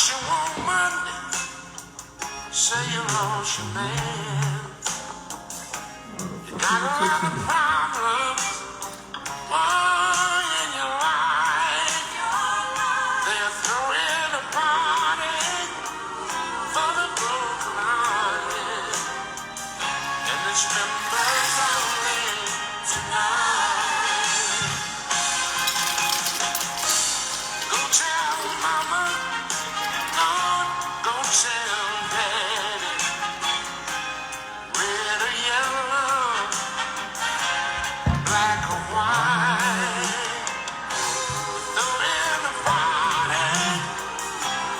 lost your woman, say you lost your man. You got a lot of problems, why in your life? They're throwing a party for the broken-hearted, and it's members only tonight. Go tell mama, go tell daddy, red or yellow, black or white. Throw in a party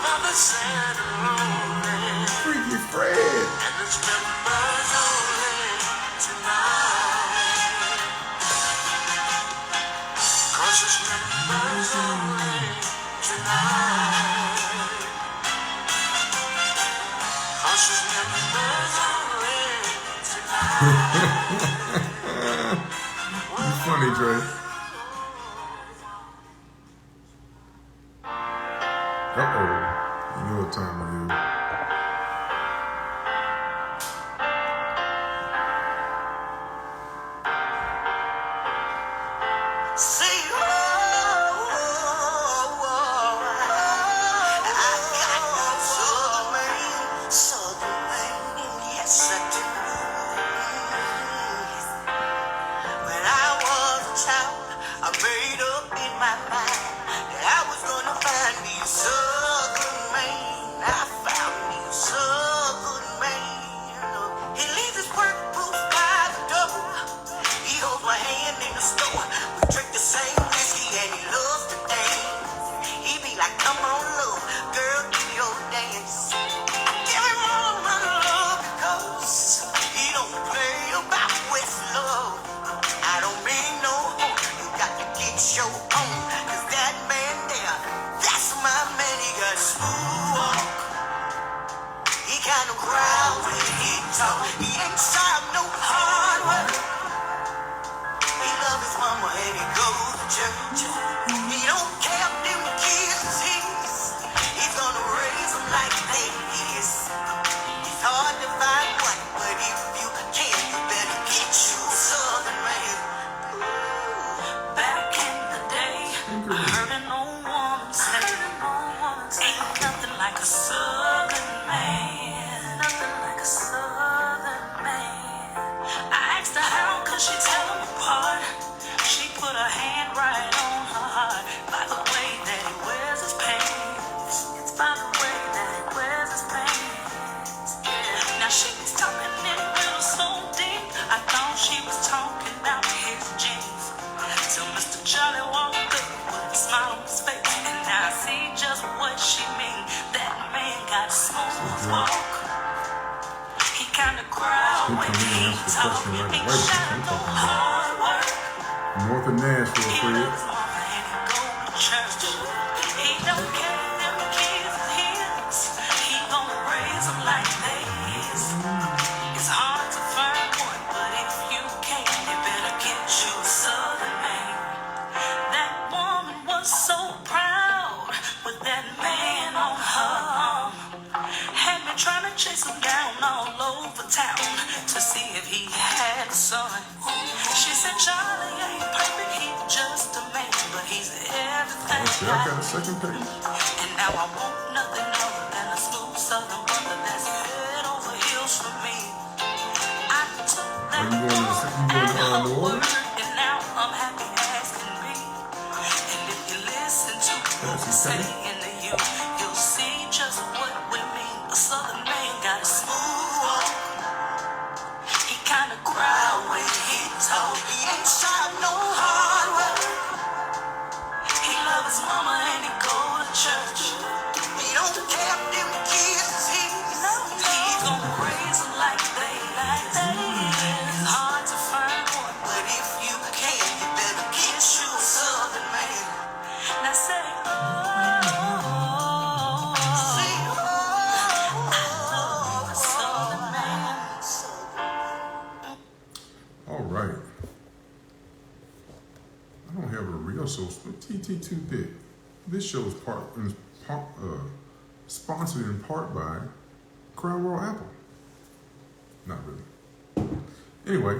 for the sad and lonely, Freaky Fred. and it's members only tonight. 'Cause it's members only tonight. 'Cause it's members only tonight. You funny, Dre. Uh-oh. You know what time it is. Say, oh, I got no Southern Maine, yes I do. When I was a child, I made up in my mind that I was gonna find me a Southern Maine. I found me a Southern Maine. He leaves his work booth by the door. He holds my hand in the store. We drink the same whiskey and he loves to dance. He be like, come on, love, girl, do your dance. I give him all my love because he don't play about with love. I don't mean no harm, you got to get your own. 'Cause that man there, that's my man, he got smooth walk. He kind of growl when he talk. He ain't shy of no hard work. He love his mama and he goes to church. He don't care if them kids is his. He's gonna raise them like they is. It's hard to find one, but if you can, you better get you a Southern man. Back in the day, I heard an old woman say, ain't nothing like a Southern man. Nothing like a Southern man. I asked her how could she tell them apart. She put her hand right on her heart. By the way that he wears his pants. It's by the way that he wears his pants. Now she was talking in real so deep. I thought she was talking about his jeans. Till Mr. Charlie walked up with a smile on his face. And now I see just what she mean. That man got a smooth walk. He kinda growled when he talk. Ain't shy of no hard work. North of Nashville, He Fred. loves his mama and he go to church. He don't care if them kids is his. He gonna raise them like they is. It's hard to find one, but if you can, you better get you a Southern man. That woman was so proud with that man on her arm. Had me trying to chase him down all over town to see if he had a son. She said, Charlie ain't perfect, he's just a man, but he's everything Okay, I got a second page. and now I want nothing other than a smooth Southern brother that's head over heels for me. I took that Are you going to woman New at her Orleans? word, and now I'm happy as can be. And if you listen to what we're saying to you, you'll see just what we mean. A Southern man got a smooth walk. He kinda growl when he talk. He ain't shy of no hard work. He love his mama and he go to church. He don't care if them kids is his. He's gonna raise them like they is. It's hard to find one, but if you can, you better get you a Southern man. Now say, oh, say, oh, I love a Southern man. All right. I don't have a real soul split. TT2 Bit. This show is Sponsored in part by Crown Royal Apple. Not really. Anyway,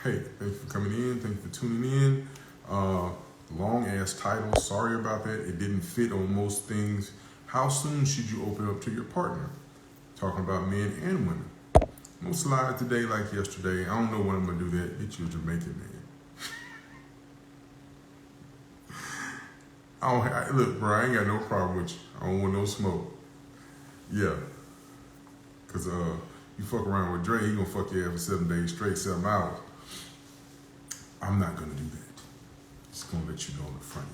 hey, thank you for coming in. Thank you for tuning in. Long ass title. Sorry about that. It didn't fit on most things. How soon should you open up to your partner? Talking about men and women. No slide today like yesterday. I don't know when I'm gonna do that. Get you a Jamaican man. Look, bro, I ain't got no problem with you. I don't want no smoke. Yeah. Cause you fuck around with Dre, he gonna fuck you for 7 days straight, 7 hours. I'm not gonna do that. Just gonna let you know on the front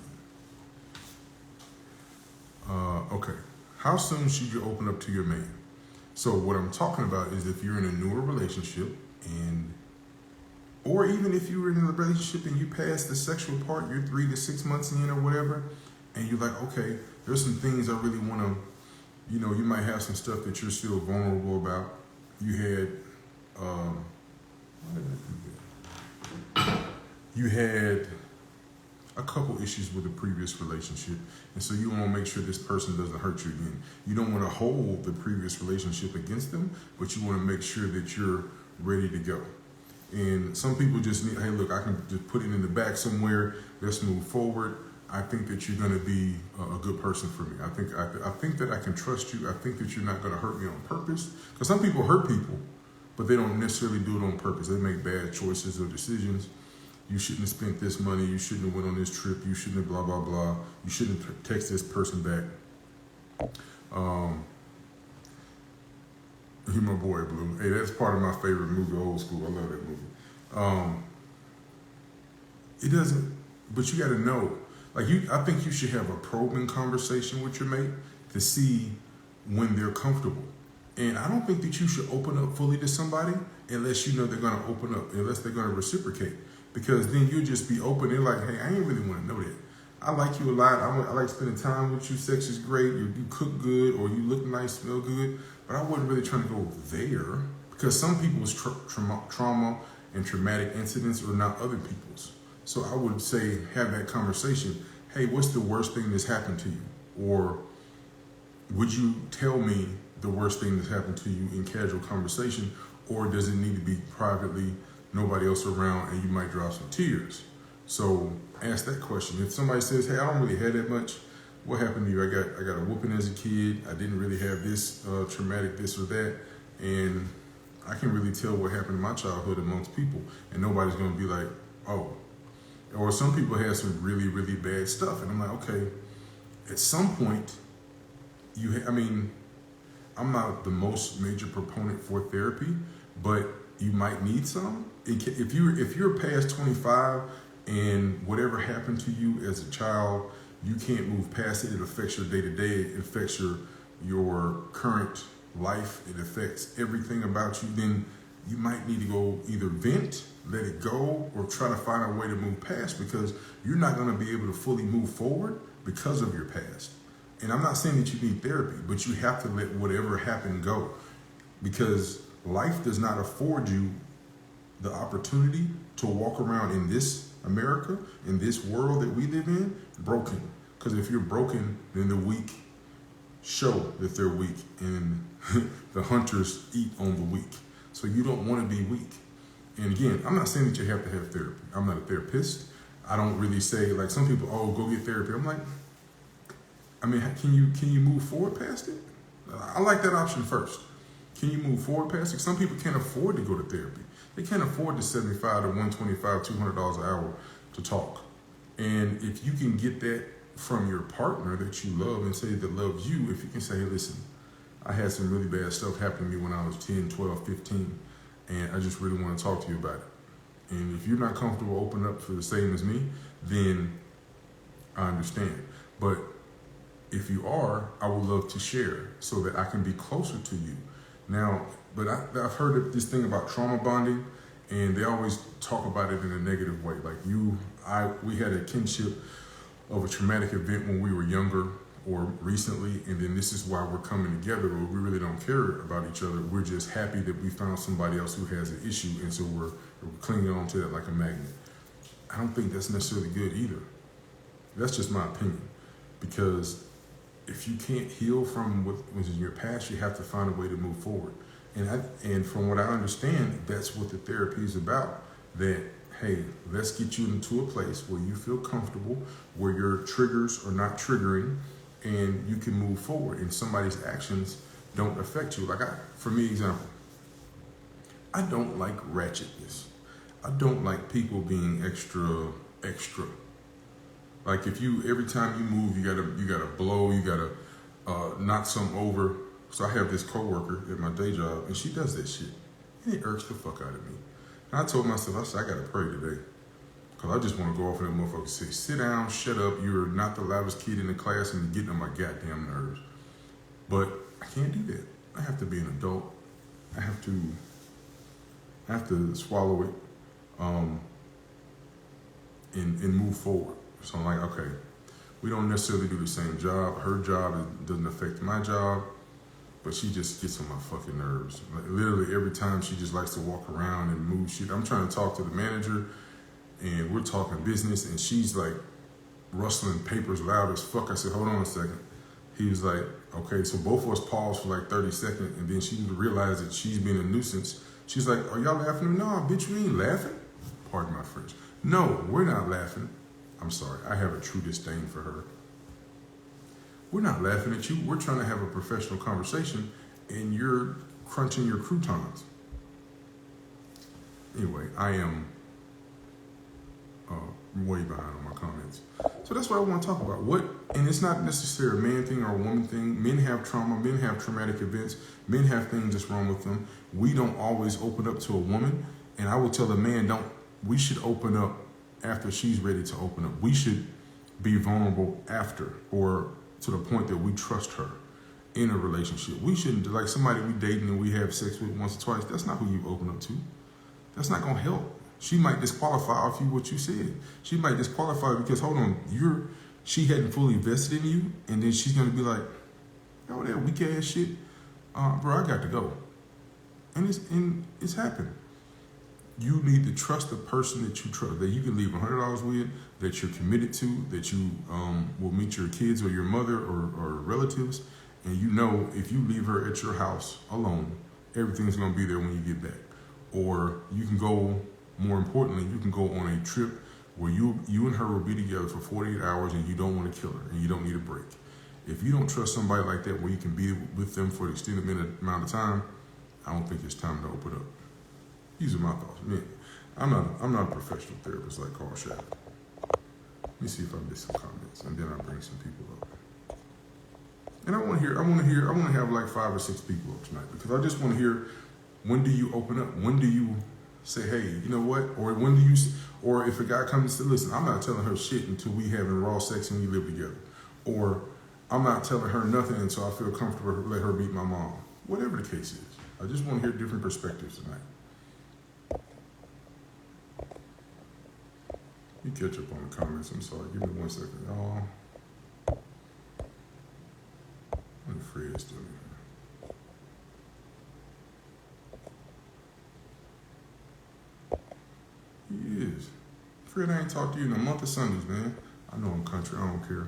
end. Okay. How soon should you open up to your man? So what I'm talking about is if you're in a newer relationship or even if you're in a relationship and you pass the sexual part, you're 3 to 6 months in or whatever, and you're like, okay, there's some things I really want to, you might have some stuff that you're still vulnerable about. You had, why did I do that? You had a couple issues with the previous relationship, and so you want to make sure this person doesn't hurt you again. You don't want to hold the previous relationship against them, but you want to make sure that you're ready to go. And some people just need, hey, look, I can just put it in the back somewhere. Let's move forward. I think that you're going to be a good person for me. I think that I can trust you. I think that you're not going to hurt me on purpose. Because some people hurt people, but they don't necessarily do it on purpose. They make bad choices or decisions. You shouldn't have spent this money. You shouldn't have went on this trip. You shouldn't have blah, blah, blah. You shouldn't have text this person back. He my boy, Blue. Hey, that's part of my favorite movie, Old School. I love that movie. It doesn't, but you got to know. I think you should have a probing conversation with your mate to see when they're comfortable. And I don't think that you should open up fully to somebody unless you know they're going to open up, unless they're going to reciprocate. Because then you'll just be open. They're like, hey, I ain't really want to know that. I like you a lot. I like spending time with you. Sex is great. You cook good, or you look nice, smell good. But I wasn't really trying to go there because some people's trauma and traumatic incidents are not other people's. So I would say, have that conversation. Hey, what's the worst thing that's happened to you? Or would you tell me the worst thing that's happened to you in casual conversation? Or does it need to be privately, nobody else around, and you might drop some tears? So ask that question. If somebody says, hey, I don't really have that much, what happened to you? I got a whooping as a kid. I didn't really have this traumatic this or that. And I can really tell what happened in my childhood amongst people. And nobody's going to be like, oh. Or some people have some really, really bad stuff. And I'm like, okay, at some point, I'm not the most major proponent for therapy, but you might need some. If you're past 25 and whatever happened to you as a child, you can't move past it. It affects your day-to-day. It affects your current life. It affects everything about you. Then you might need to go either vent, let it go, or try to find a way to move past, because you're not going to be able to fully move forward because of your past. And I'm not saying that you need therapy, but you have to let whatever happened go, because life does not afford you the opportunity to walk around in this America, in this world that we live in, broken. Because if you're broken, then the weak show that they're weak, and the hunters eat on the weak. So you don't want to be weak. And again, I'm not saying that you have to have therapy. I'm not a therapist. I don't really say, like some people, oh, go get therapy. I'm like, can you move forward past it? I like that option first. Can you move forward past it? Some people can't afford to go to therapy. They can't afford the $75 to $125, $200 an hour to talk. And if you can get that from your partner that you love and say that loves you, if you can say, hey, listen, I had some really bad stuff happen to me when I was 10, 12, 15, and I just really want to talk to you about it. And if you're not comfortable opening up for the same as me, then I understand. But if you are, I would love to share so that I can be closer to you. Now, but I've heard of this thing about trauma bonding, and they always talk about it in a negative way. Like we had a kinship of a traumatic event when we were younger or recently, and then this is why we're coming together, but we really don't care about each other. We're just happy that we found somebody else who has an issue, and so we're clinging on to that like a magnet. I don't think that's necessarily good either. That's just my opinion, because if you can't heal from what was in your past, you have to find a way to move forward. And from what I understand, that's what the therapy is about. That, hey, let's get you into a place where you feel comfortable, where your triggers are not triggering, and you can move forward. And somebody's actions don't affect you. Like for me, example, I don't like ratchetness. I don't like people being extra. Like if you, every time you move, you gotta blow, you gotta knock something over. So I have this coworker at my day job, and she does that shit. And it irks the fuck out of me. And I told myself, I said, I gotta pray today. Because I just want to go off in that motherfucker and say, sit down, shut up, you're not the loudest kid in the class, and you're getting on my goddamn nerves. But I can't do that. I have to be an adult. I have to swallow it and move forward. So I'm like, okay, we don't necessarily do the same job. Her job doesn't affect my job, but she just gets on my fucking nerves. Like, literally every time she just likes to walk around and move shit. I'm trying to talk to the manager, and we're talking business, and she's like rustling papers loud as fuck. I said, hold on a second. He was like, okay, so both of us paused for like 30 seconds, and then she realized that she's being a nuisance. She's like, are y'all laughing? No, bitch, we ain't laughing. Pardon my French. No, we're not laughing. I'm sorry, I have a true disdain for her. We're not laughing at you. We're trying to have a professional conversation, and you're crunching your croutons. Anyway, I am way behind on my comments. So that's what I want to talk about. And it's not necessarily a man thing or a woman thing. Men have trauma. Men have traumatic events. Men have things that's wrong with them. We don't always open up to a woman. And I will tell the man, we should open up after she's ready to open up. We should be vulnerable after, or to the point that we trust her in a relationship. We shouldn't, like somebody we dating and we have sex with once or twice, that's not who you open up to. That's not going to help. She might disqualify off you what you said. She might disqualify because, hold on, she hadn't fully invested in you, and then she's going to be like, oh, that weak ass shit, bro, I got to go. And it's happened. You need to trust the person that you trust, that you can leave $100 with, that you're committed to, that you will meet your kids or your mother or relatives, and you know if you leave her at your house alone, everything's going to be there when you get back. Or you can go, more importantly, you can go on a trip where you and her will be together for 48 hours and you don't want to kill her and you don't need a break. If you don't trust somebody like that where you can be with them for an extended amount of time, I don't think it's time to open up. These are my thoughts. Man, I'm not a professional therapist like Carl Shattuck. Let me see if I missed some comments, and then I'll bring some people up. And I want to have like 5 or 6 people up tonight, because I just want to hear, when do you open up? When do you say, hey, you know what? Or when do you, or if a guy comes and says, listen, I'm not telling her shit until we having raw sex and we live together. Or I'm not telling her nothing until I feel comfortable to let her beat my mom. Whatever the case is. I just want to hear different perspectives tonight. You catch up on the comments. I'm sorry. Give me 1 second, y'all. I'm afraid it's still in here. He is. Fred, I ain't talked to you in a month of Sundays, man. I know I'm country. I don't care.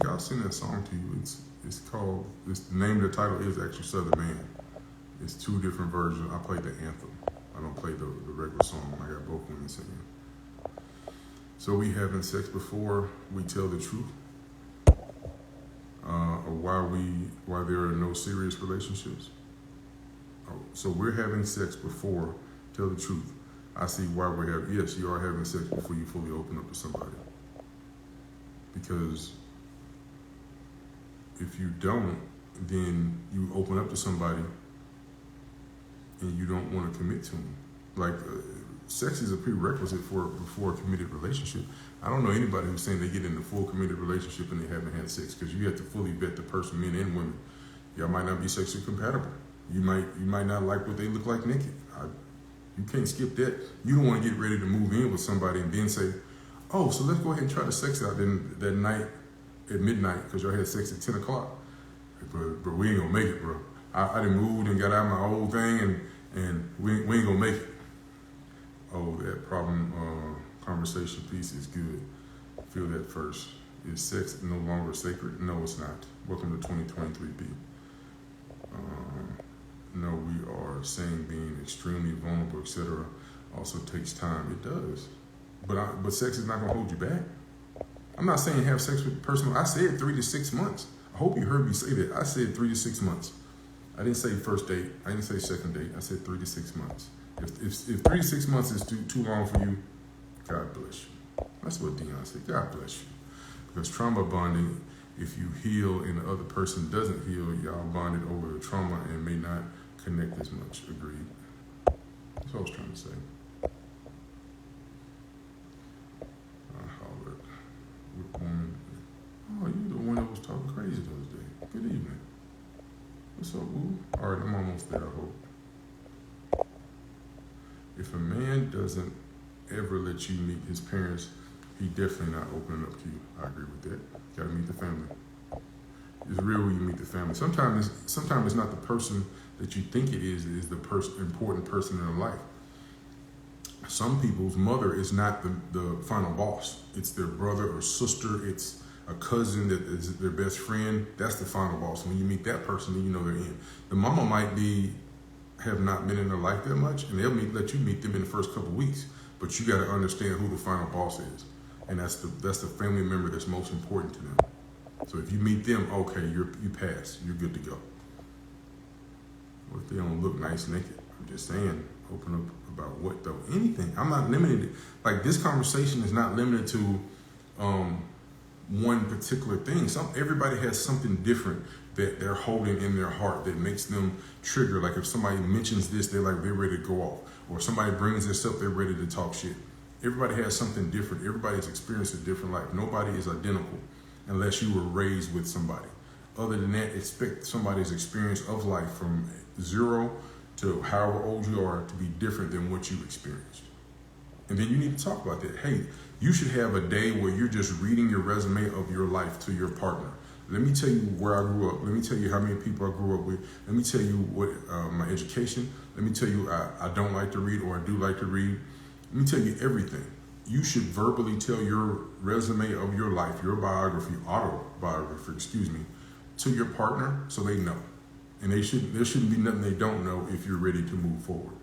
I'll send that song to you. It's called, the name of the title is actually Southern Man. It's 2 different versions. I play the anthem. I don't play the regular song. I got both women singing. So we having sex before we tell the truth, or why there are no serious relationships. Oh, so we're having sex before tell the truth. I see why yes, you are having sex before you fully open up to somebody. Because if you don't, then you open up to somebody and you don't want to commit to them. Like, sex is a prerequisite before a committed relationship. I don't know anybody who's saying they get in a full committed relationship and they haven't had sex, because you have to fully vet the person, men and women. Y'all might not be sexually compatible. You might not like what they look like naked. You can't skip that. You don't want to get ready to move in with somebody and then say, oh, so let's go ahead and try the sex out. Then that night, at midnight because y'all had sex at 10 o'clock. But we ain't gonna make it, bro. I done moved and got out of my old thing, and we ain't gonna make it. Oh, that problem conversation piece is good. Feel that first. Is sex no longer sacred? No, it's not. Welcome to 2023B. No, we are saying being extremely vulnerable, etc. also takes time. It does. But sex is not gonna hold you back. I'm not saying have sex with a person. I said 3 to 6 months. I hope you heard me say that. I said 3 to 6 months. I didn't say first date. I didn't say second date. I said 3 to 6 months. If 3 to 6 months is too long for you, God bless you. That's what Dion said. God bless you. Because trauma bonding, if you heal and the other person doesn't heal, y'all bonded over the trauma and may not connect as much. Agreed. That's what I was trying to say. I hollered. With woman. Oh, you the one that was talking crazy the other day. Good evening. What's up, boo? All right, I'm almost there, I hope. If a man doesn't ever let you meet his parents, he definitely not opening up to you. I agree with that. Gotta meet the family. It's real when you meet the family. Sometimes it's not the person that you think it is the important person in their life. Some people's mother is not the final boss. It's their brother or sister. It's a cousin that is their best friend. That's the final boss. When you meet that person, then you know they're in. The mama might have not been in their life that much, and they'll let you meet them in the first couple of weeks. But you got to understand who the final boss is, and that's the family member that's most important to them. So if you meet them, okay, you pass. You're good to go. What if they don't look nice naked? I'm just saying, open up about what though? Anything. I'm not limited. Like this conversation is not limited to one particular thing. Everybody has something different that they're holding in their heart that makes them trigger. Like if somebody mentions this, they're ready to go off. Or if somebody brings this up, they're ready to talk shit. Everybody has something different. Everybody's experienced a different life. Nobody is identical unless you were raised with somebody. Other than that, expect somebody's experience of life from 0 to however old you are to be different than what you experienced. And then you need to talk about that. Hey, you should have a day where you're just reading your resume of your life to your partner. Let me tell you where I grew up. Let me tell you how many people I grew up with. Let me tell you what my education. Let me tell you I don't like to read or I do like to read. Let me tell you everything. You should verbally tell your resume of your life, your autobiography, to your partner so they know. And there shouldn't be nothing they don't know if you're ready to move forward.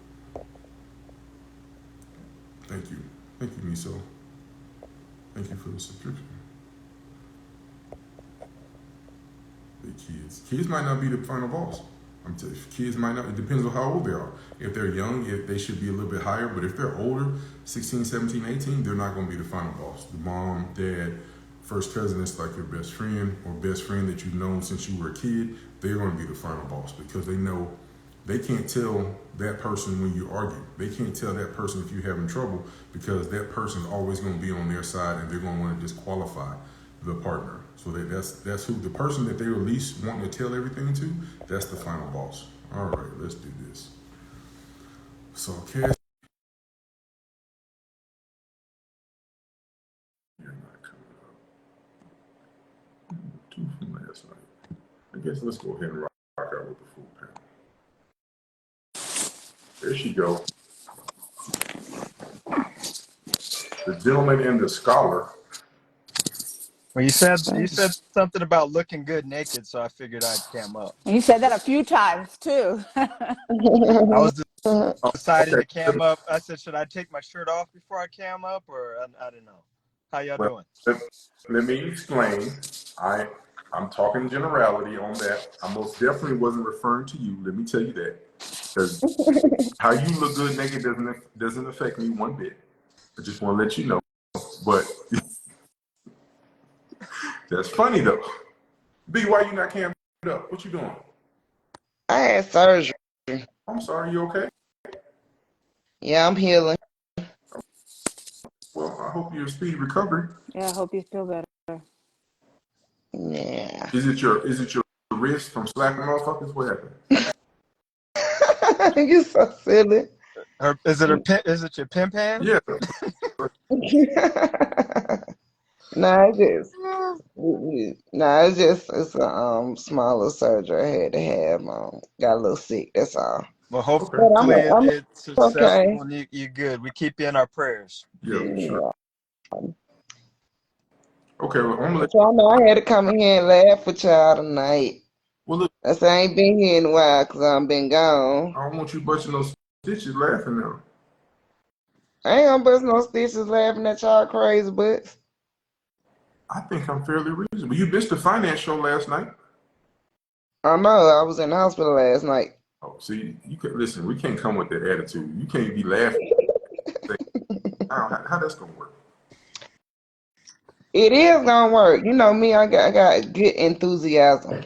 Thank you. Thank you, Miso. Thank you for the subscription. The kids might not be the final boss. I'm telling you, kids might not. It depends on how old they are. If they're young, they should be a little bit higher. But if they're older, 16, 17, 18, they're not going to be the final boss. The mom, dad, first cousin is like your best friend or best friend that you've known since you were a kid. They're going to be the final boss because they know they can't tell that person when you argue. They can't tell that person if you're having trouble because that person's always going to be on their side and they're going to want to disqualify the partner. So that's who the person that they were least wanting to tell everything to, that's the final boss. All right, let's do this. So Cass, you're not coming up. 2 from last night. I guess let's go ahead and rock out with the full panel. There she goes. The gentleman and the scholar. Well, you said something about looking good naked, so I figured I'd cam up. You said that a few times too. I was deciding Okay. to cam up. I said, should I take my shirt off before I cam up, or I don't know. How y'all doing? Let me explain. I'm talking generality on that. I most definitely wasn't referring to you. Let me tell you that. Because how you look good naked doesn't affect me one bit. I just want to let you know. But that's funny though. B, why you not camming up? What you doing? I had surgery. I'm sorry, you okay? Yeah, I'm healing. Well, I hope you're a speedy recovery. Yeah, I hope you feel better. Yeah. Is it your wrist from slapping motherfuckers? What happened? You're so silly. Is it your pimp hand? Yeah. Nah, it's a smaller surgery I had to have. Got a little sick. That's all. Well, Okay. But hopefully I'm it's successful okay. and you're good. We keep you in our prayers, Yeah, D. for sure. Yeah. Okay, well, I'm gonna let But y'all know I had to come in here and laugh with y'all tonight. well look, I said I ain't been here in a while because I've been gone. I don't want you busting those stitches laughing now. I ain't gonna bust no stitches laughing at y'all crazy butts. I think I'm fairly reasonable. You missed the finance show last night. I know I was in the hospital last night. Oh, see, you can listen. We can't come with that attitude. You can't be laughing. How that's gonna work? It is gonna work. You know me, I got good enthusiasm.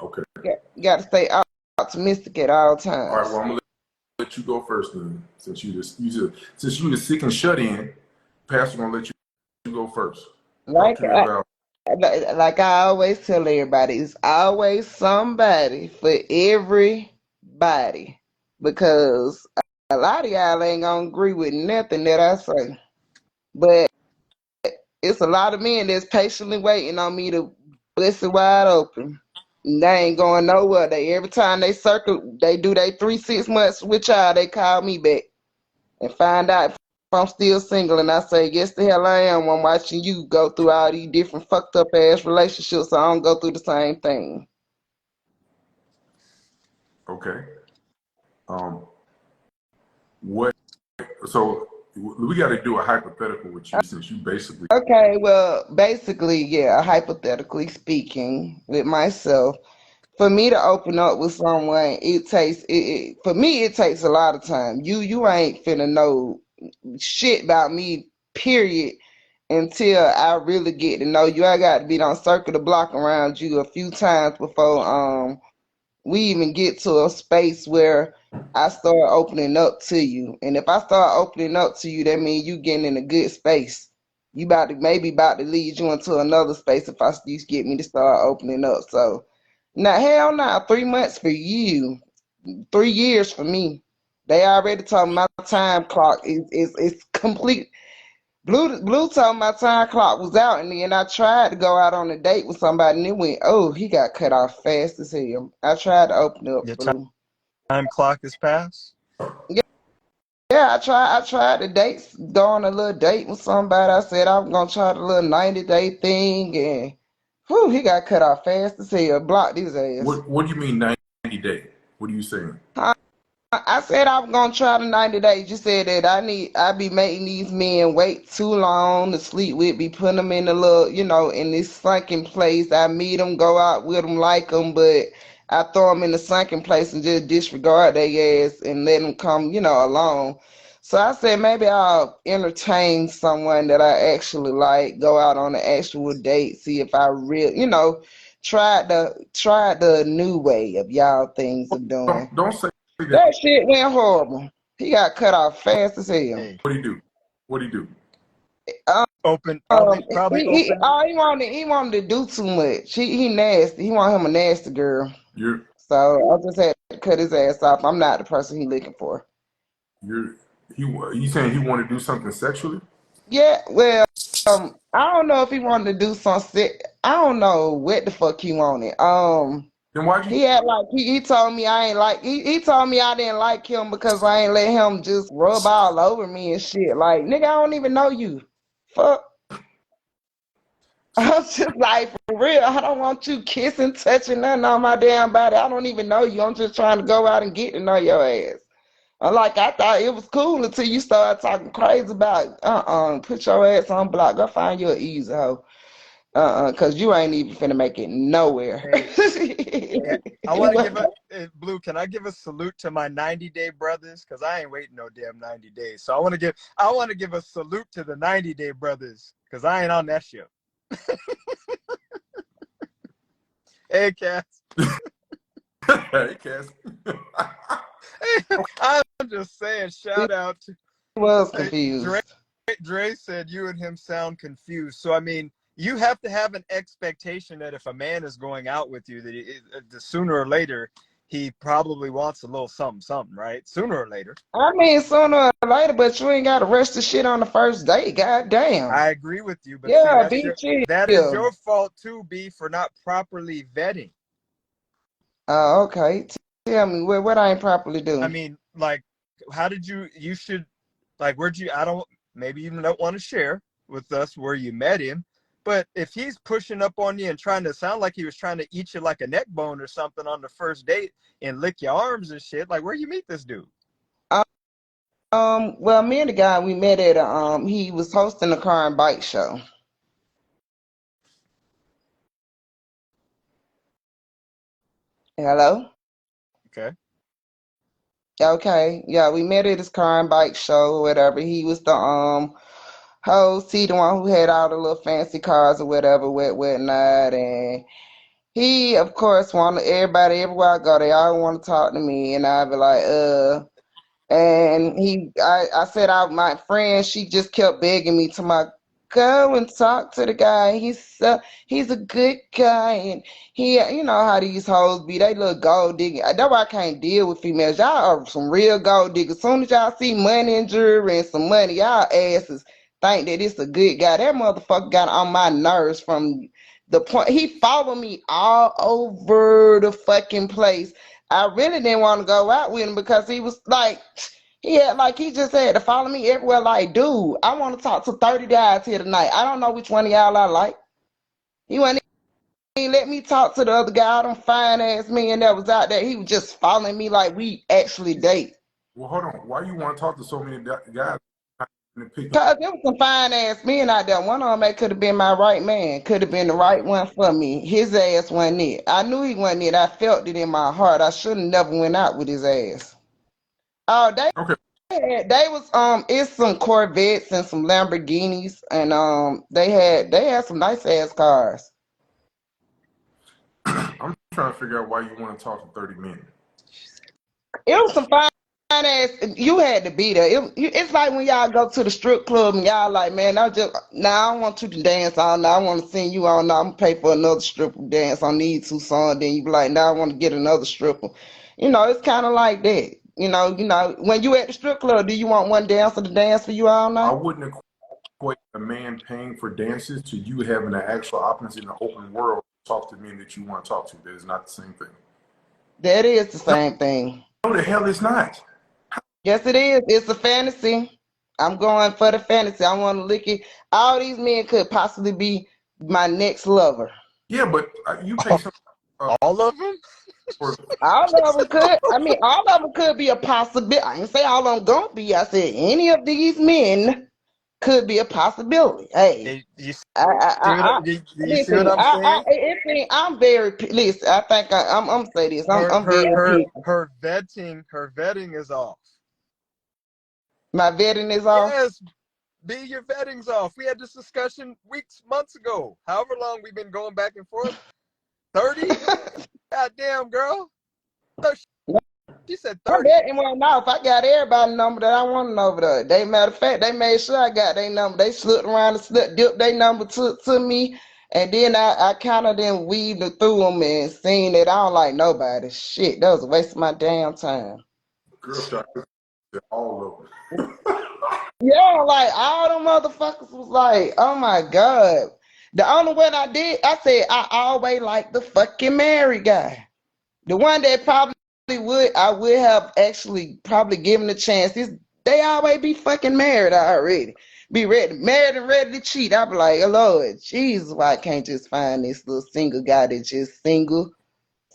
Okay. Got to stay optimistic at all All right. times. Well, I'm gonna let you go first then, since since you the sick and shut in. Pastor gonna let you go first. Talk Like to me I, about. like I always tell everybody, it's always somebody for everybody because a lot of y'all ain't gonna agree with nothing that I say. But it's a lot of men that's patiently waiting on me to bust it wide open. And they ain't going nowhere. They every time they circle, they do they 3 6 months with y'all. They call me back and find out if I'm still single. And I say, yes, the hell I am. I'm watching you go through all these different fucked up ass relationships, so I don't go through the same thing. Okay. What? So we got to do a hypothetical with you since you basically. Okay, well, basically, yeah, hypothetically speaking, with myself, for me to open up with someone, for me it takes a lot of time. You ain't finna know shit about me, period, until I really get to know you. I got to be on circle the block around you a few times before we even get to a space where I start opening up to you. And if I start opening up to you, that means you getting in a good space. You about to lead you into another space if you get me to start opening up. So now hell no, 3 months for you, 3 years for me. They already told me my time clock is complete. Blue told my time clock was out, and then I tried to go out on a date with somebody, and it went, oh, he got cut off fast as hell. I tried to open up, Your Blue. time clock is passed. Yeah, yeah, I tried to go on a little date with somebody. I said I was gonna try the little 90-day thing, and whew, he got cut off fast as hell. Blocked his ass. What do you mean 90-day? What are you saying? I said I was gonna try the 90 days. You said that I be making these men wait too long to sleep with, be putting them in a little, in this sunken place. I meet them, go out with them, like them, but I throw them in the sunken place and just disregard their ass and let them come, alone. So I said maybe I'll entertain someone that I actually like, go out on an actual date, see if I really, try the new way of y'all things of doing. Don't say that. That shit went horrible. He got cut off fast as hell. Hey, What do you do? What do you do? Um, open probably open. he wanted to do too much. He nasty. He want him a nasty girl. You're So I just had to cut his ass off. I'm not the person he looking for. you're you saying he want to do something sexually? Yeah, well, I don't know if he wanted to do something. I don't know what the fuck he wanted. Then why'd you? He had like he told me I ain't like he told me I didn't like him because I ain't let him just rub all over me and shit. Like nigga, I don't even know you. Fuck. I'm just like for real. I don't want you kissing, touching nothing on my damn body. I don't even know you. I'm just trying to go out and get to know your ass. I'm like I thought it was cool until you started talking crazy about put your ass on block. Go find you an easy hoe. Cause you ain't even finna make it nowhere. Hey, I want to give Blue. Can I give a salute to my 90-day brothers? Cause I ain't waiting no damn 90 days. So I want to give a salute to the 90-day brothers. Cause I ain't on that shit. Hey, Cass. Hey, Cass. I'm just saying. Shout out to Was hey, confused. Dre said you and him sound confused. So I mean, you have to have an expectation that if a man is going out with you, that the sooner or later he probably wants a little something, right? Sooner or later. I mean, sooner or later, but you ain't got to rush the shit on the first date. God damn. I agree with you, but see, Yeah, be that is chill. your fault too, B, for not properly vetting. Okay. Tell me what I ain't properly I doing. mean, like, how did you should, like, I don't, maybe you don't want to share with us where you met him, but if he's pushing up on you and trying to sound like he was trying to eat you like a neck bone or something on the first date and lick your arms and shit, like, where you meet this dude? Well, me and the guy we met at he was hosting a car and bike show. Hello? Okay. Okay. Yeah, we met at his car and bike show or whatever. He was the host, he the one who had all the little fancy cars or whatever, whatnot, and he of course wanted everybody everywhere I go, they all want to talk to me, and I'd be like, and I said out my friend, she just kept begging me to my go and talk to the guy. He's a good guy, and he, you know how these hoes be, they little gold digging. That's why I can't deal with females. Y'all are some real gold diggers. As soon as y'all see money and jewelry and some money, y'all asses think that it's a good guy. That motherfucker got on my nerves from the point he followed me all over the fucking place. I really didn't want to go out with him because he was like, he just had to follow me everywhere. Like, dude, I want to talk to 30 guys here tonight. I don't know which one of y'all I like. He wouldn't even let me talk to the other guy, them fine ass men that was out there. He was just following me like we actually date. Well, hold on. Why you want to talk to so many guys and pick Cause there was some fine ass men out there. One of them could have been my right man, could have been the right one for me. His ass wasn't it. I knew he wasn't it. I felt it in my heart. I should have never went out with his ass. Oh, Okay. they was it's some Corvettes and some Lamborghinis, and they had some nice ass cars. I'm trying to figure out why you want to talk to 30 men. It was some fine ass. You had to be there. It's like when y'all go to the strip club and y'all like, man, I don't want you to dance all night. I want to sing you all night. I'm gonna pay for another stripper dance on these two songs. Then you be like, now I want to get another stripper. You know, it's kind of like that. You know, when you at the strip club, do you want one dancer to dance for you all I night? wouldn't equate a man paying for dances to you having an actual opportunity in the open world to talk to men that you want to talk to. That is not the same thing. That is the same thing. No, the hell it's not. Yes, it is. It's a fantasy. I'm going for the fantasy. I want to lick it. All these men could possibly be my next lover. Yeah, but you pay some All of them? for. All of them could. I mean, all of them could be a possibility. I didn't say all of them gonna be. I said any of these men could be a possibility. Hey, You I see what I'm saying? I'm very listen. I think I'm gonna say this. I'm very picky. Her vetting is off. My vetting is off. Yes, B, your vetting's off. We had this discussion months ago. However long we've been going back and forth. 30? Goddamn, girl. She said My 30. vetting went off. I got everybody's number that I wanted over there. Matter of fact, they made sure I got their number. They slipped around and dipped their number to me. And then I kind of then weaved it through them and seen that I don't like nobody. Shit, that was a waste of my damn time. Girl shot all over. Yeah, like all them motherfuckers was like, oh my God. The only one I said I always like the fucking married guy. The one that probably I would have actually probably given a chance. They always be fucking married already. Be married and ready to cheat. I be like, oh Lord, Jesus, why I can't just find this little single guy that's just single,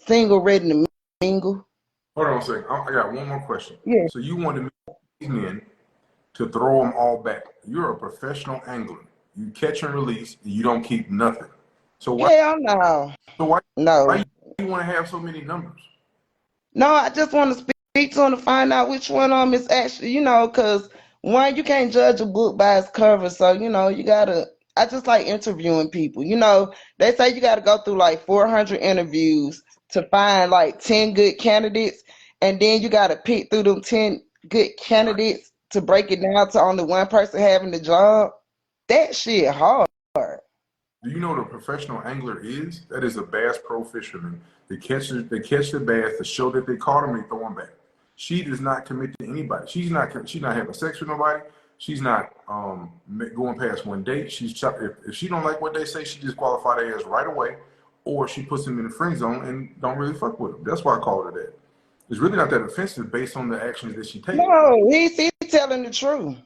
ready to mingle? Hold on a second. I got one more question. Yeah. So you wanted these men to throw them all back. You're a professional angler. You catch and release, and you don't keep nothing. So why? Hell no. So why No. you want to have so many numbers? No, I just want to speak to him to find out which one of them is actually, because one, you can't judge a book by its cover. So, I just like interviewing people. They say you got to go through like 400 interviews to find like 10 good candidates. And then you got to pick through them 10 good candidates to break it down to only one person having the job. That shit hard. Do you know what a professional angler is? That is a Bass Pro fisherman. They catch the bass to show that they caught them, they throw them back. She does not commit to anybody. She's not having sex with nobody. She's not going past one date. If she don't like what they say, she disqualifies their ass right away, or she puts them in the friend zone and don't really fuck with them. That's why I called her that. It's really not that offensive based on the actions that she takes. No, he's telling the truth.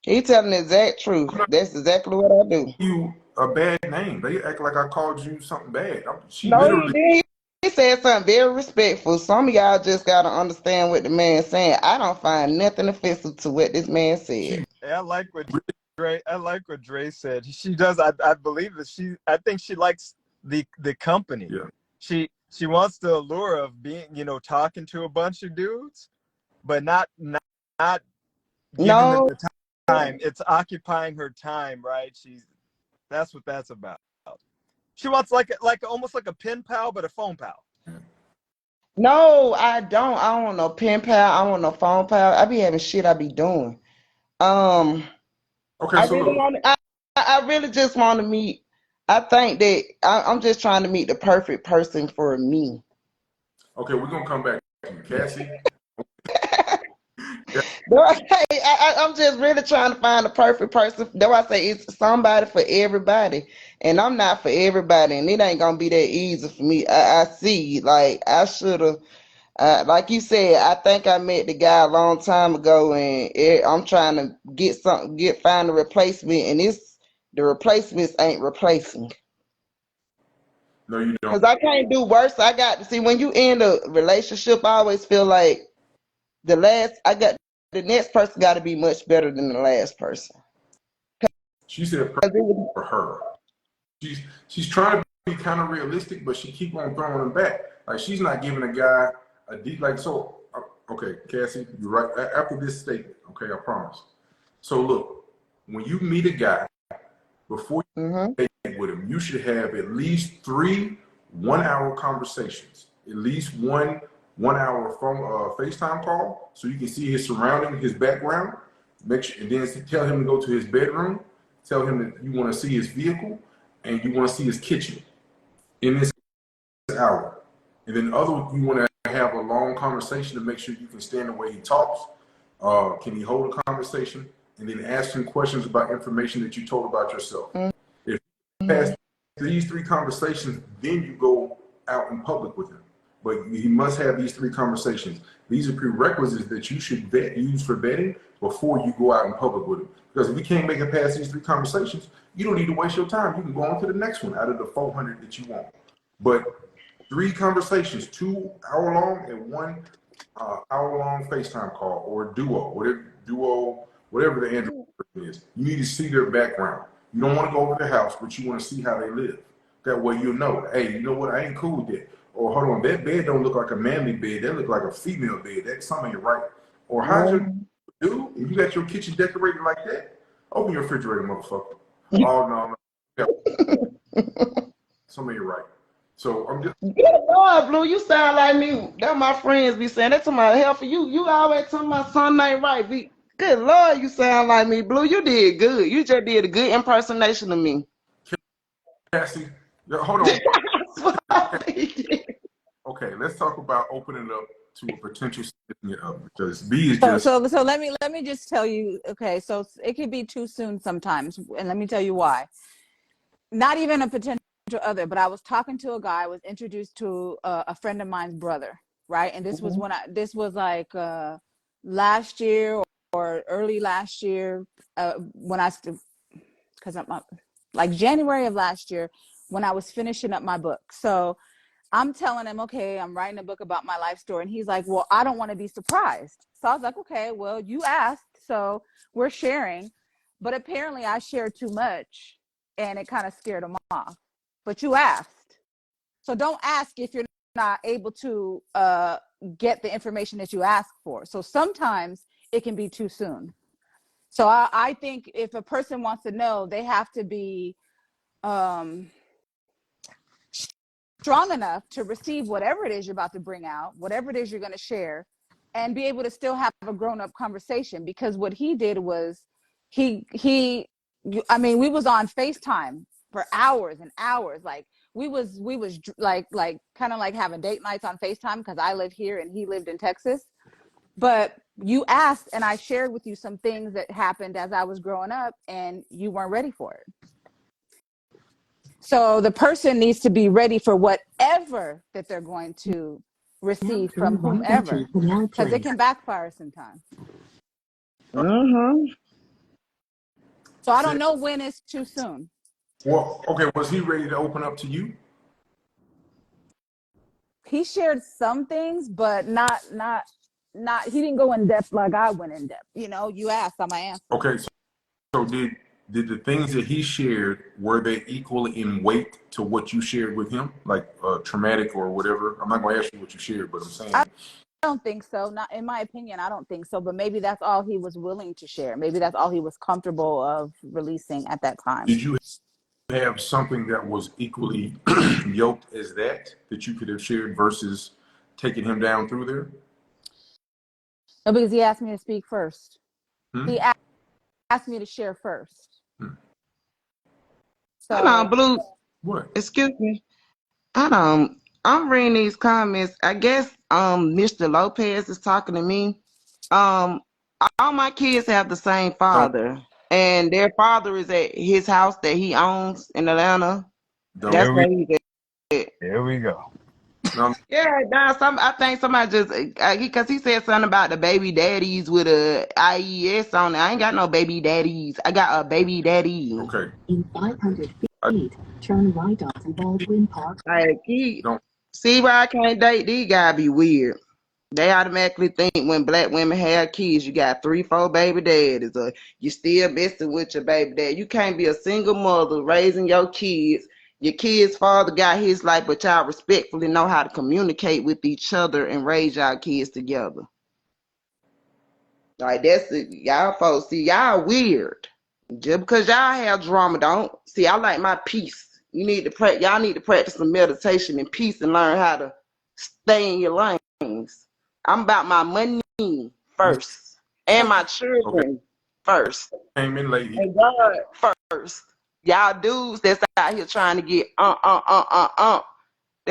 He's telling the exact truth. That's exactly what I do. You a bad name. They act like I called you something bad. No, he did. He said something very respectful. Some of y'all just gotta understand what the man's saying. I don't find nothing offensive to what this man said. I like what Dre said. She does. I believe that I think she likes the company. Yeah. She wants the allure of being, talking to a bunch of dudes, but not giving them the time. It's occupying her time, right? That's what that's about. She wants like almost like a pen pal, but a phone pal. No, I don't. I don't want no pen pal. I want no phone pal. I be having shit I be doing. Okay, I really just want to meet. I think that I'm just trying to meet the perfect person for me. Okay, we're gonna come back to you, Cassie. I'm just really trying to find the perfect person. Though I say it's somebody for everybody, and I'm not for everybody, and it ain't gonna be that easy for me. I see, like I should have, like you said, I think I met the guy a long time ago, and I'm trying to find a replacement, and the replacements ain't replacing. No, you don't. Because I can't do worse. I got to see when you end a relationship, I always feel like the next person got to be much better than the last person. She said for her. She's trying to be kind of realistic, but she keep on throwing him back. Like she's not giving a guy a deep okay, Cassie, you're right. After this statement, okay, I promise. So look, when you meet a guy, before you date with him, you should have at least 3 1-hour conversations. At least one 1-hour phone FaceTime call, so you can see his surrounding, his background. Make sure, and then tell him to go to his bedroom. Tell him that you want to see his vehicle and you want to see his kitchen in this hour. And then you want to have a long conversation to make sure you can stand the way he talks. Can he hold a conversation? And then ask him questions about information that you told about yourself. If you pass these 3 conversations, then you go out in public with him. But he must have these 3 conversations. These are prerequisites that you should use for vetting before you go out in public with him. Because if you can't make it past these 3 conversations, you don't need to waste your time. You can go on to the next one out of the 400 that you want. But 3 conversations, 2 hour long and 1 hour long FaceTime call or whatever the Android is. You need to see their background. You don't want to go over their house, but you want to see how they live. That way you'll know, hey, you know what, I ain't cool with that. Or hold on, that bed don't look like a manly bed. That look like a female bed. That's something ain't right. Or how's your dude? And you got your kitchen decorated like that? Open your refrigerator, motherfucker. Oh no. Something ain't right. So I'm just. Good Lord, Blue, you sound like me. That my friends be saying. That's to my hell for you. You always telling my son ain't right. Good Lord, you sound like me, Blue. You did good. You just did a good impersonation of me. Cassie, hold on. Okay, let's talk about opening it up to a potential splitting it up, because B is just. So let me just tell you. Okay, so it could be too soon sometimes, and let me tell you why. Not even a potential other, but I was talking to a guy. I was introduced to a friend of mine's brother, right? And this was like last year or early last year because I'm like January of last year when I was finishing up my book. So I'm telling him, okay, I'm writing a book about my life story. And he's like, well, I don't want to be surprised. So I was like, okay, well, you asked, so we're sharing. But apparently I shared too much and it kind of scared him off. But you asked. So don't ask if you're not able to get the information that you asked for. So sometimes it can be too soon. So I think if a person wants to know, they have to be strong enough to receive whatever it is you're about to bring out, whatever it is you're going to share, and be able to still have a grown-up conversation. Because what he did was we was on FaceTime for hours and hours. Like we was like kind of like having date nights on FaceTime because I live here and he lived in Texas. But you asked and I shared with you some things that happened as I was growing up and you weren't ready for it. So the person needs to be ready for whatever that they're going to receive from whomever, because it can backfire sometimes. Mm-hmm. So I don't know when it's too soon. Well, okay, was he ready to open up to you? He shared some things, but not he didn't go in depth like I went in depth. You know, you asked, I'm gonna answer. Okay, so did the things that he shared, were they equal in weight to what you shared with him, like traumatic or whatever? I'm not going to ask you what you shared, but I'm saying I don't think so. Not in my opinion, I don't think so. But maybe that's all he was willing to share. Maybe that's all he was comfortable of releasing at that time. did you have something that was equally yoked as that you could have shared versus taking him down through there? No, because he asked me to speak first. He asked me to share first. So, Hold on, Blue. What? Excuse me. I'm reading these comments. I guess Mr. Lopez is talking to me. All my kids have the same father, and their father is at his house that he owns in Atlanta. That's where he's at. Here we go. Yeah, I think somebody just because he said something about the baby daddies with a IES on it. I ain't got no baby daddies. I got a baby daddy. Okay. In 500 feet, turn right onto Baldwin Park. Like see why I can't date these guys be weird. They automatically think when black women have kids, you got 3-4 baby daddies, or you still messing with your baby dad. You can't be a single mother raising your kids. Your kid's father got his life, but y'all respectfully know how to communicate with each other and raise y'all kids together. Like that's it. Y'all folks, see, y'all weird. Just because y'all have drama, don't see. I like my peace. You need to y'all need to practice some meditation and peace and learn how to stay in your lanes. I'm about my money first and my children first. Came in late. And God first. Y'all dudes that's out here trying to get that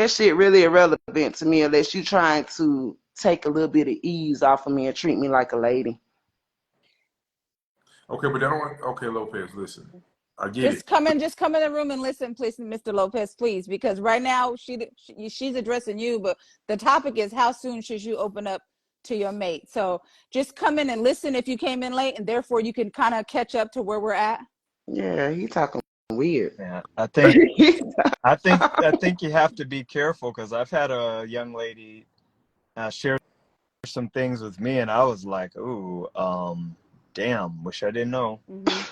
shit really irrelevant to me unless you trying to take a little bit of ease off of me and treat me like a lady. Okay, but okay, Lopez, listen. I get just come in the room and listen, please, Mr. Lopez, please, because right now she's addressing you, but the topic is how soon should you open up to your mate. So just come in and listen if you came in late, and therefore you can kind of catch up to where we're at. Yeah, he talking weird. Yeah, I think you have to be careful, because I've had a young lady share some things with me, and I was like, ooh, damn, wish I didn't know.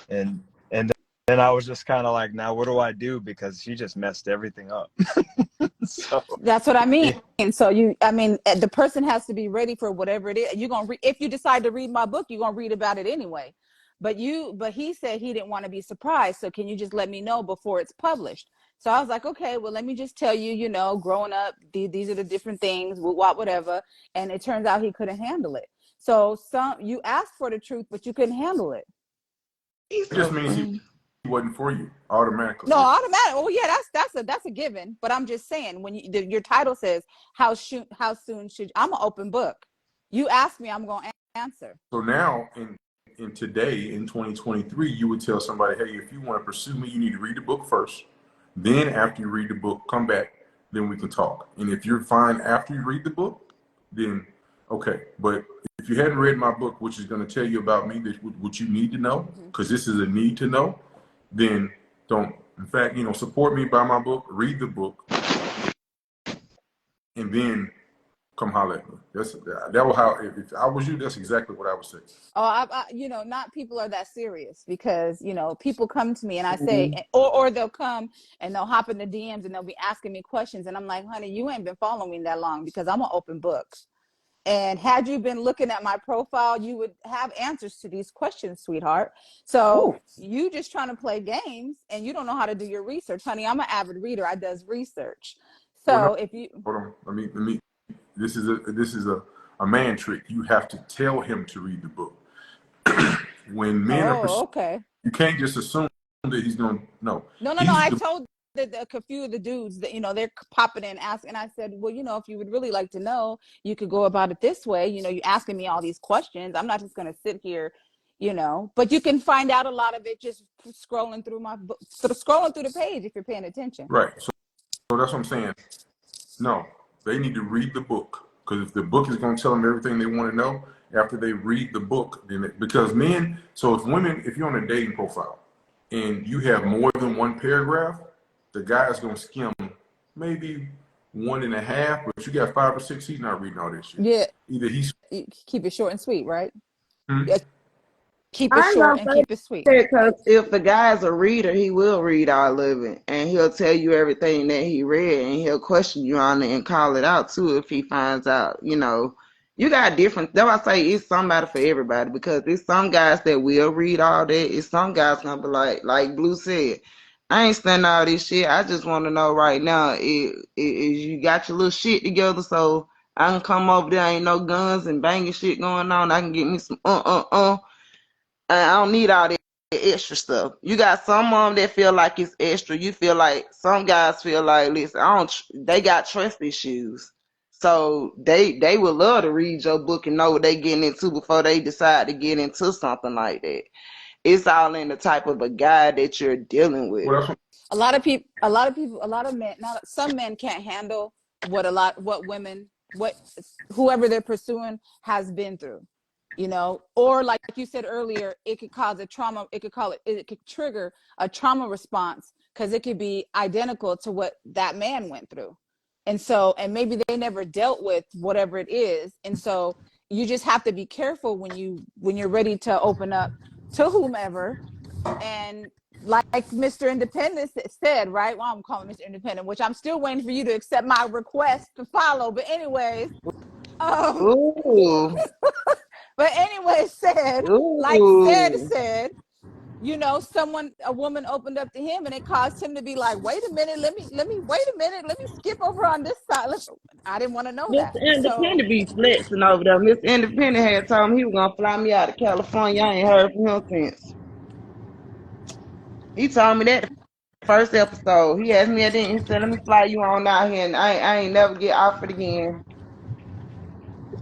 And then I was just kind of like, now what do I do? Because she just messed everything up. So that's what I mean. Yeah. So the person has to be ready for whatever it is. You're gonna if you decide to read my book, you're gonna read about it anyway. But he said he didn't want to be surprised. So can you just let me know before it's published? So I was like, okay, well, let me just tell you, growing up, these are the different things, whatever. And it turns out he couldn't handle it. So you asked for the truth, but you couldn't handle it. It just means he wasn't for you automatically. No, automatic. Oh yeah, that's a given. But I'm just saying, when your title says how soon should I'm an open book. You ask me, I'm gonna answer. So now in today in 2023, you would tell somebody, hey, if you want to pursue me, you need to read the book first. Then after you read the book, come back. Then we can talk. And if you're fine after you read the book, then okay. But if you hadn't read my book, which is going to tell you about me, what you need to know, because this is a need to know, then don't. In fact, support me, buy my book, read the book, and then come holler at me. That was how. If I was you, that's exactly what I would say. Oh, not people are that serious, because people come to me and I say, or they'll come and they'll hop in the DMs and they'll be asking me questions, and I'm like, honey, you ain't been following me that long, because I'm an open book. And had you been looking at my profile, you would have answers to these questions, sweetheart. So you just trying to play games and you don't know how to do your research. Honey, I'm an avid reader. I does research. So if you hold on, let me this is a man trick. You have to tell him to read the book. When men are okay. You can't just assume that he's gonna no. No. He's I the told a few of the dudes that, they're popping in asking. I said, well, if you would really like to know, you could go about it this way. You're asking me all these questions. I'm not just going to sit here, but you can find out a lot of it just scrolling through my book, scrolling through the page if you're paying attention. right. So that's what I'm saying. No, they need to read the book, because if the book is going to tell them everything they want to know after they read the book, then because men. So if you're on a dating profile and you have more than one paragraph, the guy's going to skim maybe 1.5, but you got 5 or 6, he's not reading all this shit. Yeah. Either he's You keep it short and sweet, right? Hmm? Yeah. Keep I it ain't short gonna and say keep it sweet. because if the guy's a reader, he will read all of it, and he'll tell you everything that he read, and he'll question you on it and call it out too if he finds out. You got different. That's why I say it's somebody for everybody, because there's some guys that will read all that. It's some guys gonna be like Blue said, I ain't studying all this shit. I just want to know right now is you got your little shit together so I can come over there. Ain't no guns and banging shit going on. I can get me some I don't need all that extra stuff. You got some of them that feel like it's extra. You feel like some guys feel like, listen, they got trust issues. So they would love to read your book and know what they getting into before they decide to get into something like that. It's all in the type of a guy that you're dealing with. well, A lot of men, not some men can't handle what women, whoever they're pursuing has been through, or like you said earlier, it could cause a trauma. It could trigger a trauma response because it could be identical to what that man went through. And maybe they never dealt with whatever it is. And so you just have to be careful when you're ready to open up to whomever. And like Mr. Independent said, right? Well, I'm calling Mr. Independent, which I'm still waiting for you to accept my request to follow. But anyways, Ooh. said, Ooh. like said, a woman opened up to him and it caused him to be like, wait a minute, let me skip over on this side. I didn't want to know that. Mr. Independent be flexing over there. Mr. Independent had told me he was gonna fly me out of California. I ain't heard from him since. He told me that the first episode. He asked me at the end, he said, let me fly you on out here, and I ain't never get offered again.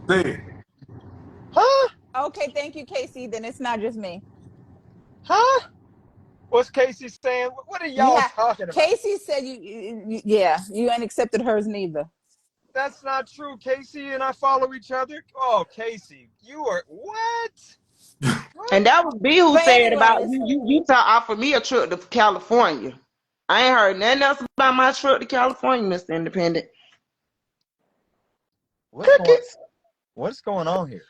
say it. Huh? Okay, thank you, Casey. Then it's not just me. Huh? What's Casey saying? What are y'all talking about? Casey said you ain't accepted hers neither. That's not true. Casey and I follow each other. Oh, Casey, you are what? And that was B who But said anyways, about you offered me a trip to California. I ain't heard nothing else about my trip to California, Mr. Independent. What's going on here?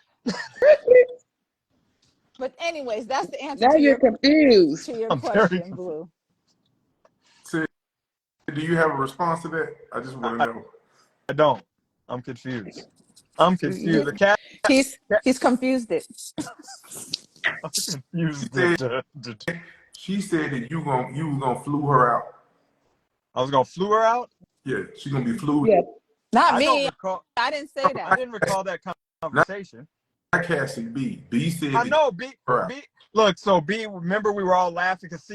But anyways, that's the answer Now to you're confused. to your I'm question, Blue. Do you have a response to that? I just want to know. I don't. I'm confused. The cat. He's confused it. I'm confused. She said that you were gonna flew her out. I was gonna flew her out. Yeah, she's gonna be flued. Yeah. Not me. I didn't say I that. didn't recall that conversation. Not Cassie. B said. I know B. Right. B. Look, so B. Remember, we were all laughing because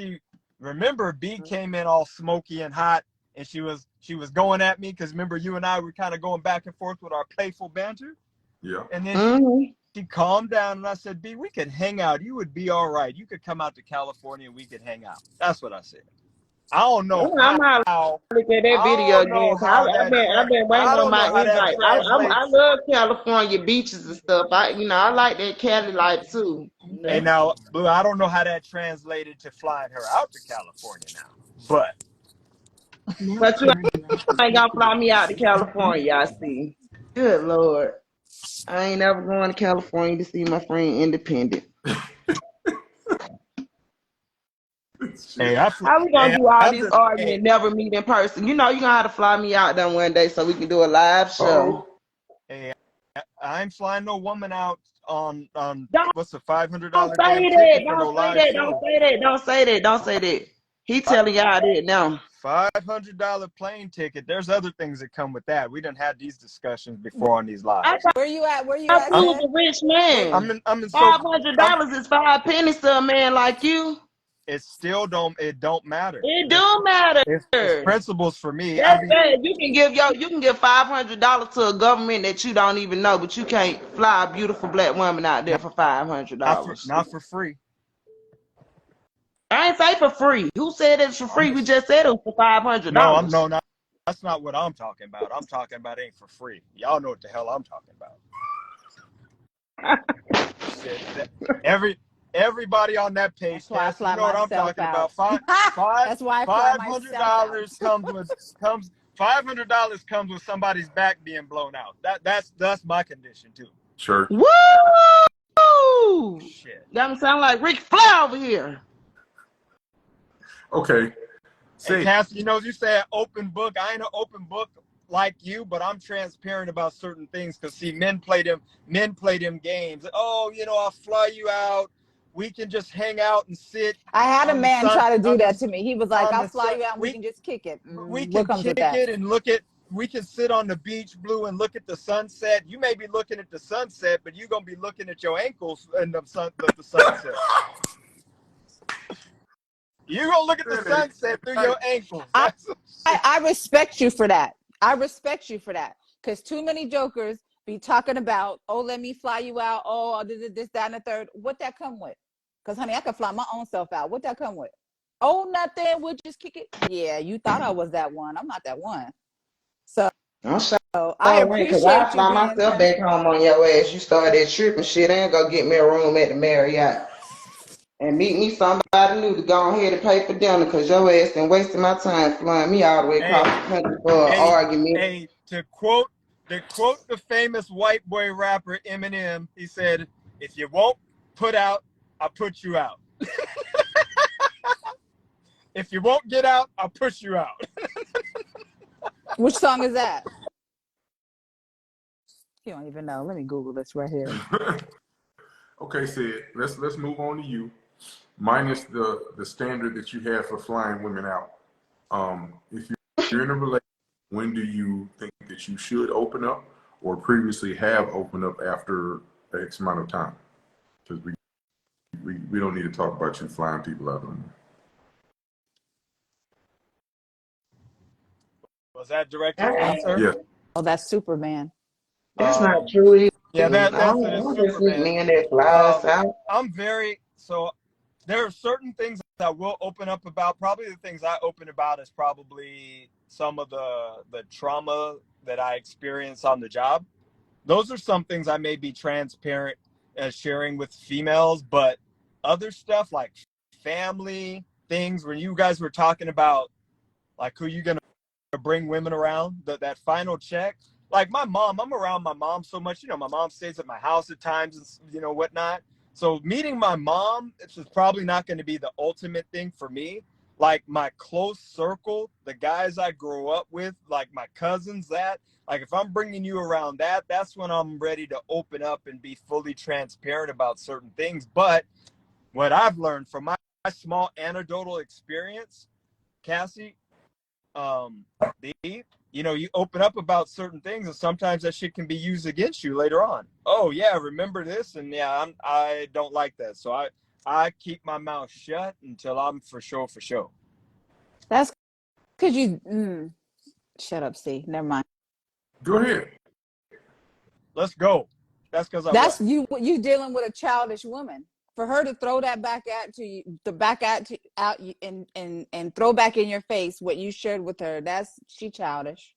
remember B came in all smoky and hot, and she was going at me because remember you and I were kind of going back and forth with our playful banter. Yeah. And then she calmed down, and I said, B, we could hang out. You would be all right. You could come out to California, and we could hang out. That's what I said. I don't know how. Look at that video again. I've been waiting on my invite. I love California beaches and stuff. I like that Cali life too. Hey, now, Blue, I don't know how that translated to flying her out to California now, but you ain't gonna fly me out to California, I see. Good Lord. I ain't ever going to California to see my friend Independent. hey, How we gonna do all this arguing and never meet in person? You're gonna have to fly me out there one day so we can do a live show. Hey, I ain't flying no woman out on what's the $500 Don't say that. Don't say that. He telling y'all that now. $500 plane ticket. There's other things that come with that. We done had these discussions before on these lives. Where you at? I'm a rich man. I'm in $500 is 5 pennies to a man like you. it still don't matter. It do matter. It's principles for me. That's bad. You can give $500 to a government that you don't even know, but you can't fly a beautiful black woman out there for $500. Not for free. I ain't say for free. Who said it's for free? We just said it was for $500. No, that's not what I'm talking about. I'm talking about ain't for free. Y'all know what the hell I'm talking about. Everybody on that page, you know what I'm talking about. That's why $500 comes with somebody's back being blown out. That's my condition too. Sure. Woo! Shit. Doesn't sound like Ric Flair over here. Okay. Hey, Cassie, you say an open book. I ain't an open book like you, but I'm transparent about certain things. Cause see, men play them games. Oh, I'll fly you out. We can just hang out and sit. I had a man try to do that to me. He was like, I'll fly you out and we can just kick it. We can kick it and we can sit on the beach, Blue, and look at the sunset. You may be looking at the sunset, but you're going to be looking at your ankles in the sunset. You're going to look at the sunset through your ankles. I respect you for that. Because too many jokers be talking about, oh, let me fly you out. Oh, this, that, and the third. What that come with? Because, honey, I can fly my own self out. What that come with? Oh, nothing. We'll just kick it. Yeah, you thought I was that one. I'm not that one. So, I appreciate because I you fly myself back home on your ass. You started tripping shit. I ain't gonna get me a room at the Marriott and meet me somebody new to go ahead and pay for dinner, because your ass been wasting my time flying me all the way across the country for an argument. Hey, to quote the famous white boy rapper Eminem, he said, "If you won't put out, I'll put you out." If you won't get out, I'll push you out. Which song is that? You don't even know. Let me Google this right here. Okay, Sid, let's move on to you. Minus the standard that you have for flying women out. If you're in a relationship, when do you think that you should open up, or previously have opened up after X amount of time? Because we don't need to talk about you flying people out anymore. Was that directed answer? Yeah. Oh, that's Superman. That's not true either. Yeah, that's Superman. Man that flies out. There are certain things that I will open up about. Probably the things I open about is probably some of the trauma that I experienced on the job. Those are some things I may be transparent as sharing with females, but other stuff like family things, when you guys were talking about like who you gonna bring women around, that final check. Like my mom, I'm around my mom so much. My mom stays at my house at times and whatnot. So meeting my mom, it's probably not going to be the ultimate thing for me. Like my close circle, the guys I grew up with, like my cousins, like if I'm bringing you around that's when I'm ready to open up and be fully transparent about certain things. But what I've learned from my small anecdotal experience, Cassie, you open up about certain things and sometimes that shit can be used against you later on. Oh yeah, remember this? And yeah, I don't like that. So I keep my mouth shut until I'm for sure. That's because you shut up, C. Never mind. Go ahead. Let's go. That's because you dealing with a childish woman. For her to throw that back at you, and throw back in your face what you shared with her, she childish.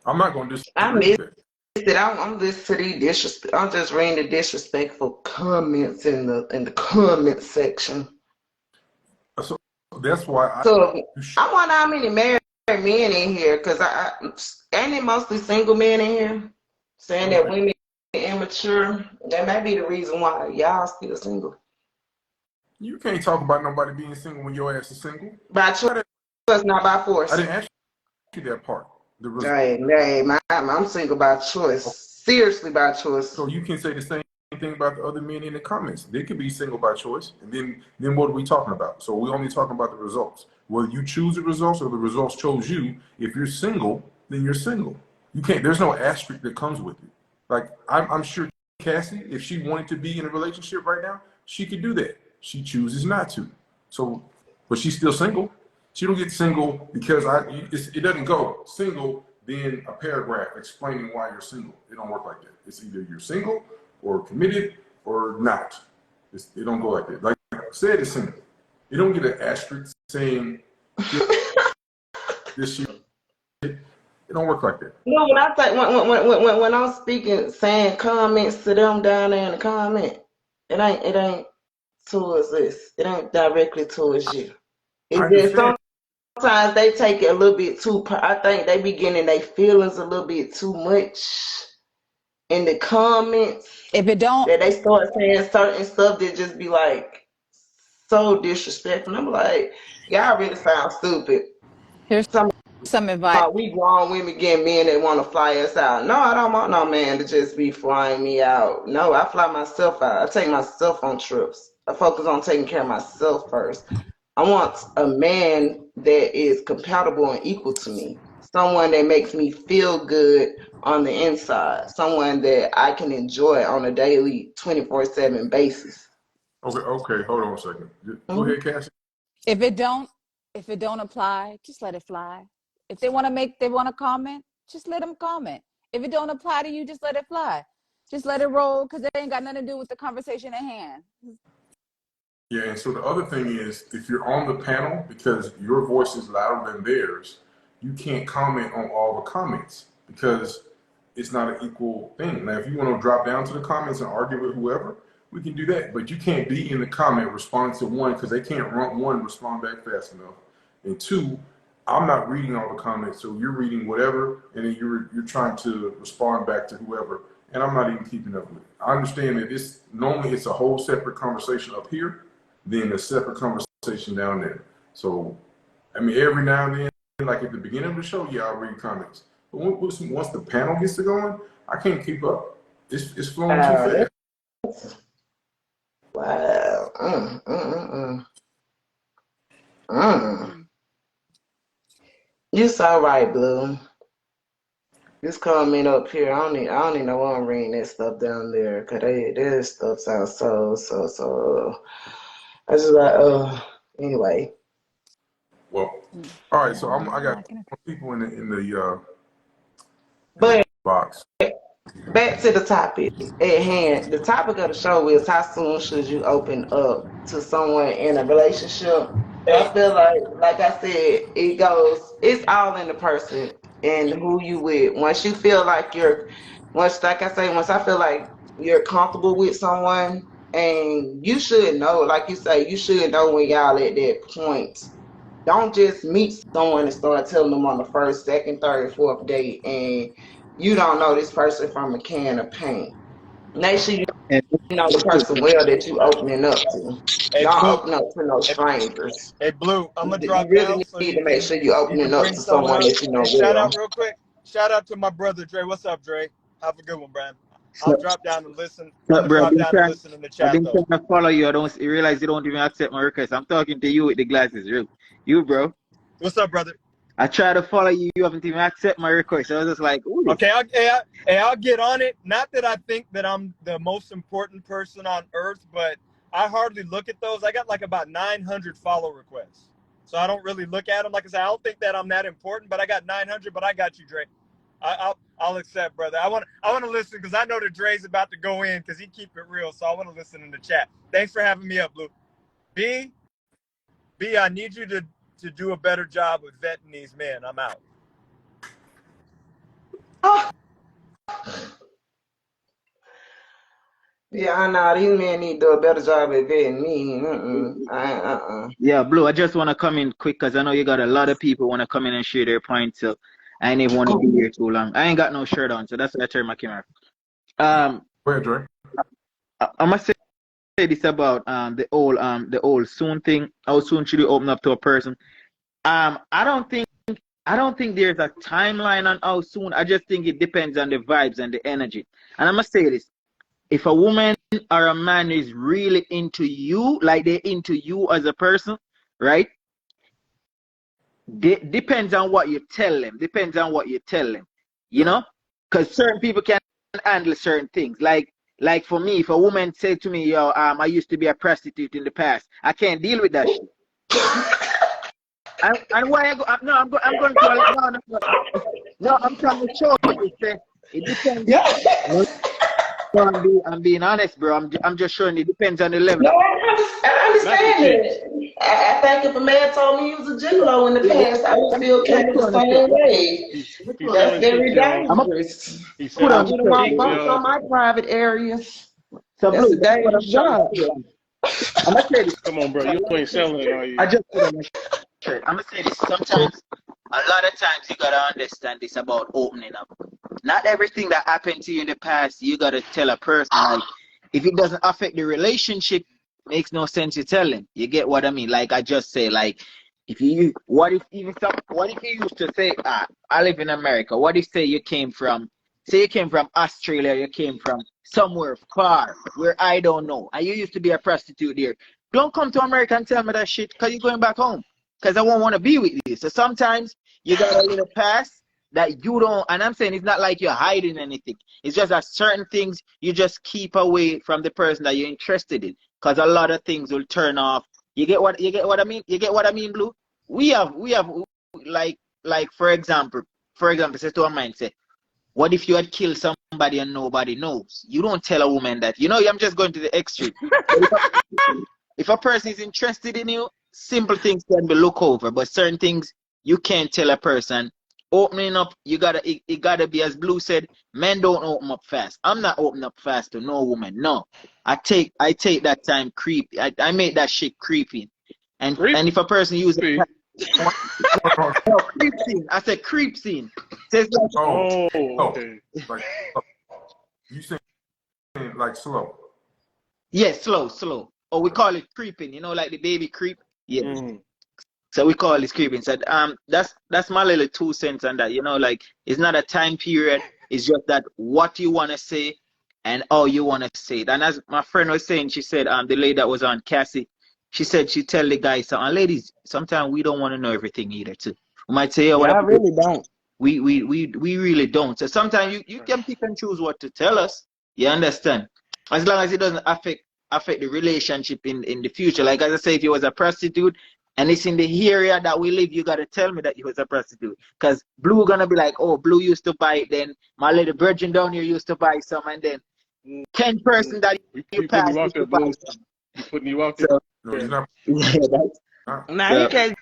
I'm not going to disagree. I missed it. I'm listening to these I'm just reading the disrespectful comments in the comment section. So that's why I wonder how many married men in here, because ain't it mostly single men in here saying that women immature? That may be the reason why y'all still single. You can't talk about nobody being single when your ass is single. By choice, not by force. I didn't ask you that part. I'm single by choice. Seriously by choice. So you can say the same thing about the other men in the comments. They could be single by choice. And then what are we talking about? So we're only talking about the results. Whether you choose the results or the results chose you, if you're single, then you're single. You can't. There's no asterisk that comes with it. Like I'm sure Cassie, if she wanted to be in a relationship right now, she could do that. She chooses not to. So, but she's still single. She don't get single because it doesn't go single, then a paragraph explaining why you're single. It don't work like that. It's either you're single or committed or not. It don't go like that. Like I said, it's single. You don't get an asterisk saying this shit. It don't work like that. No, when I say when I'm speaking, saying comments to them down there in the comment, it ain't towards this. It ain't directly towards you. It's just sometimes they take it a little bit too. I think they be getting their feelings a little bit too much in the comments. If it don't, that they start saying certain stuff that just be like so disrespectful. I'm like, y'all really sound stupid. here's some advice. We grown women getting men that want to fly us out. No, I don't want no man to just be flying me out. No, I fly myself out. I take myself on trips. I focus on taking care of myself first. I want a man that is compatible and equal to me. Someone that makes me feel good on the inside. Someone that I can enjoy on a daily 24/7 basis. Okay, hold on a second. Go ahead, Cassie. If it don't apply, just let it fly. If they want to comment, just let them comment. If it don't apply to you, just let it fly. Just let it roll because it ain't got nothing to do with the conversation at hand. Yeah, and so the other thing is, if you're on the panel, because your voice is louder than theirs, you can't comment on all the comments because it's not an equal thing. Now, if you want to drop down to the comments and argue with whoever, we can do that. But you can't be in the comment responding to one because they can't respond back fast enough. And two, I'm not reading all the comments, so you're reading whatever, and then you're trying to respond back to whoever, and I'm not even keeping up with it. I understand that normally it's a whole separate conversation up here, then a separate conversation down there. So, I mean, every now and then, like at the beginning of the show, yeah, I'll read comments. But once the panel gets to going, I can't keep up. It's flowing too fast. Wow. You so right, Blue. This comment up here, I don't even know why I'm reading that stuff down there, cause their stuff sounds so. I just like, anyway. Well, all right. So I got people in the But box. back to the topic at hand. The topic of the show is how soon should you open up to someone in a relationship? I feel like I said, it's all in the person and who you with. Once I feel like you're comfortable with someone, and you should know, like you say, you should know when y'all at that point. Don't just meet someone and start telling them on the first, second, third, fourth date, and you don't know this person from a can of paint. Make sure you know the person well that you opening up to. Hey, Don't Blue. open up to no strangers. Hey, Blue, I'm gonna You drop really down. So need you to make sure you're opening up bring to someone someone up. that you know Hey, shout well. out real quick. Shout out to my brother Dre. What's up, Dre? Have a good one, Brian. I'll drop down and listen. So, bro, Drop down and listen in the I've chat been though. trying to follow you. You realize you don't even accept my request. I'm talking to you with the glasses, you, bro. What's up, brother? I try to follow you. You haven't even accept my request. So I was just like, ooh. Okay, I'll get on it. Not that I think that I'm the most important person on earth, but I hardly look at those. I got like about 900 follow requests, so I don't really look at them. Like I said, I don't think that I'm that important, but I got 900. But I got you, Dre. I'll accept, brother. I want to listen because I know that Dre's about to go in because he keep it real. So I want to listen in the chat. Thanks for having me up, Blue. B, I need you to do a better job with vetting these men. I'm out. Oh. Yeah, I know these men need to do a better job at vetting me. Yeah, Blue, I just want to come in quick because I know you got a lot of people want to come in and share their points. So I ain't even want to be here too long. I ain't got no shirt on, so that's why I turned my camera. Go ahead, Dre. I must say this about the old soon thing. How soon should you open up to a person? I don't think there's a timeline on how soon. I just think it depends on the vibes and the energy. And I must say this. If a woman or a man is really into you, like they're into you as a person, right? Depends on what you tell them. You know? Because certain people can handle certain things. Like, Like for me, if a woman said to me, yo, I used to be a prostitute in the past, I can't deal with that shit. And why I go? I'm going to no. I'm trying to show you. It depends. Yeah. No, I'm being honest, bro. I'm just showing it depends on the level. No, I understand that. I think if a man told me he was a gigolo in the past, I would feel kind of the same way. That's very dangerous. Put on You don't want bumps on my private areas. So That's Blue, a dangerous job. I'm gonna say this. Come on, bro. You ain't selling it, are you? I just put on my shirt. I'm gonna say this. Sometimes, a lot of times, you gotta understand this about opening up. Not everything that happened to you in the past, you gotta tell a person. Like, if it doesn't affect the relationship, makes no sense you tell him. You get what I mean? Like I just say, like, what if you used to say, I live in America. What if say you came from Australia, you came from somewhere far where I don't know, and you used to be a prostitute there. Don't come to America and tell me that shit, because you're going back home. Because I won't want to be with you. So sometimes you got a little past that you don't, and I'm saying it's not like you're hiding anything. It's just that certain things you just keep away from the person that you're interested in. Because a lot of things will turn off. You get what I mean? You get what I mean, Blue? We have like for example, say to a mindset. What if you had killed somebody and nobody knows? You don't tell a woman that. You know, I'm just going to the extreme. If a person is interested in you, simple things can be looked over, but certain things you can't tell a person. Opening up, it gotta be, as Blue said, men don't open up fast. I'm not opening up fast to no woman. No. I take that time creepy. I make that shit creepy. And if a person uses creep scene. I said creep scene. Says like, okay. Like, you saying like slow? Yes, slow. Or we call it creeping. You know, like the baby creep. Yeah. Mm-hmm. So we call it creeping. So that's my little 2 cents on that. You know, like it's not a time period. It's just that what you want to say and how you want to say it. And as my friend was saying, she said, the lady that was on, Cassie, she said she tell the guys, so, ladies, sometimes we don't want to know everything either too. We might say, I really don't. We really don't. So sometimes you can pick and choose what to tell us. You understand? As long as it doesn't affect the relationship in the future. Like as I say, if you was a prostitute and it's in the area that we live, you gotta tell me that you was a prostitute. Cause Blue gonna be like, oh, Blue used to buy it, then my little virgin down here used to buy some, and then 10 person that you passed used to buy some. Putting you out there. So, No, he's not. Now he can't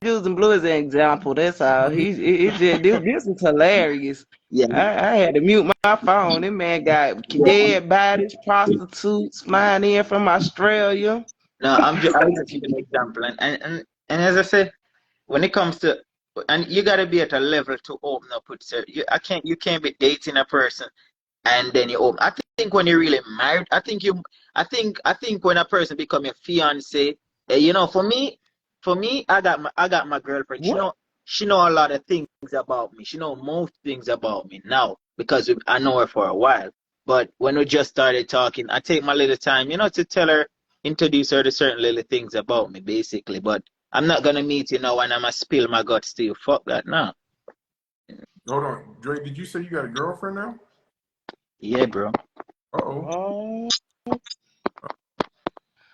using Blue as an example. That's all. He just this is hilarious. yeah. I had to mute my phone. This man got dead bodies, prostitutes flying in from Australia. No, I was just giving an example, and as I said, when it comes to, and you gotta be at a level to open up with certain. You can't be dating a person and then you open. I think when you're really married, I think when a person become your fiance, you know, for me, I got my girlfriend. She know a lot of things about me. She know most things about me now because I know her for a while. But when we just started talking, I take my little time, you know, to tell her, introduce her to certain little things about me, basically. But I'm not gonna meet you now and I'm gonna spill my guts to you. Fuck that, no. Hold on, Dre. Did you say you got a girlfriend now? Yeah, bro. Uh-oh. Oh,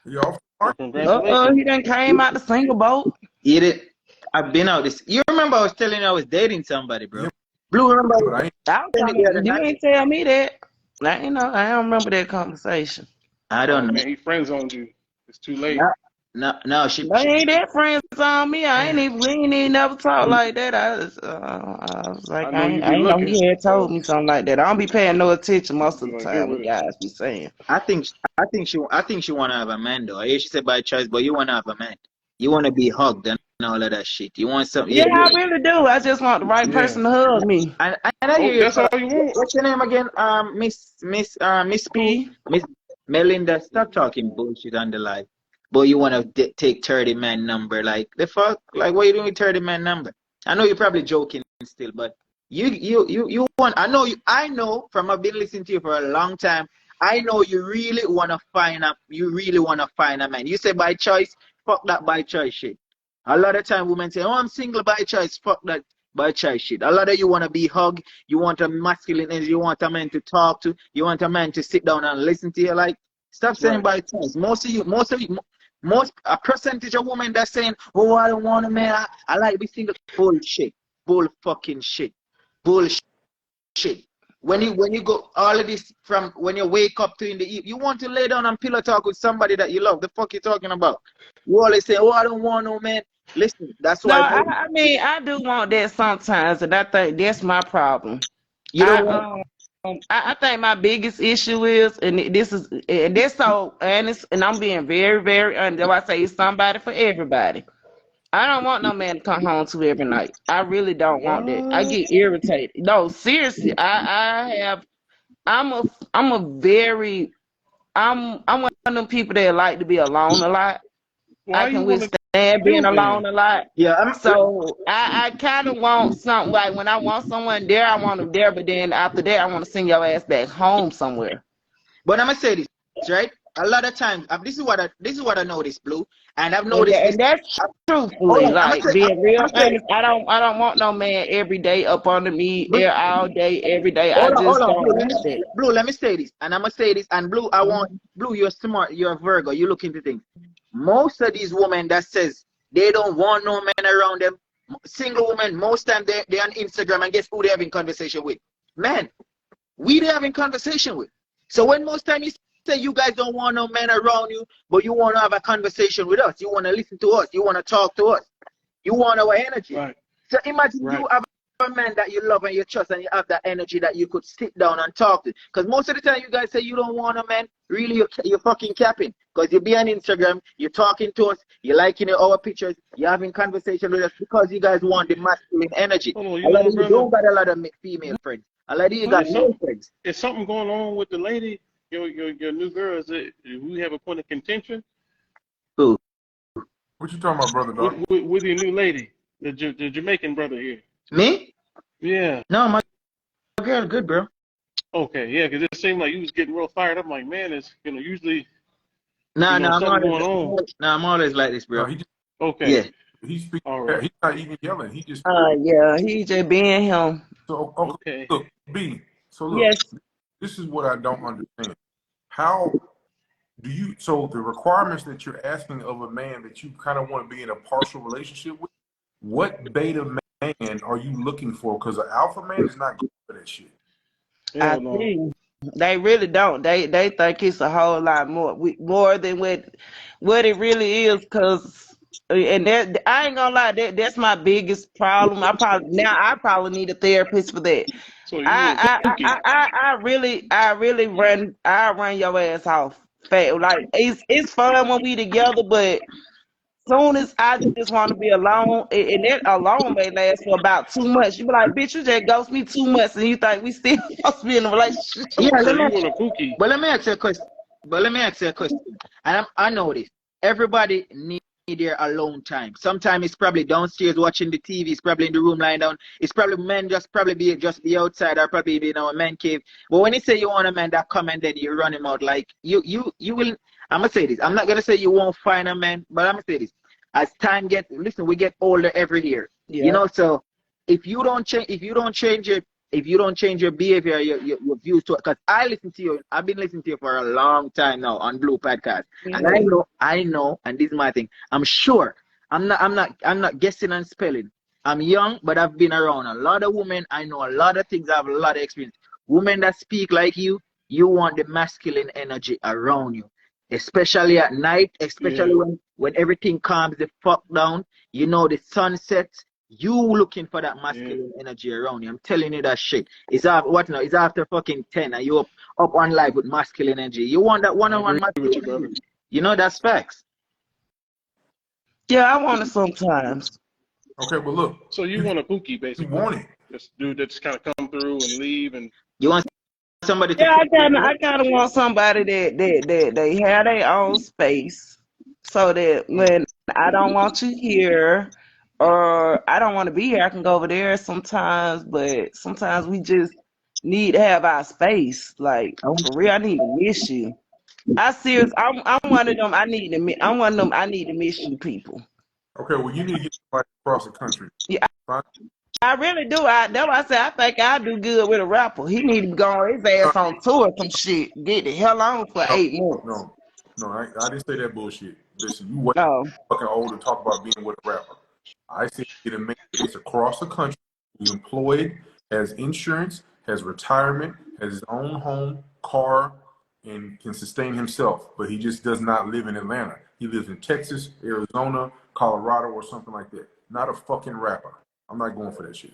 You off? congratulations. He done came out the single boat. Eat it. I've been out this. You remember I was telling you I was dating somebody, bro. Blue, remember? But I ain't. You ain't tell me that. I don't remember that conversation. I don't know. Man, he friend zoned you. It's too late. No, They ain't that friends on me. We ain't even never talk like that. I was like, I know you be I ain't know looking. he had told me something like that. I don't be paying no attention most of You the gonna get time. with What it. guys be saying. I think she wanna have a man though. I hear she said by choice, but you wanna have a man. You wanna be hugged and all of that shit. You want something. Yeah, I really do. I just want the right person to hug me. And I hear you. That's all you want. What's your name again? Miss P. Miss Melinda. Stop talking bullshit on the live. But you wanna take 30 man number? Like the fuck? Like what you doing with 30 man number? I know you're probably joking still, but you want. I know from I've been listening to you for a long time. I know you really wanna find a man. You say by choice. Fuck that by choice shit. A lot of time women say, oh, I'm single by choice. Fuck that. by choice shit. A lot of you want to be hugged. You want a masculine energy. You want a man to talk to. You want a man to sit down and listen to you. Like, stop saying by choice. Most a percentage of women that's saying, oh, I don't want a man. I like to be single. Bullshit. Bull fucking shit. Bullshit. When you go all of this from when you wake up to in the evening, you want to lay down and pillow talk with somebody that you love. The fuck you talking about? You always say, oh, I don't want no man. Listen, that's No, why I mean I do want that sometimes, and I think that's my problem. you I don't want. I think my biggest issue is, and this is, and that's so honest, and I'm being very, very honest. That's why I say it's somebody for everybody. I don't want no man to come home to every night. I really don't want that. I get irritated. No, seriously, I'm one of them people that like to be alone a lot. Why I can you want to withstand being do alone that? a lot. Yeah, So I kind of want something like when I want someone there, I want them there, but then after that, I want to send your ass back home somewhere. but I'm gonna say this, right? A lot of times, this is what I noticed, Blue, and I've And, noticed this. and that's Hold truthfully, on, like being real I'm gonna say, honest. I don't want no man every day up under me but there all day, every day. I hold just on, don't Blue. want that. Blue, let me say this, and I'm gonna say this, and Blue, Blue, you're smart, you're a Virgo, you look into things. Most of these women that says they don't want no men around them, single women, most time they're on Instagram, and guess who they're having conversation with? Men. They having conversation with. So when most time you say you guys don't want no men around you, but you want to have a conversation with us, you want to listen to us, you want to talk to us, you want our energy. Right. So imagine Right. you have a man that you love and you trust, and you have that energy that you could sit down and talk to. Because most of the time you guys say you don't want a man, really you're fucking capping. Because you be on Instagram, you're talking to us, you're liking our pictures, you're having conversation with us because you guys want the masculine energy. Hold on, A you lot know, of you brother, don't got a lot of female friends. A lot of you got is no friends. something going on with the lady, your new girl? Is it, we have a point of contention Who? What you talking about, brother dog? with your new lady, the Jamaican brother here? Me? Yeah. No, my girl, good, bro. Okay. Yeah, because it seemed like you was getting real fired up. I'm like, man, it's usually Nah, something going on. I'm always like this, No, bro. he just Okay. Yeah. he's speaking. All right. He's not even yelling. He just Yeah, he just being him. so Okay. look, B. So look, Yes. this is what I don't understand. How do you? So the requirements that you're asking of a man that you kind of want to be in a partial relationship with, what beta man are you looking for? Because an alpha man is not good for that shit. I Hell no. think they really don't. They think it's a whole lot more than what it really is. Cause and that I ain't gonna lie, that's my biggest problem. I probably need a therapist for that. So you a cookie. I really run your ass off. Like it's fun when we together, but soon as I just want to be alone, and that alone may last for about 2 months. You be like, bitch, you just ghost me 2 months, and you think we still supposed to be in a relationship? Yeah, So you want a cookie. but let me ask you a question. And I know this. Everybody need their alone time. Sometimes it's probably downstairs watching the TV. It's probably in the room lying down. It's probably men probably be outside or probably be in our man cave. But when you say you want a man that come and then you run him out, like you will. I'm gonna say this. I'm not gonna say you won't find a man, but I'm gonna say this. As time we get older every year. Yeah. You know, so if you don't change your behavior, your views to it, because I've been listening to you for a long time now on Blue Podcast, and I know, and this is my thing. I'm sure. I'm not guessing and spelling. I'm young, but I've been around a lot of women. I know a lot of things. I have a lot of experience. Women that speak like you want the masculine energy around you, especially at night, especially when everything calms the fuck down. You know, the sun sets. You looking for that masculine energy around you. I'm telling you that shit. It's after fucking 10 and you up on live with masculine energy. You want that one-on-one masculine energy. You know, that's facts. Yeah, I want it sometimes. Okay, but look. So you want a cookie, You basically. want it. This dude that just kind of come through and leave and. You want somebody to Yeah, I kind of want somebody that they have their own space, so that when I don't want you here, or I don't want to be here, I can go over there sometimes. But sometimes we just need to have our space. Like for real, I need to miss you. I'm one of them. I'm one of them. I need to miss you people. Okay, well you need to get somebody across the country. Yeah, Find I really do. That's why I say I think I do good with a rapper. He need to go on his ass on tour or some shit. Get the hell on for No, 8 months. no, I didn't say that bullshit. Listen, you way Oh. fucking old to talk about being with a rapper. I said get a man that's across the country, who's employed, has insurance, has retirement, has his own home, car, and can sustain himself. But he just does not live in Atlanta. He lives in Texas, Arizona, Colorado, or something like that. Not a fucking rapper. I'm not going for that shit.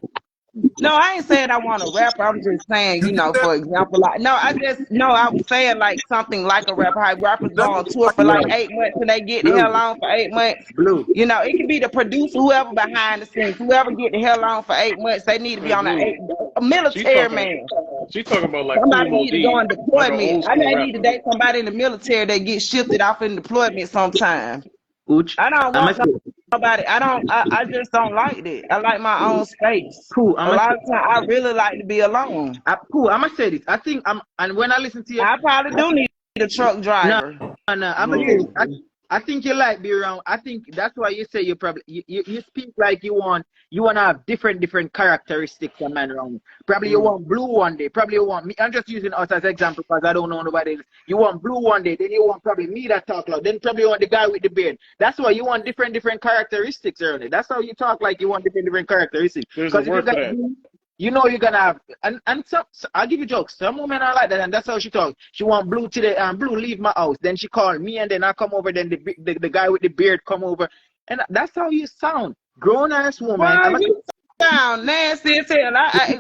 No, I ain't saying I want a rapper. I'm just saying, You you know, do that? for example, like I was saying like something like a rapper. How rappers go on tour for like 8 months and they get the hell on for 8 months. Blue. You know, it can be the producer, whoever behind the scenes, whoever get the hell on for 8 months. They need to be on a military man. She talking about like Somebody Queen need to Modi, go on like an deployment. old I school need to rapper. date somebody in the military that gets shifted off in deployment sometime. Uch. I don't I'm want a nobody. I just don't like that. I like my own space. cool. A lot of times I really like to be alone. Cool. I'm gonna say this. I think and when I listen to you, I probably do need a truck driver. no. I'm gonna say this. I think you like be around. I think that's why you say you probably you speak like you want to have different characteristics a man around. Probably you want blue one day. Probably you want me. I'm just using us as example because I don't know nobody else. You want blue one day, then you want probably me that talk loud. Then probably you want the guy with the beard. That's why you want different characteristics around it. That's how you talk like you want different characteristics. There's a Because if you word for got that. blue, you know you're gonna have and some I'll give you jokes. Some women are like that, and that's how she talks. She want blue today, blue leave my house. Then she call me, and then I come over. Then the guy with the beard come over, and that's how you sound. Grown ass woman. Why you sound nasty as hell?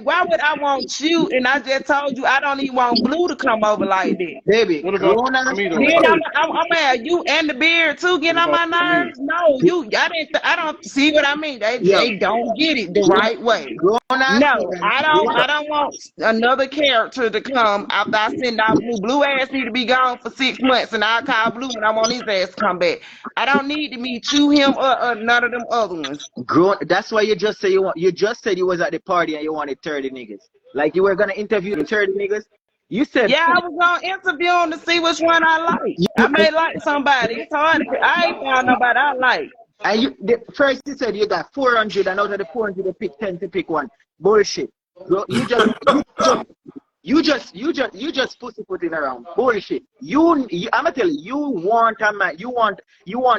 Why would I want you? And I just told you I don't even want Blue to come over like that. Baby, What about grown ass me though? Then I'm at you and the beard too. Get on my nerves. No, I don't see what I mean. They don't get it the right way. Grown ass No, woman. I don't want another character to come after I send out Blue. Blue ass need to be gone for 6 months, and I'll call Blue and I want his ass to come back. I don't need to meet you, him, or none of them other ones. Grown. That's why you just say you want. You just said you was at the party and you wanted 30 niggas. Like you were gonna interview the 30 niggas. You said Yeah, I was gonna interview him to see which one I like. I may like somebody. It's hard. I ain't found nobody I like. And first you said you got 400, and out of the 400 you pick 10 to pick one. Bullshit. Bro, you just pussyfooting around. Bullshit. I'ma tell you, you want a man. You want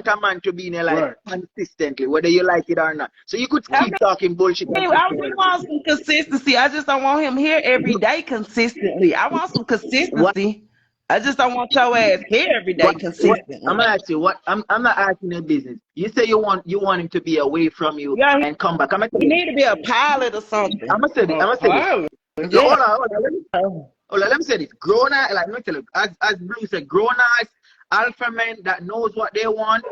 a man to be in your life consistently, whether you like it or not. So you could keep talking bullshit. I just want some consistency. I just don't want him here every day consistently. I want some consistency. I just don't want your ass here every day consistently. I'm gonna ask you what. I'm not asking your business. You say you want him to be away from you and come back. You need to be a pilot or something. I'm gonna say this. Yeah. Hold on, let me say this. Grown ass, like, let me tell you, as Blue said, grown ass alpha men that knows what they want,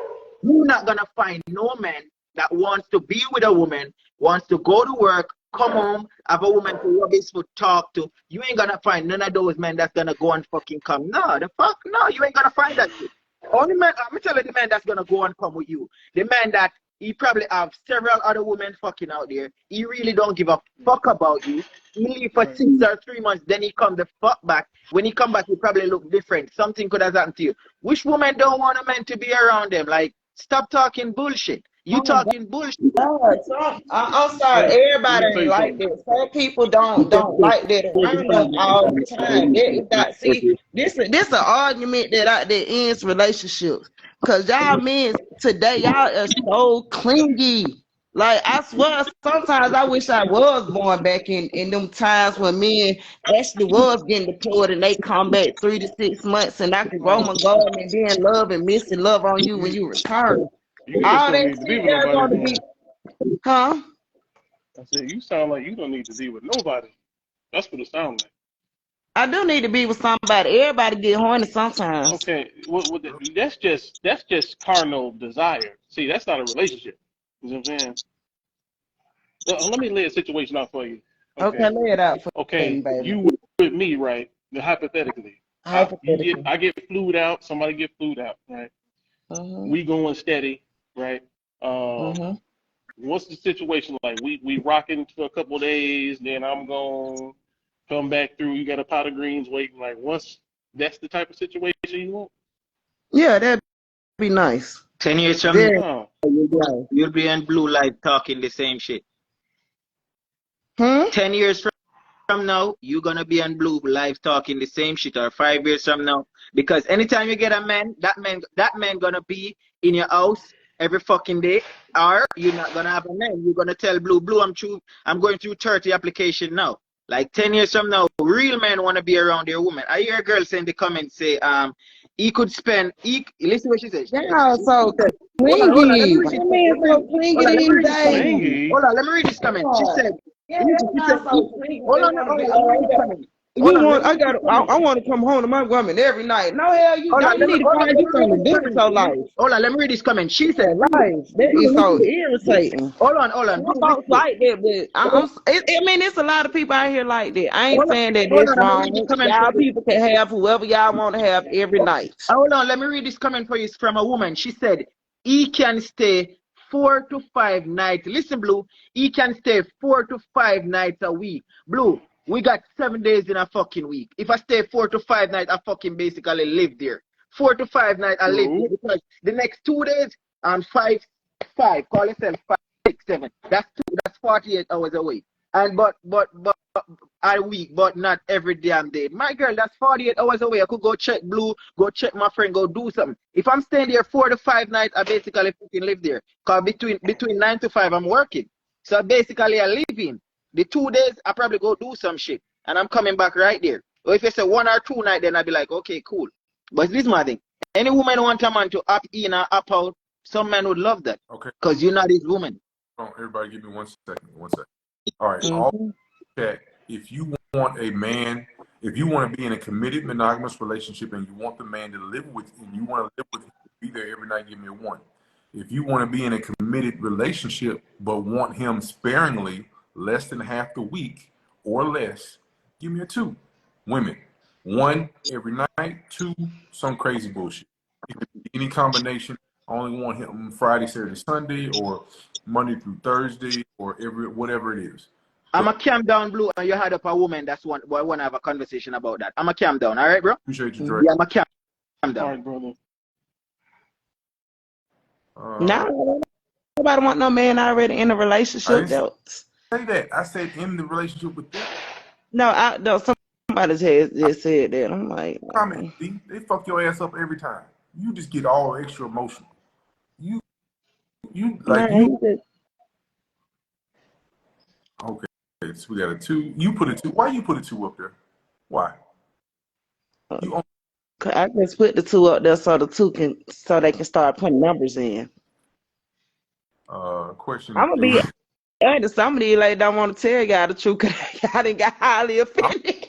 you're not gonna find no man that wants to be with a woman, wants to go to work, come home, have a woman to rub his foot, talk to. You ain't gonna find none of those men that's gonna go and fucking come. No, the fuck, no, you ain't gonna find that shit. Only man, I'm gonna tell you the man that's gonna go and come with you. The man that he probably have several other women fucking out there. He really don't give a fuck about you. He leave for 6 or 3 months, then he come the fuck back. When he come back, he probably look different. Something could have happened to you. Which woman don't want a man to be around them? Like, stop talking bullshit. You talking bullshit. I'm sorry, everybody ain't like that. Some people don't like that around us all the time. See, this an argument that out there ends relationships. Cause y'all men today, y'all are so clingy. Like I swear, sometimes I wish I was born back in them times when men actually was getting deployed and they come back 3 to 6 months and I could grow my garden and be in love and missing love on you when you return. You All just don't that need to be shit with they're going to nobody. be, huh? I said, you sound like you don't need to be with nobody. That's what it sounds like. I do need to be with somebody. Everybody get horny sometimes. Okay, that's just carnal desire. See, that's not a relationship. You know what I'm saying? Let me lay a situation out for you. Okay, lay it out for me, baby. You with me, right? Hypothetically. Hypothetically. I get flued out. Somebody get flued out, right? We going steady, right? What's the situation like? We rocking for a couple of days, then I'm gonna come back through. You got a pot of greens waiting. Like, that's the type of situation you want? Yeah, that'd be nice. 10 years from now, you'll be in Blue Light talking the same shit. Hmm? 10 years from now, you're gonna be on Blue live talking the same shit, or 5 years from now. Because anytime you get a man, that man gonna be in your house every fucking day, or you're not gonna have a man. You're gonna tell Blue, I'm going through 30 application now. Like 10 years from now, real men wanna be around their woman. I hear a girl say in the comments say, he could spend listen what she said. Y'all so Hold on, let clingy. me read Why this. men so clingy these days? Clingy. Hold on, let me read this comment. She said, Yeah, she said, y'all so clingy. hold They on, want to be. let me Oh, read this comment. Hold you on, let want? me read this comment. I want to come home to my woman every night. No hell, you Hold on, don't. You need to find let you me read something this to do with comment. your life. Hold on, let me read this comment. She Yeah, said, life. That is so irritating. hold on, Some Blue, folks listen. like that, but I mean, it's a lot of people out here like that. I ain't Hold on, saying that hold that's on, let me read this wrong. comment for Y'all you. people can have whoever y'all want to have every night. Hold on, let me read this comment for you. It's from a woman. She said, he can stay 4 to 5 nights. Listen, Blue, he can stay 4 to 5 nights a week. Blue, we got 7 days in a fucking week. If I stay 4 to 5 nights, I fucking basically live there. 4 to 5 nights, I live there. True. Because the next 2 days, I'm five, call yourself 5, 6, 7. That's 48 hours away. And but a week, but not every damn day. My girl, that's 48 hours away. I could go check Blue, go check my friend, go do something. If I'm staying there 4 to 5 nights, I basically fucking live there. Cause between 9 to 5, I'm working. So basically, I live in. The 2 days, I probably go do some shit, and I'm coming back right there. Or if it's a 1 or 2 night, then I'd be like, okay, cool. But this is my thing. Any woman want a man to opt in or opt out, some man would love that. Okay. Cause you're not his woman. Oh, everybody, give me 1 second. 1 second. All right. All Mm-hmm. chat. If you want a man, if you want to be in a committed monogamous relationship and you want the man to live with you, and you want to live with him, be there every night, give me a 1. If you want to be in a committed relationship but want him sparingly, less than half the week or less, give me a 2. Women, 1 every night, 2 some crazy bullshit. Any combination. I only want him Friday, Saturday, Sunday, or Monday through Thursday, or whatever it is. I'm a calm down, Blue, and you had up a woman. That's one. Boy, I want to have a conversation about that. I'm a calm down. All right, bro. Appreciate you, Mm-hmm. Dre. Yeah, I'm a calm All down. right, brother. No, nobody want no man already in a I relationship. didn't say that. I said in the relationship with them. No, somebody just said that. I'm like, Comment, D. They fuck your ass up every time. You just get all extra emotional. You like no, you. he just, Okay, so we got a 2. You put a 2. Why you put a 2 up there? Why? You I just put the 2 up there so they can start putting numbers in. question. I'm gonna be honest. Some of these ladies don't want to tell y'all the truth because y'all done got highly offended.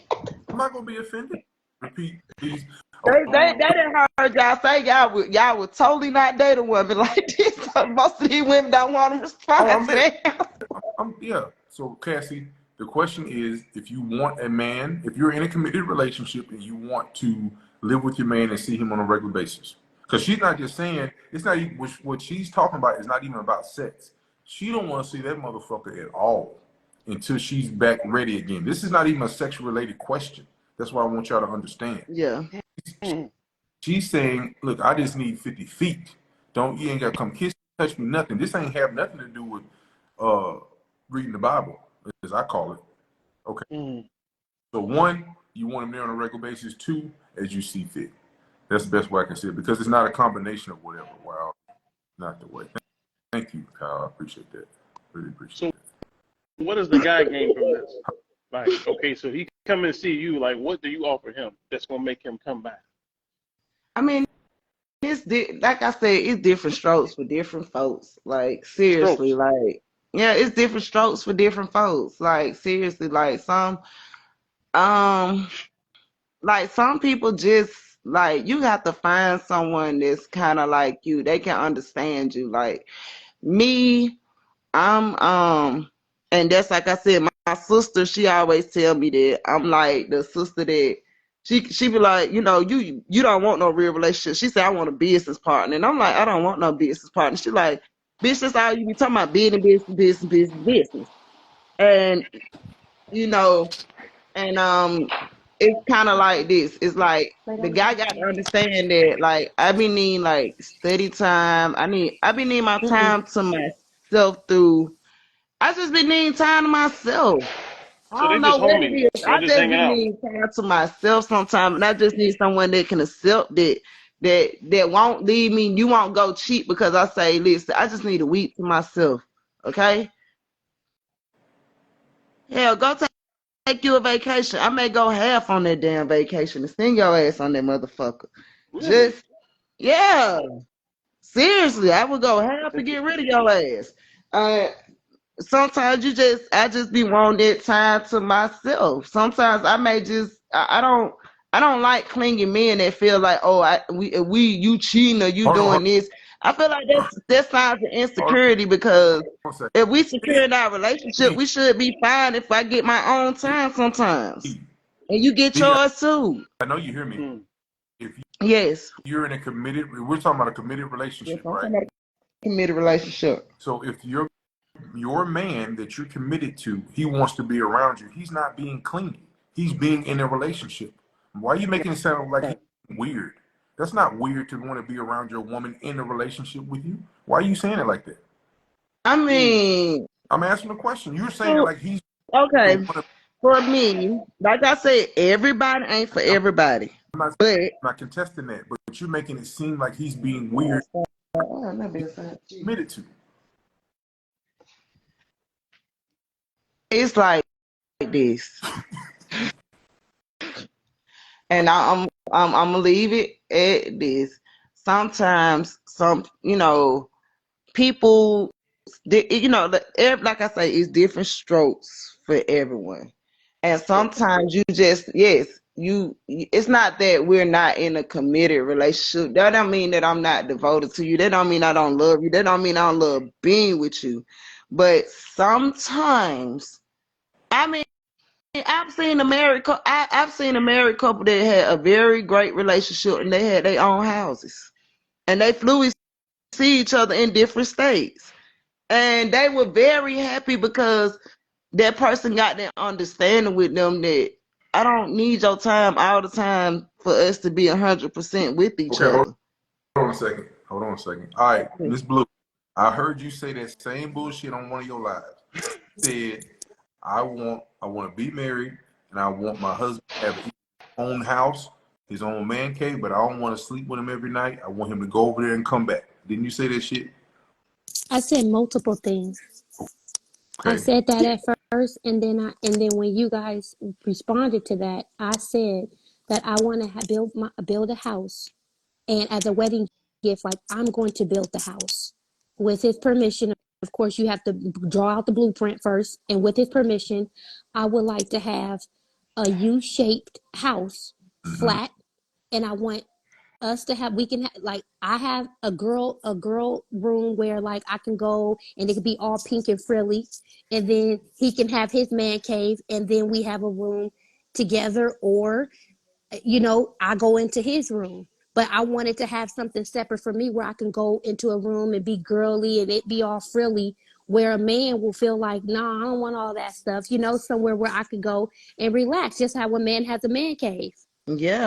I'm not gonna be offended. Repeat, please. They didn't heard y'all say y'all would totally not date a woman like this. So most of these women don't want to respond to that. Yeah. So Cassie, the question is, if you want a man, if you're in a committed relationship and you want to live with your man and see him on a regular basis, because she's not just saying it's not even what she's talking about is not even about sex. She don't want to see that motherfucker at all until she's back ready again. This is not even a sexual related question. That's why I want y'all to understand. Yeah. She's saying, look, I just need 50 feet. You ain't got to come kiss me, touch me, nothing. This ain't have nothing to do with reading the Bible, as I call it. Okay. So 1, you want him there on a regular basis. 2, as you see fit. That's the best way I can say it, because it's not a combination of whatever. Wow, not the way. Thank you, Kyle. I appreciate that. Really appreciate that. What is the guy gain from this? Like, okay, so he come and see you. Like, what do you offer him that's gonna make him come back? I mean, like I said, it's different strokes for different folks. Like seriously, Strokes. like yeah, it's different strokes for different folks. Like seriously, like some like some people just like you have to find someone that's kind of like you. They can understand you. Like me, I'm and that's like I said, my sister, she always tell me that I'm like the sister that she be like, you don't want no real relationship. She said I want a business partner, and I'm like, I don't want no business partner. She like, bitch, that's all you be talking about, business, and and it's kind of like this. It's like the guy got to understand that like I be needing like study time. I be needing my time to myself through I just be needing time to myself. I So they don't know just what it homies. is. They're I just just hanging be out. needing time to myself sometimes, and I just need someone that can accept that won't leave me. You won't go cheap because I say, listen, I just need a week to myself. Okay? Hell, go take you a vacation. I may go half on that damn vacation and send your ass on that motherfucker. Really? Just yeah. Seriously, I would go half to Take it. get rid of your ass. Uh, sometimes I just be wanting that time to myself. Sometimes I may just I don't like clinging men that feel like, oh, we you cheating or you Hold on, doing this. I feel like that's signs of hold insecurity because on a second. if we secure in our relationship, D, we should be fine if I get my own time sometimes. D, And you get D, yours too. I know you hear me. Hmm. If Yes. you're in a committed, we're talking about a committed Yes, relationship, I'm right? talking about a committed relationship. So if your man that you're committed to, he wants to be around you. He's not being clingy. He's being in a relationship. Why are you making it sound like he's weird? That's not weird to want to be around your woman in a relationship with you. Why are you saying it like that? I mean, I'm asking a question. You're saying it so, like he's the okay. one. For me, like I said, everybody ain't for I'm everybody. not, But I'm not contesting that, but you're making it seem like he's being weird, committed to. it's like this. And I'm gonna leave it at this. Sometimes people like I say, it's different strokes for everyone. And sometimes you just yes, it's not that we're not in a committed relationship. That don't mean that I'm not devoted to you. That don't mean I don't love you. That don't mean I don't love being with you. But sometimes, I mean, I've seen a married couple that had a very great relationship and they had their own houses. And they flew to see each other in different states. And they were very happy because that person got that understanding with them that I don't need your time all the time for us to be 100% with each Okay, hold other. on a second. Hold on a second. All right, Miss Blue, I heard you say that same bullshit on one of your lives. You said, I want to be married and I want my husband to have his own house, his own man cave, but I don't want to sleep with him every night. I want him to go over there and come back. Didn't you say that shit? I said multiple things. I Okay. said that at first, and then when you guys responded to that, I said that I want to build a house, and as a wedding gift, like I'm going to build the house with his permission. Of course, you have to draw out the blueprint first, and with his permission, I would like to have a U-shaped house, Mm-hmm. flat, and I want us to have we can like I have a girl room where like I can go and it could be all pink and frilly, and then he can have his man cave, and then we have a room together, or I go into his room. But I wanted to have something separate for me where I can go into a room and be girly and it be all frilly, where a man will feel like, nah, I don't want all that stuff, somewhere where I could go and relax, just how a man has a man cave. Yeah.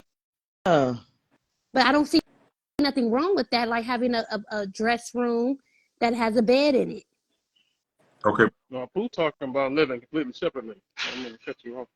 But I don't see nothing wrong with that, like having a dress room that has a bed in it. Okay. No, Pooh talking about living completely separately. I'm gonna cut you off.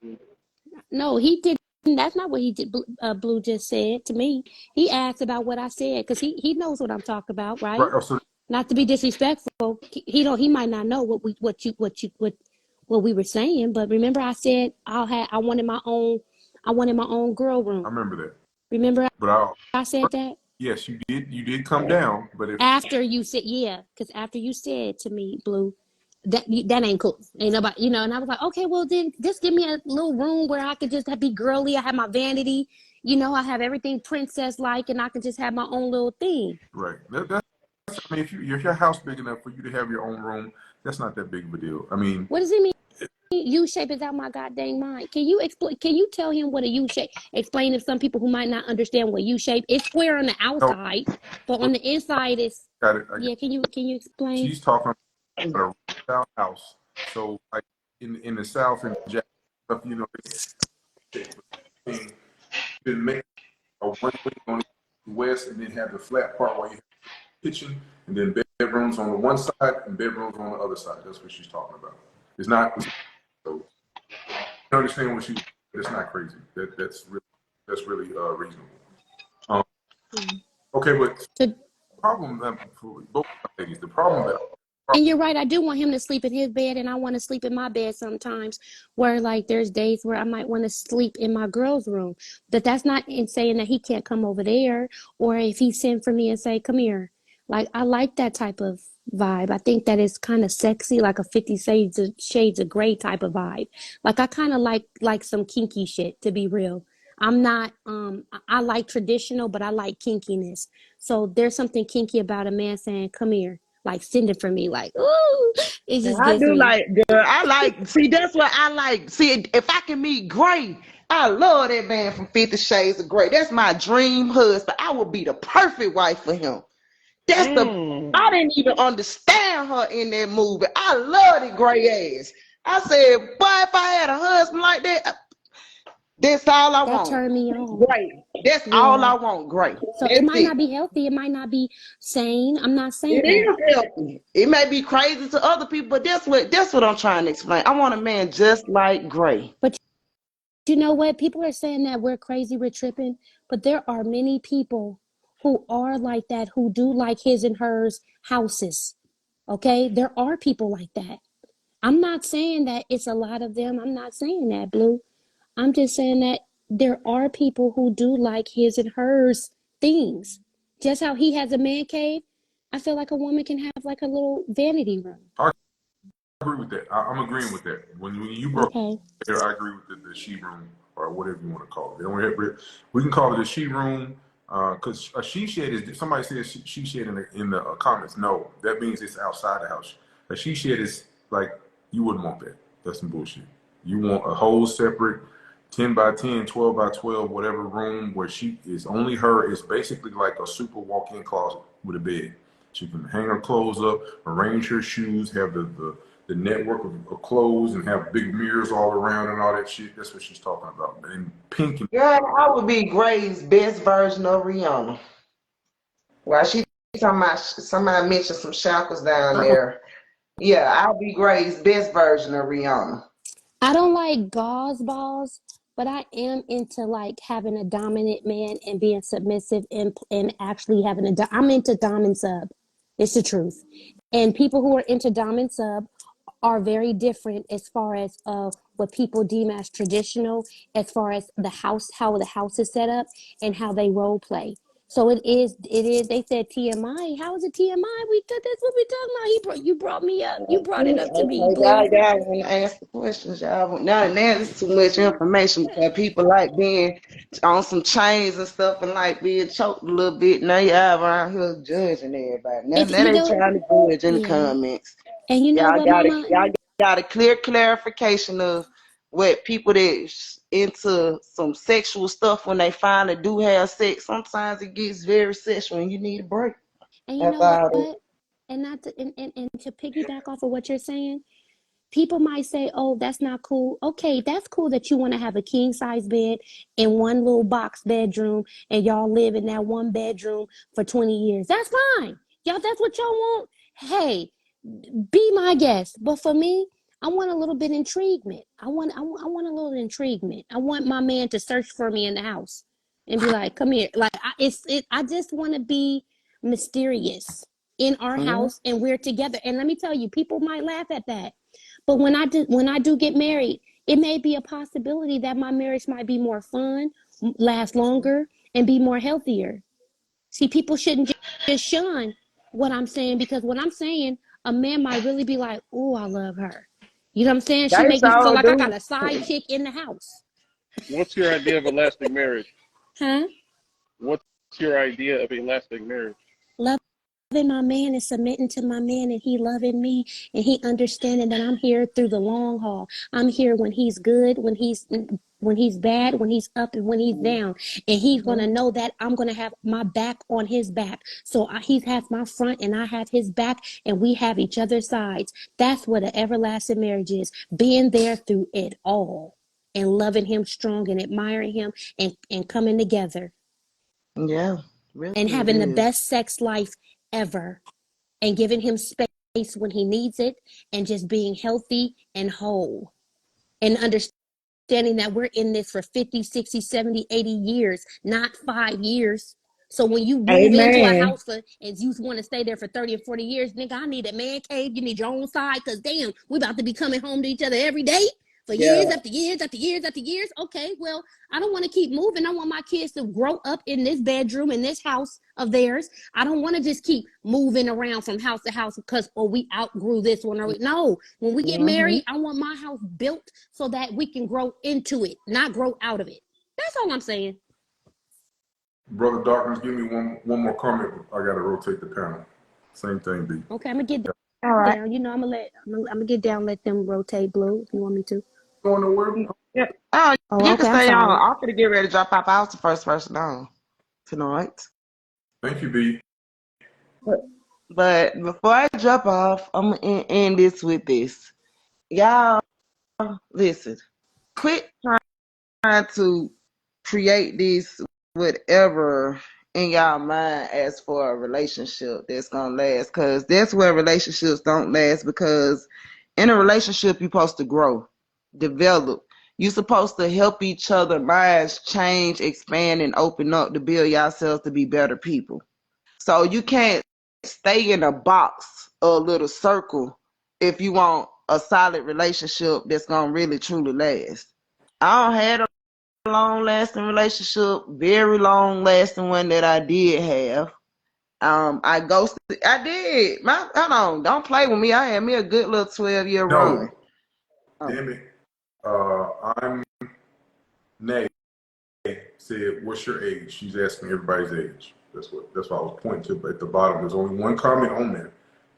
No, he didn't. That's not what he did. Blue just said to me. He asked about what I said because he knows what I'm talking about, right? Right. Oh, so Not to be disrespectful. He might not know what we were saying. But remember, I said I wanted my own girl I room. remember that. Remember, But I said that. yes, you did come down, but if After you said, yeah, because after you said to me, Blue, that ain't cool. Ain't nobody, and I was like, okay, well then just give me a little room where I could just be girly. I have my vanity, I have everything princess like, and I can just have my own little thing. right. That's I mean, if your house big enough for you to have your own room, that's not that big of a deal. I mean, What does it mean? U shape is out my goddamn mind. Can you explain? Can you tell him what a U shape? Explain to some people who might not understand what U shape. It's square on the no, outside, but on the inside it's got it. yeah. Can you explain? She's talking about a South house. So like in the South and Jack stuff, they can make a one wing on the west and then have the flat part where you have the kitchen and then bedrooms on the one side and bedrooms on the other side. That's what she's talking about. It's not. So you understand what she? It's not crazy. That's really reasonable. Okay, but the problem for both ladies, the problem that. And you're right, I do want him to sleep in his bed, and I want to sleep in my bed sometimes, where like there's days where I might want to sleep in my girl's room. But that's not in saying that he can't come over there, or if he send for me and say, come here. Like, I like that type of vibe. I think that is kind of sexy, like a 50 Shades of Grey type of vibe. Like, I kind of like some kinky shit, to be real. I'm not, I like traditional, but I like kinkiness. So there's something kinky about a man saying, come here. Like, send it for me, like, ooh, it just I gives do me. like, girl. I like. See, that's what I like. See, if I can meet Gray, I love that man from 50 Shades of Grey. That's my dream husband. I would be the perfect wife for him. That's I didn't even understand her in that movie. I love the Gray ass. I said, boy, if I had a husband like that, that's all I That want. turned me on. Great. That's all I want. Great. So it might not be healthy. It might not be sane. I'm not saying It is healthy. It may be crazy to other people, but that's what I'm trying to explain. I want a man just like Gray. But you know what? People are saying that we're crazy, we're tripping, but there are many people who are like that, who do like his and hers houses. Okay? There are people like that. I'm not saying that it's a lot of them. I'm not saying that, Blue. I'm just saying that there are people who do like his and hers things. Just how he has a man cave, I feel like a woman can have like a little vanity room. I agree with that. I'm agreeing with that. When you broke there, I agree with the she room or whatever you want to call it. We can call it a she room because a she shed is, somebody said she shed in the comments. No, that means it's outside the house. A she shed is like, you wouldn't want that. That's some bullshit. You want a whole separate 10 by 10, 12 by 12, whatever room where she is only her. It's basically like a super walk-in closet with a bed. She can hang her clothes up, arrange her shoes, have the network of clothes, and have big mirrors all around and all that shit. That's what she's talking about. And pink and Girl, I would be Gray's best version of Rihanna. While she talking about, somebody mentioned some shackles down there. Yeah, I'll be Gray's best version of Rihanna. I don't like gauze balls, but I am into like having a dominant man and being submissive and actually having I'm into dom and sub. It's the truth. And people who are into dom and sub are very different as far as what people deem as traditional, as far as the house, how the house is set up and how they role play. So it is, they said TMI. How is it TMI? That's what we talking about. You brought me up. You brought it up to me, Blue. Y'all want to ask the questions. Y'all now it's too much information because people like being on some chains and stuff and like being choked a little bit. Now y'all around here judging everybody. Now they trying to judge in the comments. And you know what, Mama? Y'all got a clear clarification of what people that's into some sexual stuff, when they finally do have sex, sometimes it gets very sexual and you need a break. And you know what? And not to, and to piggyback off of what you're saying, people might say, oh, that's not cool. Okay, that's cool that you want to have a king size bed in one little box bedroom and y'all live in that one bedroom for 20 years. That's fine. Y'all, that's what y'all want. Hey, be my guest. But for me, I want a little bit of intriguement. I want a little intriguement. I want my man to search for me in the house and be like, come here. Like, I just want to be mysterious in our house and we're together. And let me tell you, people might laugh at that. But when I do get married, it may be a possibility that my marriage might be more fun, last longer, and be more healthier. See, people shouldn't just shun what I'm saying, because what I'm saying, a man might really be like, oh, I love her. You know what I'm saying? She make me feel like I got a side chick in the house. What's your idea of a lasting marriage? Huh? What's your idea of a lasting marriage? Loving my man and submitting to my man, and he loving me, and he understanding that I'm here through the long haul. I'm here when he's good, when he's bad, when he's up, and when he's down. And he's going to know that I'm going to have my back on his back. So he has my front and I have his back, and we have each other's sides. That's what an everlasting marriage is. Being there through it all and loving him strong and admiring him and coming together. Yeah. Really and having the best sex life ever. and giving him space when he needs it, and just being healthy and whole, and understanding that we're in this for 50, 60, 70, 80 years, not 5 years. So when you move into a Amen. house and you want to stay there for 30 or 40 years, nigga, I need a man cave. You need your own side, because damn, we about to be coming home to each other every day for years Yeah. after years after years after years. Okay, well, I don't want to keep moving. I want my kids to grow up in this bedroom, in this house of theirs. I don't want to just keep moving around from house to house because, we outgrew this one. No, when we get married, I want my house built so that we can grow into it, not grow out of it. That's all I'm saying. Brother Darkness, give me one more comment. I gotta rotate the panel. Same thing, B. Okay, I'm gonna get All right. down. You know, I'm gonna get down. Let them rotate. Blue, if you want me to. Going nowhere? Yeah. Oh, Oh, you okay. can I'm stay on. sorry. I'm gonna get ready to drop off. I was the first person on tonight. Thank you, B. But before I drop off, I'm gonna end this with this. Y'all, listen. Quit trying to create this whatever in y'all mind as for a relationship that's gonna last, because that's where relationships don't last, because in a relationship you're supposed to grow, develop. You're supposed to help each other minds change, expand, and open up to build yourselves to be better people. So you can't stay in a box or a little circle if you want a solid relationship that's gonna really truly last. I don't have a long lasting relationship, very long lasting one that I did have. I ghosted. I did. Hold on, don't play with me. I had me a good little 12-year run. No, damn it. I'm Nay said, "What's your age?" She's asking everybody's age. That's what I was pointing to. But at the bottom, there's only one comment on there.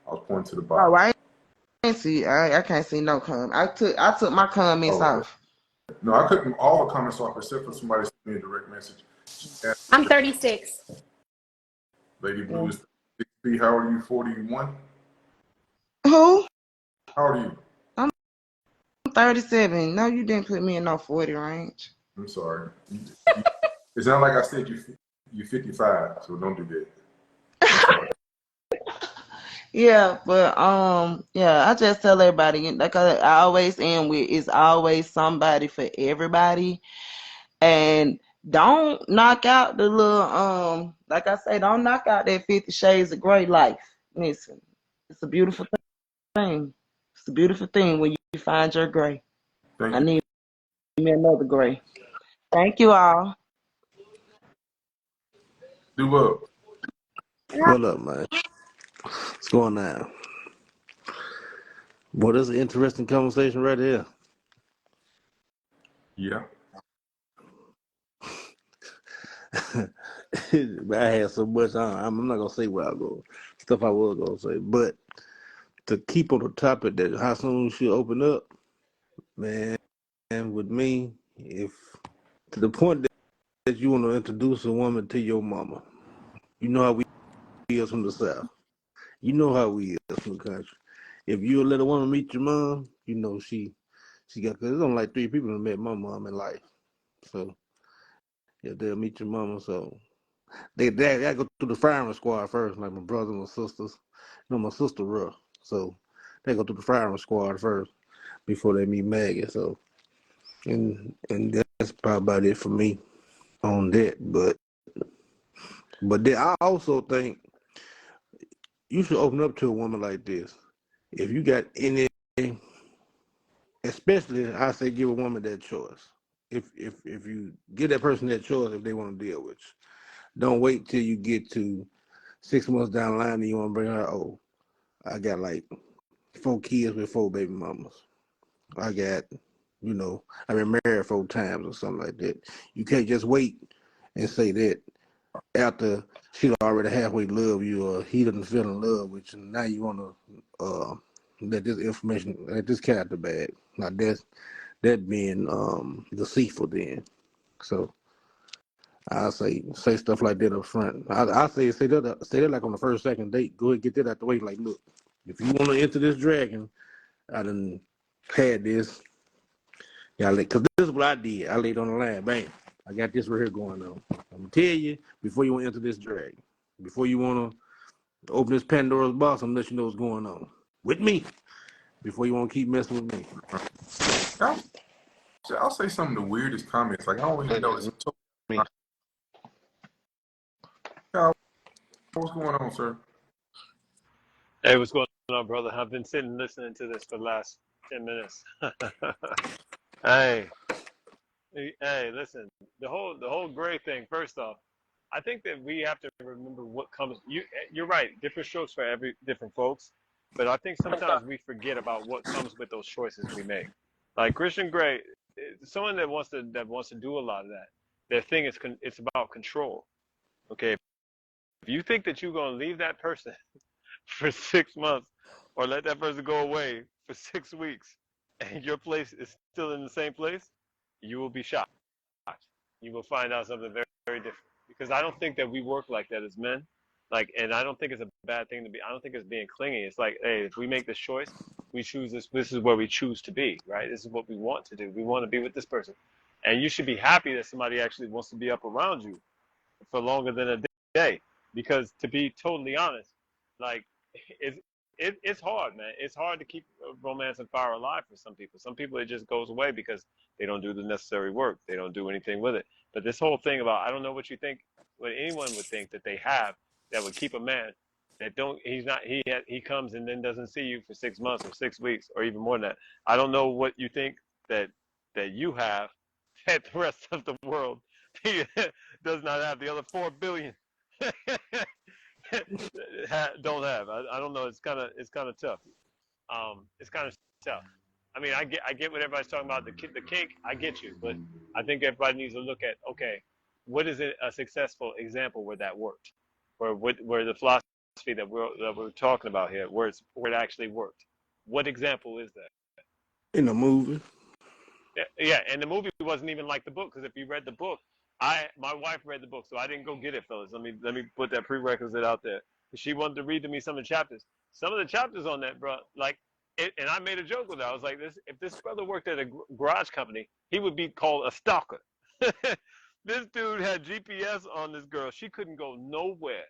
I was pointing to the bottom. Oh, I ain't see. I can't see no comment. I took my comments off. No, I couldn't all the comments off except for somebody sent me a direct message. I'm 36. Lady Blue is 60. How are you? 41. Who? How old are you? I'm 37. No, you didn't put me in no 40 range. I'm sorry. It's not like I said you're 55, so don't do that. I'm sorry. Yeah, but yeah, I just tell everybody, like I always end with, it's always somebody for everybody. And don't knock out the little like I say, don't knock out that 50 Shades of Grey life. Listen, it's a beautiful thing. It's a beautiful thing when you find your gray. Thank I you. need me another gray. Thank you all. Do up. What up, man? What's going on? Boy, this is an interesting conversation right here. Yeah. I had so much on. I'm not gonna say where I go. Stuff I was gonna say, but to keep on the topic that how soon she open up, man. And with me, if to the point that you want to introduce a woman to your mama, you know how we is from the South. You know how we is from the country. If you let a woman meet your mom, you know she got, because there's only like 3 people that met my mom in life. So yeah, they'll meet your mama. So they gotta go through the firing squad first, like my brothers and my sisters. You know, my sister rough, so they go through the firing squad first before they meet Maggie. So and that's probably about it for me on that. But then I also think you should open up to a woman like this. If you got any, especially I say give a woman that choice. If you give that person that choice, if they want to deal with you, don't wait till you get to 6 months down the line and you want to bring her. Oh, I got like 4 kids with 4 baby mamas. I got, I've been married 4 times or something like that. You can't just wait and say that after she already halfway love you or he doesn't feel in love with you. Now you want to let this information, let this cat out the bag. Now that being deceitful then. So I say stuff like that up front. I say that like on the first, second date. Go ahead, get that out the way. Like, look, if you want to enter this dragon, I done had this. Yeah, because this is what I did. I laid on the line. Bang. I got this right here going on. I'm gonna tell you before you want to enter this dragon, before you want to Open this Pandora's box and let you know what's going on with me before you want to keep messing with me. I'll say some of the weirdest comments. Like I don't even know this. Me. What's going on, sir? Hey, what's going on, brother? I've been sitting listening to this for the last 10 minutes. Hey, listen. The whole gray thing. First off, I think that we have to remember what comes. You're right. Different strokes for every different folks, but I think sometimes we forget about what comes with those choices we make. Like Christian Grey, someone that wants to do a lot of that. Their thing is it's about control. Okay, if you think that you're gonna leave that person for 6 months, or let that person go away for 6 weeks, and your place is still in the same place, you will be shocked. You will find out something very, very different. Because I don't think that we work like that as men. Like, and I don't think it's a bad thing to be. I don't think it's being clingy. It's like, hey, if we make this choice, we choose this. This is where we choose to be, right? This is what we want to do. We want to be with this person, and you should be happy that somebody actually wants to be up around you for longer than a day. Because to be totally honest, like, it's hard, man. It's hard to keep romance and fire alive for some people. Some people, it just goes away because they don't do the necessary work. They don't do anything with it. But this whole thing about, I don't know what you think, what anyone would think that they have that would keep a man that he comes and then doesn't see you for 6 months or 6 weeks or even more than that. I don't know what you think that you have that the rest of the world does not have. The other 4 billion don't have. I don't know. It's kind of tough. It's kind of tough. I mean, I get what everybody's talking about, the kink. I get you, but I think everybody needs to look at, okay, what is a successful example where that worked, where the philosophy that we're talking about here, where it actually worked. What example is that? In the movie. Yeah, and the movie wasn't even like the book, because if you read the book, my wife read the book, so I didn't go get it, fellas. Let me put that prerequisite out there. She wanted to read to me some of the chapters. Some of the chapters on that, bro, like. And I made a joke with her. I was like, if this brother worked at a garage company, he would be called a stalker. This dude had GPS on this girl. She couldn't go nowhere.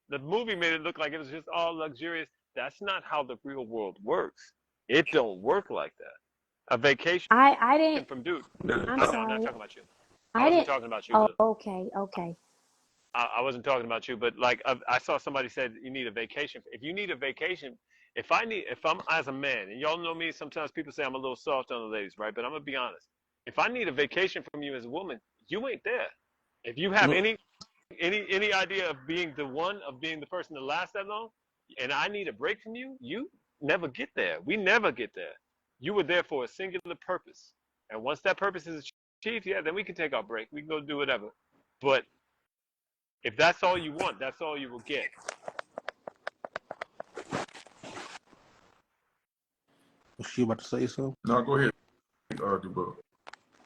The movie made it look like it was just all luxurious. That's not how the real world works. It don't work like that. A vacation I didn't. from dude. I'm I'm not sorry. talking about you. I wasn't didn't. talking about you. Oh, okay. I wasn't talking about you, but like I saw somebody said you need a vacation. If you need a vacation, if I'm as a man, and y'all know me, sometimes people say I'm a little soft on the ladies, right? But I'm gonna be honest. If I need a vacation from you as a woman, you ain't there. If you have any idea of being the person that lasts that long, and I need a break from you, you never get there. We never get there. You were there for a singular purpose, and once that purpose is achieved, yeah, then we can take our break. We can go do whatever. But if that's all you want, that's all you will get. Was she about to say something? No, go ahead, Dubo.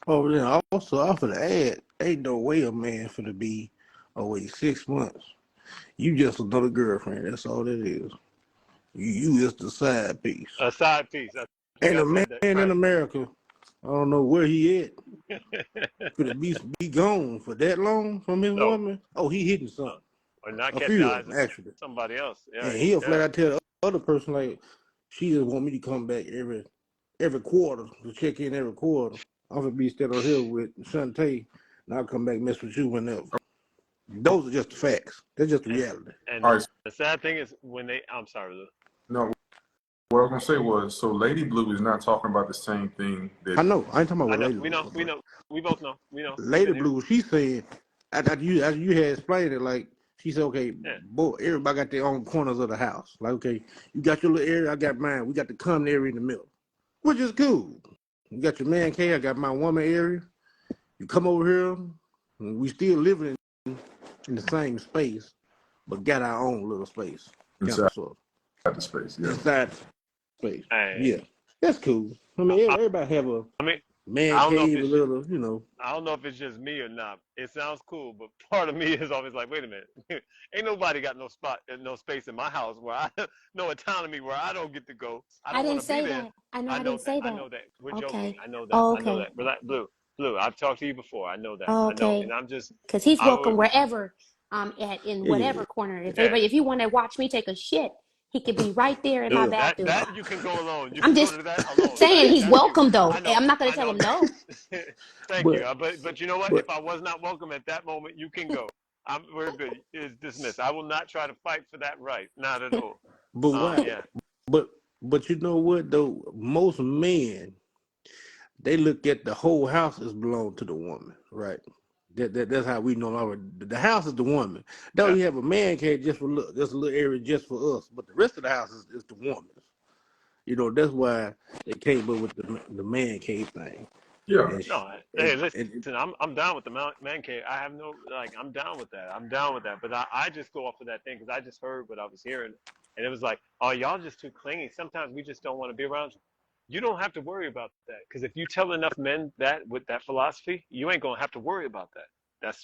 Oh, then also off of the ad, ain't no way a man finna be away 6 months. You just another girlfriend. That's all it is. You just a side piece. A side piece. And a man in America, I don't know where he at. Could it be gone for that long from his woman? Oh, he hitting something. Or not a catch few the of eyes them, of actually. Somebody else. Yeah, and he'll flat out tell the other person, like, she just want me to come back every quarter, to check in every quarter. I'm gonna be standing here with Shantae, and I'll come back and mess with you whenever. Those are just the facts. That's just the reality. And Right. the sad thing is I'm sorry, Lou. No, what I was gonna say was, so Lady Blue is not talking about the same thing that I know. I ain't talking about what Lady Blue. We know. We both know. We know. Lady Blue, she said, as you had explained it, like, she said, okay, boy, everybody got their own corners of the house. Like, okay, you got your little area, I got mine. We got the common area in the middle, which is cool. You got your man cave, I got my woman area. You come over here, and we still living in the same space, but got our own little space. inside the space. Yeah. Inside space. Hey. Yeah. That's cool. I mean, everybody have a man cave, a little, you know. I don't know if it's just me or not. It sounds cool, but part of me is always like, wait a minute. Ain't nobody got no space in my house where no autonomy where I don't get to go. I didn't say that. I didn't say that. I know that. We're okay. joking. I know that. Oh, okay. I know that. Blue, I've talked to you before. I know that. Oh, okay. I know, and I'm just because he's welcome wherever. in Yeah, yeah, whatever corner. Yeah. If you want to watch me take a shit, he could be right there in my yeah. bathroom. That you can go alone. You I'm can go just to that alone. saying he's That's you. welcome though. I know. I'm not gonna I tell know. him no. Thank you. But But you know what? but If I was not welcome at that moment, you can go. We're good. It's dismissed. I will not try to fight for that right. Not at all. but why? Yeah. But but you know what though? Most men, they look at the whole house as belong to the woman, right? That's how we know the house is the woman. Though Yeah. you have a man cave just for look, just a little area just for us, but the rest of the house is the woman's. You know, that's why they came up with the man cave thing. Yeah. And No. Hey, listen. I'm down with the man cave. I have no I'm down with that. I'm down with that. But I just go off of that thing because I just heard what I was hearing, and it was like, oh, y'all just too clingy. Sometimes we just don't want to be around you. You don't have to worry about that because if you tell enough men that with that philosophy, you ain't gonna have to worry about that.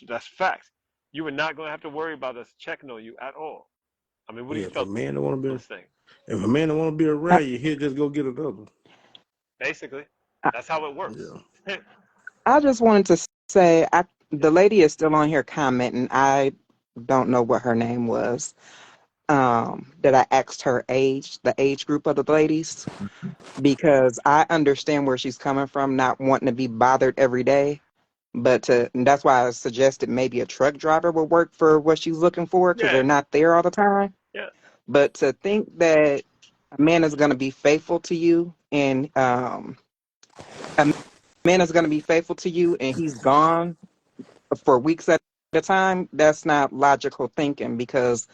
That's facts. You are not gonna have to worry about us checking on you at all. I mean, what do yeah, you feel this thing? if a man don't want to be around you, he'll just go get another. Basically, I, that's how it works. Yeah. I just wanted to say, the lady is still on here commenting. I don't know what her name was. That I asked her age, the age group of the ladies, because I understand where she's coming from, not wanting to be bothered every day. And that's why I suggested maybe a truck driver would work for what she's looking for because Yeah, they're not there all the time. yeah. But to think that a man is going to be faithful to you and a man is going to be faithful to you and he's gone for weeks at a time, that's not logical thinking because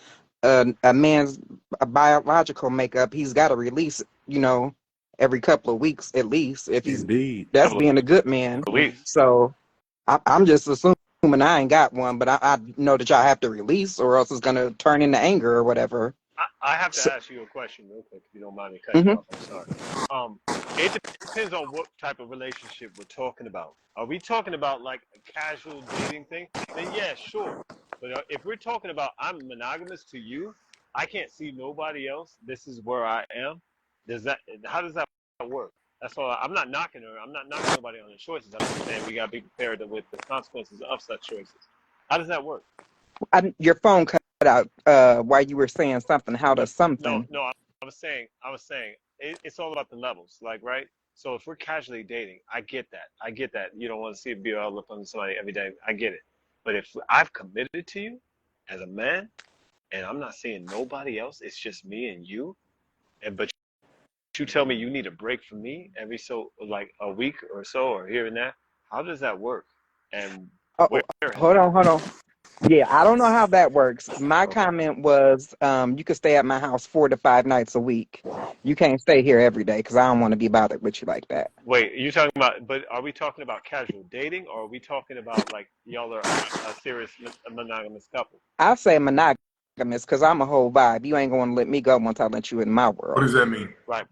a man's biological makeup, he's got to release, every couple of weeks at least if he's Indeed. that's Couple being a good man. of weeks. So I'm just assuming I ain't got one, but I know that y'all have to release or else it's going to turn into anger or whatever. I have to So, ask you a question real quick if you don't mind me cutting you mhm. off. I'm sorry. It depends on what type of relationship we're talking about. Are we talking about like a casual dating thing? Then yeah, sure. But if we're talking about I'm monogamous to you, I can't see nobody else. This is where I am. How does that work? That's all. I'm not knocking her. I'm not knocking nobody on their choices. I'm just saying we gotta be prepared with the consequences of such choices. How does that work? Your phone cut out while you were saying something. How No, does something? no. I was saying, it's all about the levels, like, right? So if we're casually dating, I get that. I get that. You don't want to see a BL up on somebody every day. I get it. But if I've committed to you as a man, and I'm not seeing nobody else, it's just me and you, but you tell me you need a break from me every so like a week or so or here and there, how does that work? And Oh, where has hold that on, hold on. Yeah, I don't know how that works. My okay. comment was, you could stay at my house 4 to 5 nights a week. You can't stay here every day because I don't want to be bothered with you like that. Wait, you talking about? But are we talking about casual dating, or are we talking about like y'all are a serious monogamous couple? I say monogamous because I'm a whole vibe. You ain't going to let me go once I let you in my What world. does that mean? Right.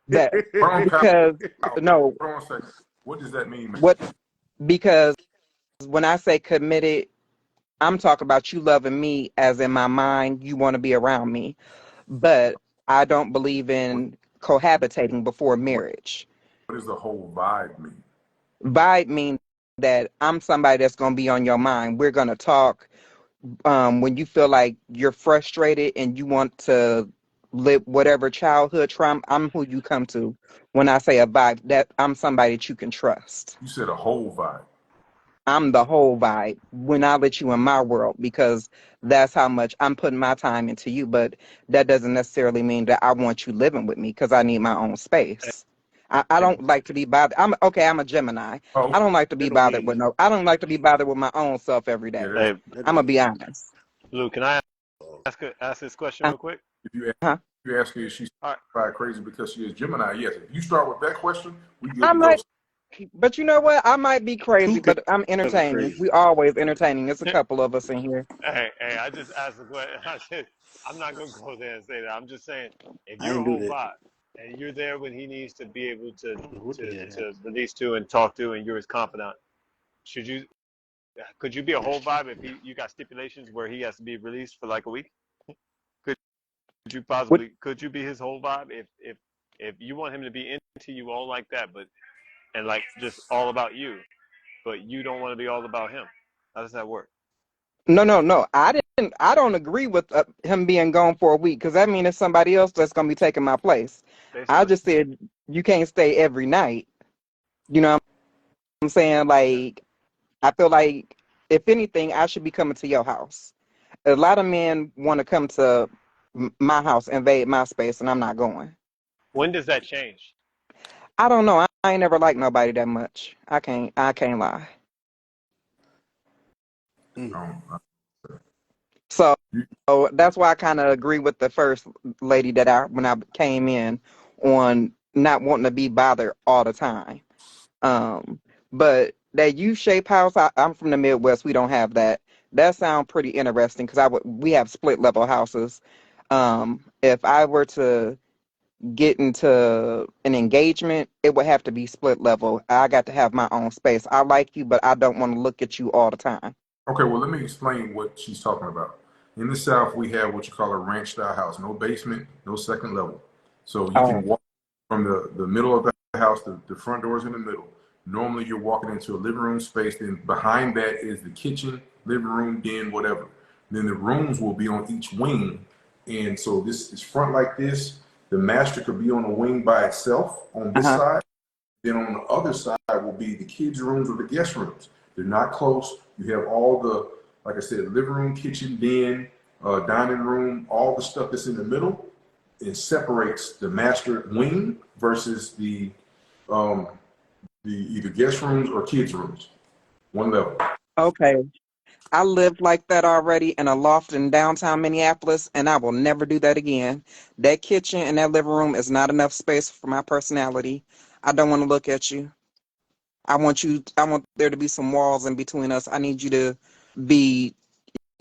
That Hold on, Kyle. because no, Hold on a second. What does that mean, man? what because when I say committed, I'm talking about you loving me as in my mind, you want to be around me. But I don't believe What, in cohabitating before what, marriage. what does the whole vibe mean? Vibe means that I'm somebody that's going to be on your mind. We're going to talk when you feel like you're frustrated and you want to live whatever childhood trauma. I'm who you come to when I say a vibe, that I'm somebody that you can trust. You said a whole vibe. I'm the whole vibe when I let you in my world because that's how much I'm putting my time into you. But that doesn't necessarily mean that I want you living with me because I need my own space. I Hey, don't like to be bothered. I'm a Gemini. Oh, I don't like to be bothered with Luke, no. I don't like to be bothered with my own self every yeah. day. That's hey, That I'm is gonna be honest. Luke, can I ask this question real quick? if you ask, Uh-huh. if you ask her, is she All right. certified crazy because she is Gemini? Yes. If you start with that question, we good I to go. might, but you know what? I might be crazy, two kinds but I'm of entertaining. crazy. We always entertaining. There's a couple of us in here. Hey, I just asked the question. I said, I'm not gonna go there and say that. I'm just saying, if I you're a ain't do whole that. vibe and you're there when he needs to be able What the hell to happened? release to and talk to, and you're his confidant, should you? Could you be a whole vibe if you got stipulations where he has to be released for like a week? Could What could you be his whole vibe if you want him to be into you all like that, but and like just all about you, but you don't want to be all about him? How does that work? No. I don't agree with him being gone for a week because that means it's somebody else that's gonna be taking my place. I Basically. just said you can't stay every night. You know what I'm saying? Like, I feel like if anything, I should be coming to your house. A lot of men want to come to my house, invade my space, and I'm not going. When does that change? I don't know. I ain't never liked nobody that much. I can't lie. Mm. So You- that's why I kind of agree with the first lady that when I came in on not wanting to be bothered all the time. But that U-shaped house, I'm from the Midwest. We don't have that. That sounds pretty interesting because we have split level houses. If I were to get into an engagement, it would have to be split level. I got to have my own space. I like you, but I don't want to look at you all the time. Okay, well, let me explain what she's talking about. In the South, we have what you call a ranch style house, no basement, no second level. So you can Oh, walk from the middle of the house, the front door is in the middle. Normally, you're walking into a living room space, then behind that is the kitchen, living room, den, whatever. Then the rooms will be on each wing. And so this is front like this. The master could be on a wing by itself on this uh-huh. side. Then on the other side will be the kids' rooms or the guest rooms. They're not close. You have all the, like I said, living room, kitchen, den, dining room, all the stuff that's in the middle. It separates the master wing versus um, the either guest rooms or kids' rooms. One level. Okay. I lived like that already in a loft in downtown Minneapolis, and I will never do that again. That kitchen and that living room is not enough space for my personality. I don't want to look at you. I want there to be some walls in between us. I need you to be,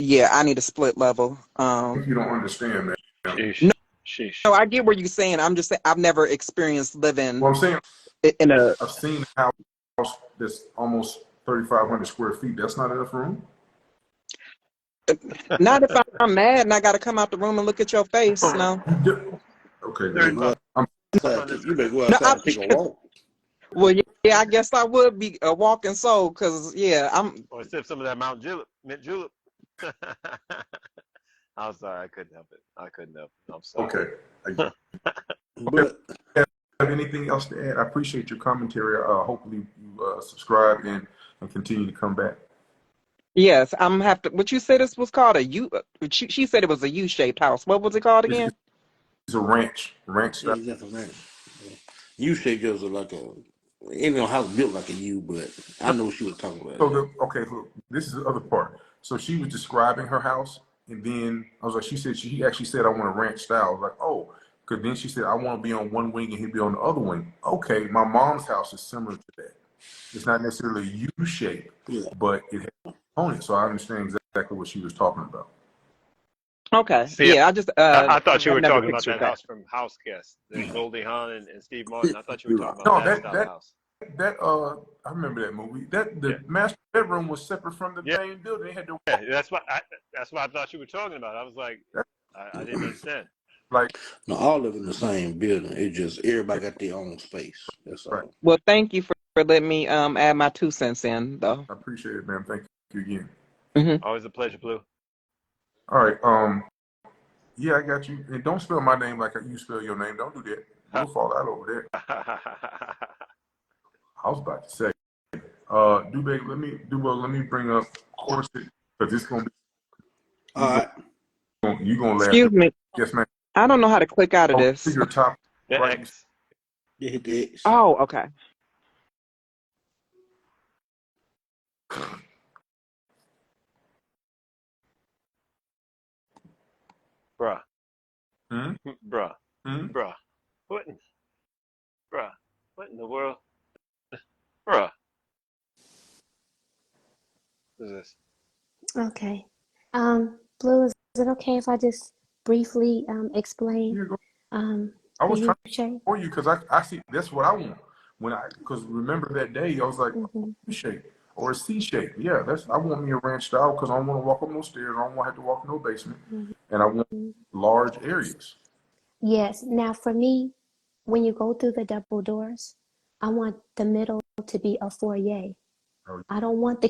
yeah, I need a split level. I think you don't understand, man. Sheesh. No, Sheesh. no, I get where you're saying. I'm just saying I've never experienced living Well, I'm saying in a, I've seen a house that's almost 3,500 square feet. That's not enough room. not if I'm mad and I got to come out the room and look at your face. No, Okay, You better then. go 3,500 you better go no, outside and take a walk. well, yeah, I guess I would be a walking soul because, yeah, or sip some of that mint julep. I'm sorry, I couldn't help it. I couldn't help it. I'm sorry. Okay. Okay. But Have anything else to add? I appreciate your commentary. Hopefully you subscribe and continue to come back. yes, I'm have to. What you said this was called a U. She said it was a U-shaped house. What was it called It's, again? it's a ranch yeah, style. exactly right. U shape just like ain't no house built like a U, but I know what she was talking about. Okay, look, this is the other part. So she was describing her house, and then I was like, she actually said I want a ranch style. I was like, oh, because then she said I want to be on one wing and he'd be on the other wing. Okay, my mom's house is similar to that. It's not necessarily a U shape, Yeah. but it has components. So I understand exactly what she was talking about. Okay, See, yeah, I just I thought you I've were never talking about pictured that that. house from House Guest, the Yeah. Goldie Hawn and Steve Martin. I thought you were You're talking right. about No, that style of house. I remember that movie. That Yeah, the master bedroom was separate from the yeah, main building. They had to yeah. walk. That's what I thought you were talking about. I was like, I didn't understand. Like, No, all live in the same building. It's just everybody got their own space. That's right. all. Well, thank you for letting me add my 2 cents in, though. I appreciate it, man. Thank you again. Hmm. Always a pleasure, Blue. All right. Yeah, I got you. And don't spell my name like you spell your name. Don't do that. We'll fall out over there. I was about to say, Dubé, let me bring up Corset because it's gonna be All right. you gonna laugh. Excuse me. Yes, man. I don't know how to click out of Oh, to this. your top The right. X. You hit the X. Oh, okay. Bruh. Hmm? Bruh. Hmm? Bruh. Bruh. What in the world? Bruh. What is this? Okay. Blue, is it okay if I just briefly explain Here you go. um I the was trying U-shape? for you because I see that's what I want. Because remember that day I was like Mm-hmm. U shape or a C shape. Yeah, I want me a ranch style because I don't want to walk up no stairs. I don't want to have to walk no basement, and I want Mm-hmm. large areas. Yes. Now, for me, when you go through the double doors, I want the middle to be a foyer. Oh, I don't want the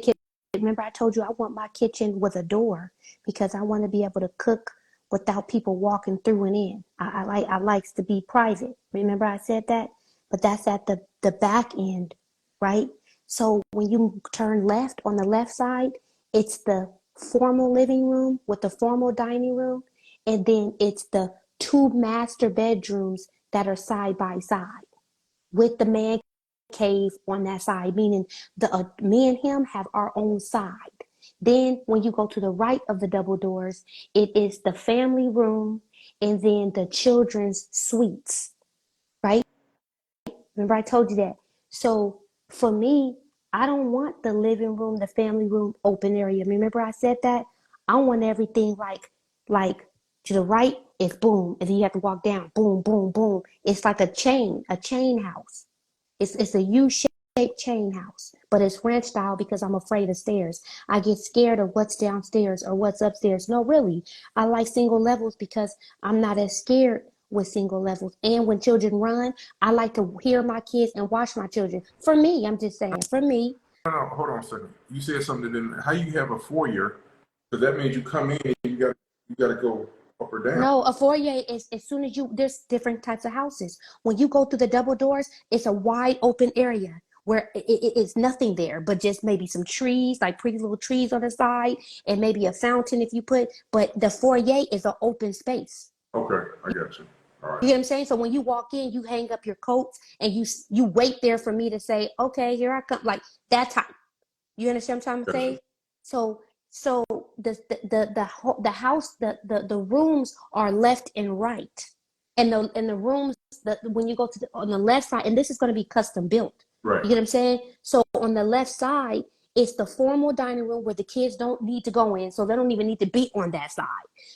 remember I told you I want my kitchen with a door because I want to be able to cook without people walking through and in. I likes to be private. Remember I said that? But that's at the back end, right? So when you turn left on the left side, it's the formal living room with the formal dining room, and then it's the two master bedrooms that are side by side with the man cave on that side, meaning me and him have our own side. Then when you go to the right of the double doors, it is the family room and then the children's suites, right? Remember I told you that. So for me, I don't want the living room, the family room open area. Remember I said that? I want everything like to the right is boom, and then you have to walk down, boom, boom, boom. It's like a chain house. It's a U-shaped chain house, but it's ranch style because I'm afraid of stairs. I get scared of what's downstairs or what's upstairs. No, really, I like single levels because I'm not as scared with single levels. And when children run, I like to hear my kids and watch my children. For me, I'm just saying, for me. No, hold on a second. You said something. Then how you have a foyer? Because that means you come in and you got to go up or down. No, a foyer is as soon as there's different types of houses. When you go through the double doors, it's a wide open area where it's nothing there, but just maybe some trees, like pretty little trees on the side, and maybe a fountain if you put, but the foyer is an open space. Okay, I got you. All right. You know what I'm saying? So when you walk in, you hang up your coats and you wait there for me to say, okay, here I come. Like that time. You understand what I'm trying to say? So the house, the rooms are left and right. And the rooms that when you go to on the left side, and this is going to be custom built. Right. You get what I'm saying? So on the left side, it's the formal dining room where the kids don't need to go in, so they don't even need to be on that side.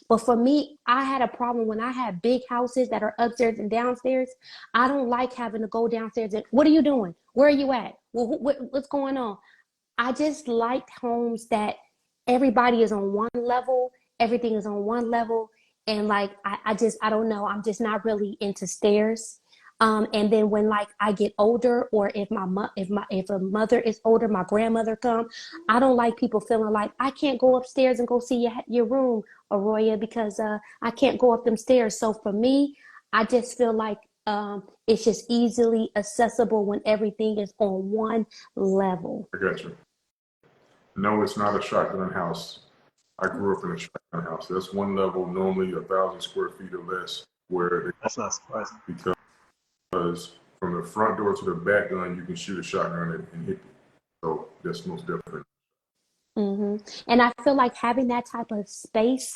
But for me, I had a problem when I had big houses that are upstairs and downstairs. I don't like having to go downstairs and, what are you doing? Where are you at? Well, what's going on? I just liked homes that everybody is on one level, everything is on one level, and like I don't know, I'm just not really into stairs. And then when like I get older, or if a mother is older, my grandmother come, I don't like people feeling like I can't go upstairs and go see your room, Arroya, because I can't go up them stairs. So for me, I just feel like it's just easily accessible when everything is on one level. I got you. No, it's not a shotgun house. I grew up in a shotgun house. That's one level, normally 1,000 square feet or less, where That's not surprising. Because from the front door to the back gun, you can shoot a shotgun and hit it. So that's most different. And I feel like having that type of space,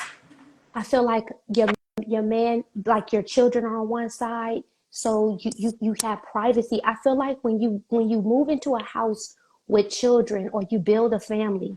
I feel like your man, like your children are on one side, so you have privacy. I feel like when you move into a house with children or you build a family,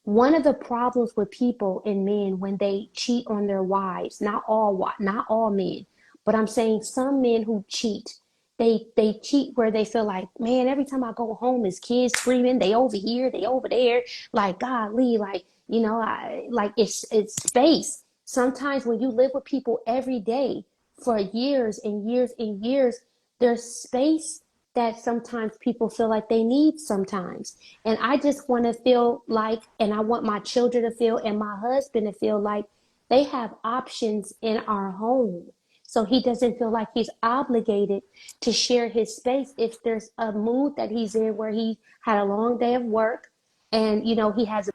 one of the problems with people and men when they cheat on their wives, not all men, but I'm saying some men who cheat, they cheat where they feel like, man, every time I go home, his kids screaming, they over here, they over there, like golly, like like it's space. Sometimes when you live with people every day for years and years and years, there's space that sometimes people feel like they need sometimes. And I just want to feel like, and I want my children to feel, and my husband to feel like they have options in our home. So he doesn't feel like he's obligated to share his space if there's a mood that he's in where he had a long day of work and, he has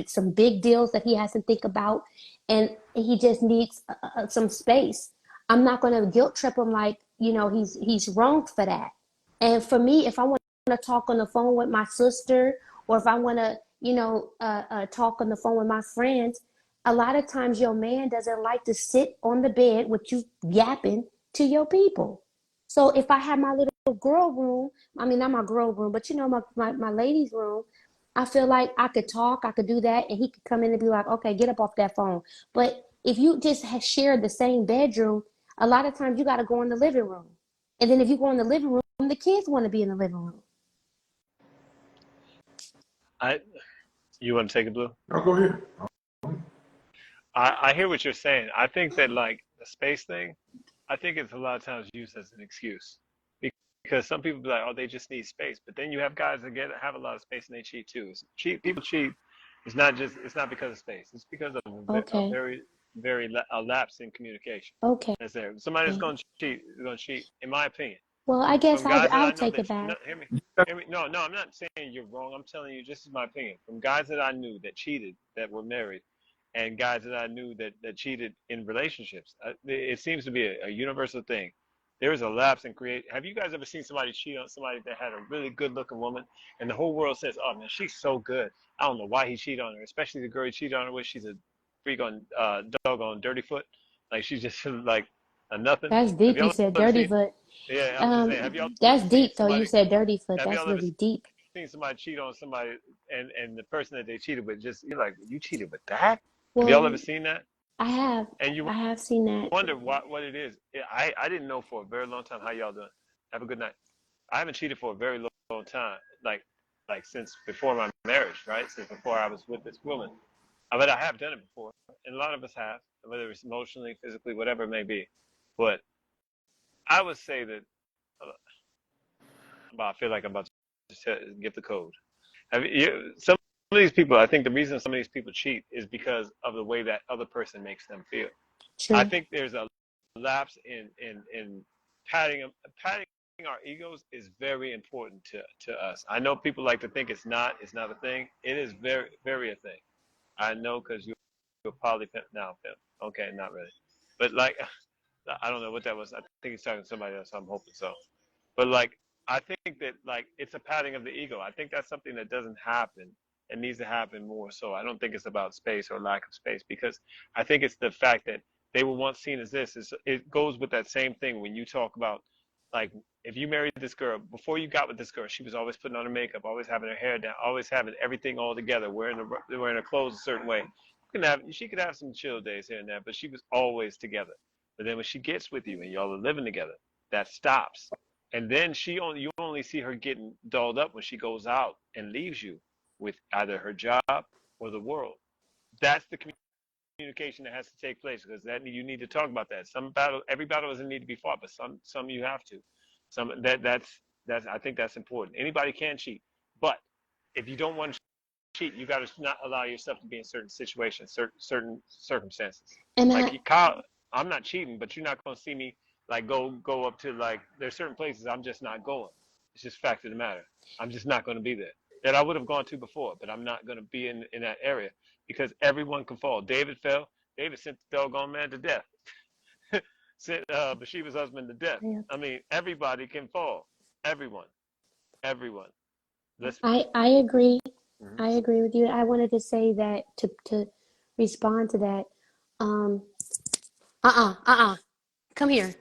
some big deals that he has to think about and he just needs some space. I'm not going to guilt trip him like, he's wrong for that. And for me, if I want to talk on the phone with my sister, or if I want to, talk on the phone with my friends, a lot of times your man doesn't like to sit on the bed with you yapping to your people. So if I have my little girl room, I mean, not my girl room, but my ladies room, I feel like I could talk, I could do that, and he could come in and be like, okay, get up off that phone. But if you just share the same bedroom, a lot of times you got to go in the living room. And then if you go in the living room, the kids want to be in the living room. You want to take it, Blue? No, go ahead. I hear what you're saying. I think that like the space thing, I think it's a lot of times used as an excuse because some people be like, oh, they just need space. But then you have guys that have a lot of space and they cheat too. People cheat. It's not because of space. It's because of a Okay. very lapse in communication. Okay. That's there. Somebody that's going to cheat is going to cheat, in my opinion. Well, I guess From guys that I I'll know take that it back. hear me. No, I'm not saying you're wrong. I'm telling you, just is my opinion. From guys that I knew that cheated, that were married, and guys that I knew that cheated in relationships, it seems to be a universal thing. There is a lapse in create. Have you guys ever seen somebody cheat on somebody that had a really good-looking woman, and the whole world says, "Oh man, she's so good. I don't know why he cheated on her." Especially the girl he cheated on her with. She's a freak on doggone dirty foot. Like she's just like a nothing. That's Have deep. You y'all said ever dirty seen? foot. Yeah, I'm just saying. Have y'all That's ever seen deep though. You somebody? said dirty foot. Have That's y'all ever really deep. seen somebody cheat on somebody, and the person that they cheated with, just you're like, you cheated with that? Have y'all Well, ever seen that? I have. And you I have seen that. wonder what it is. I didn't know for a very long time. How y'all doing? Have a good night. I haven't cheated for a very long time, like since before my marriage, right? Since before I was with this woman. But I have done it before, and a lot of us have, whether it's emotionally, physically, whatever it may be. But I would say that I feel like I'm about to give the code. Some of these people, I think the reason some of these people cheat is because of the way that other person makes them feel. True. I think there's a lapse in patting our egos is very important to us. I know people like to think it's not a thing. It is very, very a thing. I know because you're probably pimp. Okay, not really. But like, I don't know what that was. I think he's talking to somebody else. I'm hoping so. But like, I think that like it's a patting of the ego. I think that's something that doesn't happen and needs to happen more. So I don't think it's about space or lack of space, because I think it's the fact that they were once seen as this. It goes with that same thing when you talk about, like, if you married this girl, before you got with this girl, she was always putting on her makeup, always having her hair down, always having everything all together, wearing her clothes a certain way. She could have some chill days here and there, but she was always together. But then when she gets with you and y'all are living together, that stops. And then you only see her getting dolled up when she goes out and leaves you with either her job or the world. That's the communication that has to take place, because you need to talk about that. Every battle doesn't need to be fought, but some you have to. That's I think that's important. Anybody can cheat, but if you don't want to cheat, you got to not allow yourself to be in certain situations, certain circumstances. And Like Kyle, I'm not cheating, but you're not going to see me like go up to, like, there's certain places I'm just not going. It's just fact of the matter. I'm just not going to be there. That I would have gone to before, but I'm not going to be in that area, because everyone can fall. David fell. David sent the doggone man to death. Sent Bathsheba's husband to death. Yeah. I mean, everybody can fall. Everyone. I agree. Mhm. I agree with you. I wanted to say that to respond to that. Come here.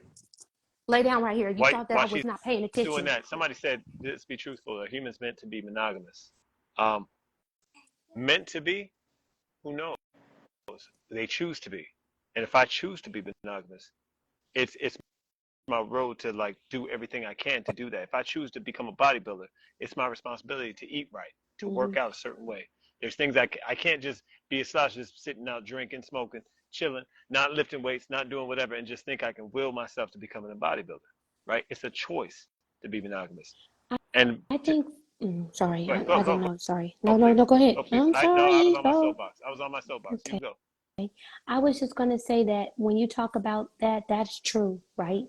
Lay down right here. You thought that I was not paying attention. Doing that. Somebody said, let's be truthful. Are humans meant to be monogamous? Meant to be? Who knows? They choose to be. And if I choose to be monogamous, it's my road to like do everything I can to do that. If I choose to become a bodybuilder, it's my responsibility to eat right, to work out a certain way. There's things I can't just be a slouch, just sitting out drinking, smoking, chilling, not lifting weights, not doing whatever, and just think I can will myself to becoming a bodybuilder, right? It's a choice to be monogamous. And I think. Sorry, go, I go, don't go. know. Sorry. Oh, No, please. go ahead. Oh, please. I'm No, I sorry. was on my soapbox. I was on my soapbox. Okay. You go. I was just going to say that when you talk about that, that's true, right?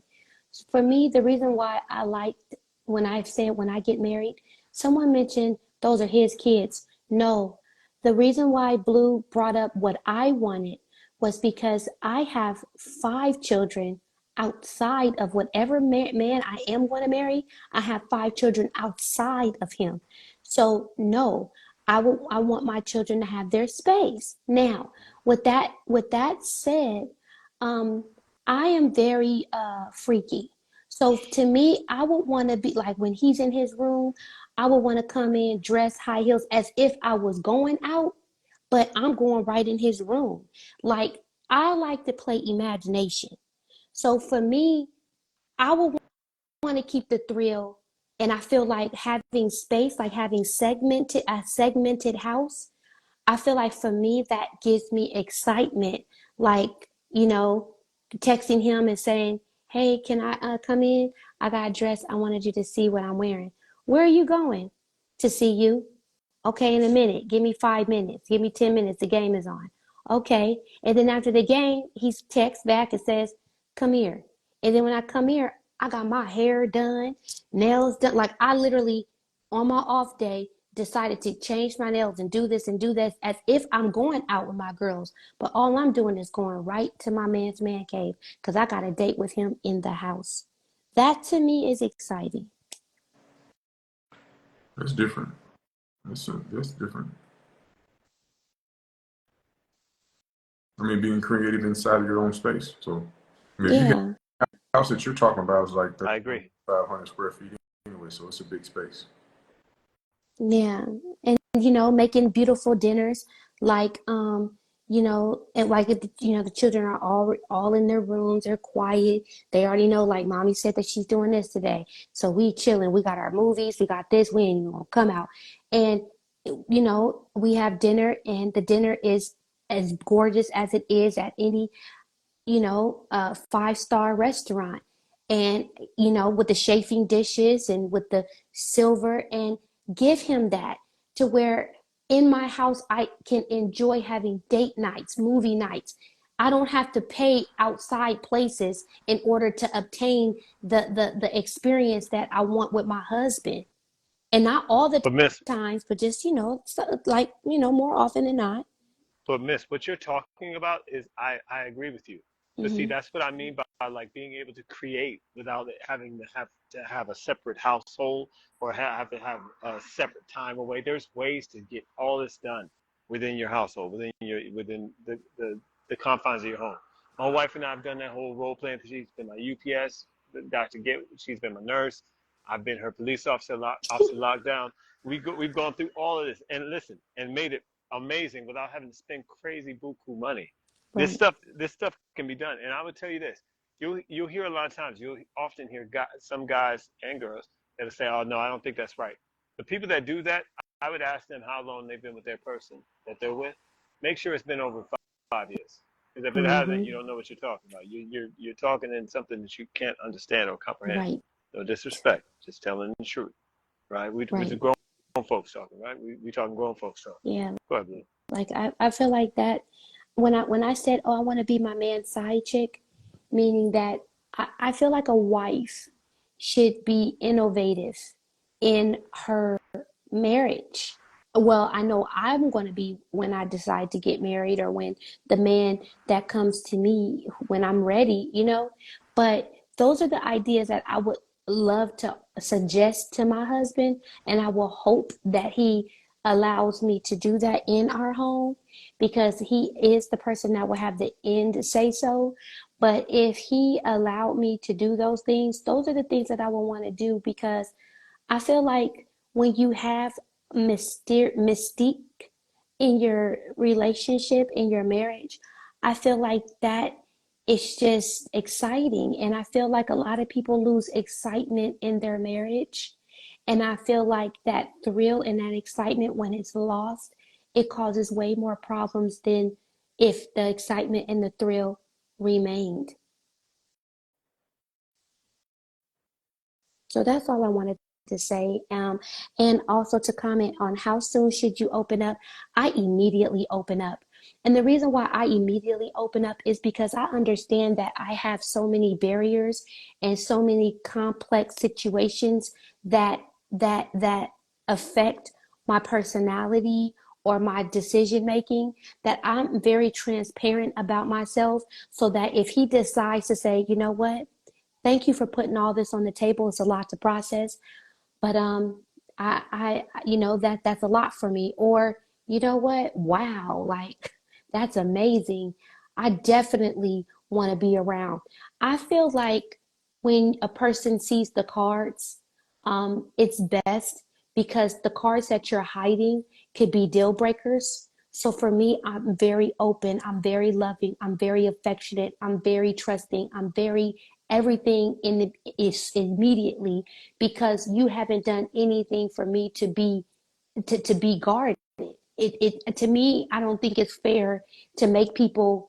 For me, the reason why I liked when I said when I get married, someone mentioned those are his kids. No, the reason why Blue brought up what I wanted was because I have 5 children outside of whatever man I am going to marry. I have 5 children outside of him. So no, I want my children to have their space. Now, with that said, I am very freaky. So to me, I would want to be like when he's in his room, I would want to come in dress high heels as if I was going out, but I'm going right in his room. Like I like to play imagination. So for me, I would want to keep the thrill, and I feel like having space, like having a segmented house. I feel like for me that gives me excitement. Like, texting him and saying, Hey, can I come in? I got dressed. I wanted you to see what I'm wearing. Where are you going? To see you. Okay, in a minute. Give me 5 minutes. Give me 10 minutes. The game is on. Okay. And then after the game, he texts back and says, come here. And then when I come here, I got my hair done, nails done. Like I literally, on my off day, decided to change my nails and do this and do that as if I'm going out with my girls. But all I'm doing is going right to my man's man cave because I got a date with him in the house. That to me is exciting. That's different. That's different. I mean, being creative inside of your own space. So, I mean, if you Yeah. got a house that you're talking about is like I agree. 500 square feet anyway, so it's a big space. Yeah. And making beautiful dinners like and like the children are all in their rooms, they're quiet. They already know like mommy said that she's doing this today. So we chilling. We got our movies, we got this, we ain't even gonna come out. And we have dinner and the dinner is as gorgeous as it is at any a 5-star restaurant and with the chafing dishes and with the silver and give him that to where in my house I can enjoy having date nights, movie nights. I don't have to pay outside places in order to obtain the experience that I want with my husband. And not all the But Miss, times, but just like more often than not. what you're talking about is I agree with you. But see, Hmm. that's what I mean by like being able to create without it having to have a separate household or have to have a separate time away. There's ways to get all this done within your household, within the confines of your home. My wife and I have done that whole role playing. She's been my UPS, Dr. Get. She's been my nurse. I've been her police officer, officer lockdown. We've gone through all of this and listen and made it amazing without having to spend crazy buku money. Right. This stuff can be done. And I would tell you this: you'll hear a lot of times. You'll often hear some guys and girls that'll say, "Oh no, I don't think that's right." The people that do that, I would ask them how long they've been with their person that they're with. Make sure it's been over 5 years. Because if it hasn't, Hmm. you don't know what you're talking about. You're talking in something that you can't understand or comprehend. Right. No disrespect, just telling the truth, right? We Right. grown folks talking, right? We talking grown folks talking. Yeah. Go ahead, Blue. Like I feel like that when I said, oh, I want to be my man's side chick, meaning that I feel like a wife should be innovative in her marriage. Well, I know I'm going to be when I decide to get married or when the man that comes to me when I'm ready, But those are the ideas that I would love to suggest to my husband, and I will hope that he allows me to do that in our home because he is the person that will have the end say so. But if he allowed me to do those things, those are the things that I would want to do because I feel like when you have mystique in your relationship, in your marriage, I feel like that is just exciting. And I feel like a lot of people lose excitement in their marriage. And I feel like that thrill and that excitement, when it's lost, it causes way more problems than if the excitement and the thrill remained. So that's all I wanted to say. And also to comment on how soon should you open up? I immediately open up. And the reason why I immediately open up is because I understand that I have so many barriers and so many complex situations that affect my personality or my decision making, that I'm very transparent about myself so that if he decides to say, you know what, thank you for putting all this on the table. It's a lot to process, but that's a lot for me. Or you know what? Wow, like that's amazing. I definitely want to be around. I feel like when a person sees the cards, it's best because the cards that you're hiding could be deal breakers. So for me, I'm very open. I'm very loving. I'm very affectionate. I'm very trusting. I'm very everything in the is immediately because you haven't done anything for me to be guarded. It to me, I don't think it's fair to make people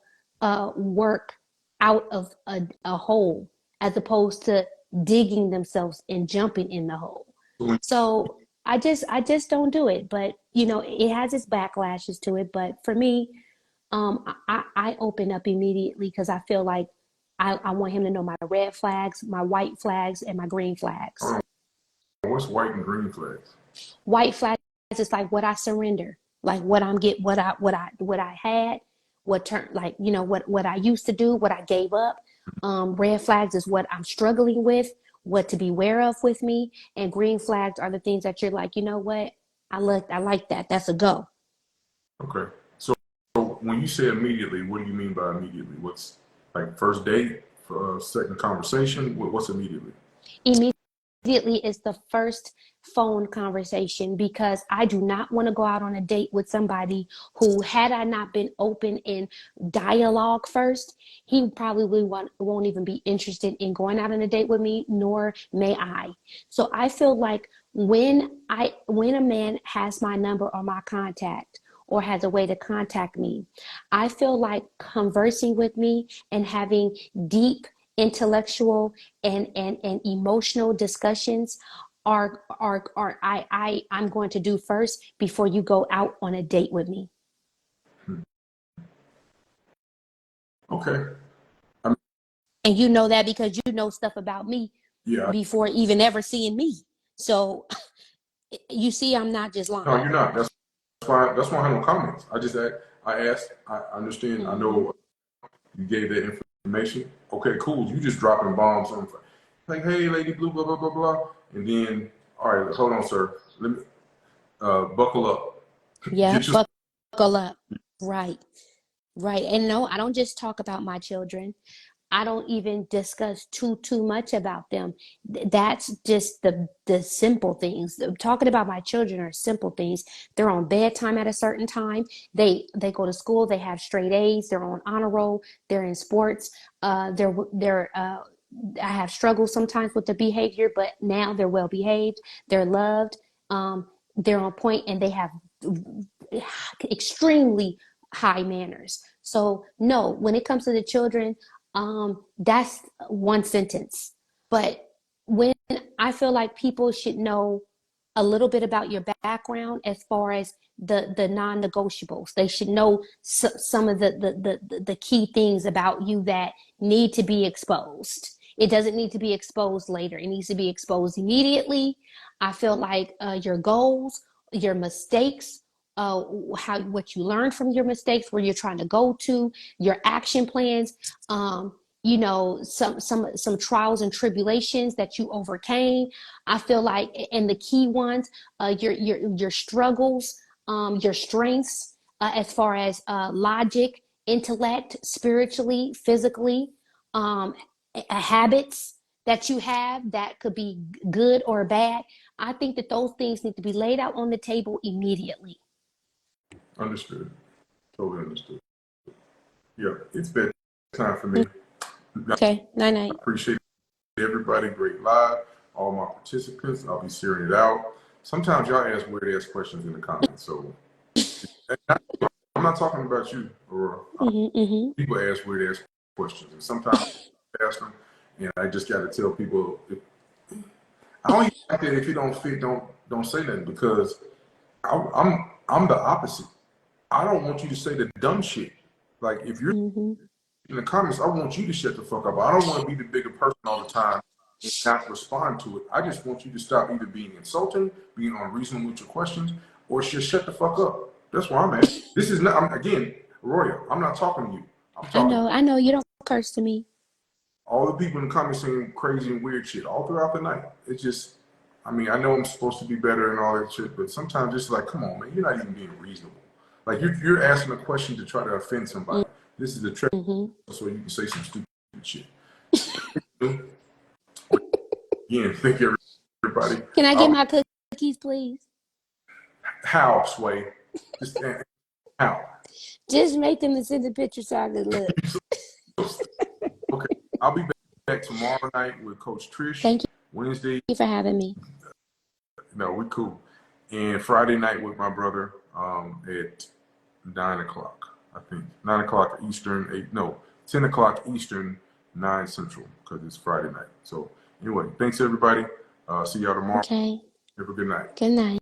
work out of a hole. as opposed to digging themselves and jumping in the hole. So I just don't do it. But it has its backlashes to it. But for me, I open up immediately because I feel like I want him to know my red flags, my white flags, and my green flags. Hold on. What's white and green flags? White flags is like what I surrender, like what I had, what I used to do, what I gave up. Red flags is what I'm struggling with, what to beware of with me, and green flags are the things that you're like, you know what, I like that. That's a go. Okay. So when you say immediately, what do you mean by immediately? What's like first date, second conversation? What's immediately? Immediately is the first phone conversation, because I do not want to go out on a date with somebody who, had I not been open in dialogue first, he probably won't even be interested in going out on a date with me, nor may I. So I feel like when a man has my number or my contact, or has a way to contact me, I feel like conversing with me and having deep intellectual and emotional discussions I'm going to do first before you go out on a date with me. Okay. And you know that because you know stuff about me before even ever seeing me. So you see, I'm not just lying. No, you're not. That's why I have no comments. I asked, I understand, I know you gave that information. Okay, cool. You just dropping bombs on like, hey, lady blue, blah, blah, blah, blah. And then, all right, hold on, sir. Let me buckle up. Yeah, buckle up. Right. And no, I don't just talk about my children. I don't even discuss too much about them. That's just the simple things. Talking about my children are simple things. They're on bedtime at a certain time. They go to school. They have straight A's. They're on honor roll. They're in sports. I have struggled sometimes with the behavior, but now they're well behaved. They're loved. They're on point, and they have extremely high manners. So no, when it comes to the children, that's one sentence. But when I feel like people should know a little bit about your background as far as the non-negotiables. They should know some of the key things about you that need to be exposed. It doesn't need to be exposed later. It needs to be exposed immediately. I feel like your goals, your mistakes, what you learned from your mistakes, where you're trying to go to, your action plans, some trials and tribulations that you overcame. I feel like, and the key ones, your struggles, your strengths, as far as logic, intellect, spiritually, physically, habits that you have that could be good or bad. I think that those things need to be laid out on the table immediately. Understood. Totally understood. Yeah, it's bedtime for me. Okay, night. I appreciate everybody. Great live. All my participants. I'll be sharing it out. Sometimes y'all ask weird ass questions in the comments. So I'm not talking about you, Aurora. People ask weird ass questions, and sometimes I ask them, and I just got to tell people, I don't even like that. If you don't fit, don't say nothing, because I'm the opposite. I don't want you to say the dumb shit. Like, if you're in the comments, I want you to shut the fuck up. I don't want to be the bigger person all the time and not respond to it. I just want you to stop either being insulting, being unreasonable with your questions, or just shut the fuck up. That's where I'm at. This is not, again, Roya, I'm not talking to you. I know you don't curse to me. All the people in the comments saying crazy and weird shit all throughout the night. It's just, I mean, I know I'm supposed to be better and all that shit, but sometimes it's like, come on, man, you're not even being reasonable. Like, you're asking a question to try to offend somebody. This is a trick, so you can say some stupid shit. Again, thank you, everybody. Can I get my cookies, please? How, Sway? Just how? Just make them and send the picture so I can look. Okay, I'll be back tomorrow night with Coach Trish. Thank you. Wednesday. Thank you for having me. No, we're cool. And Friday night with my brother at 9 o'clock, I think. 9 o'clock Eastern, 10 o'clock Eastern, 9 Central. because it's Friday night. So anyway, thanks everybody. See y'all tomorrow. Okay. Have a good night. Good night.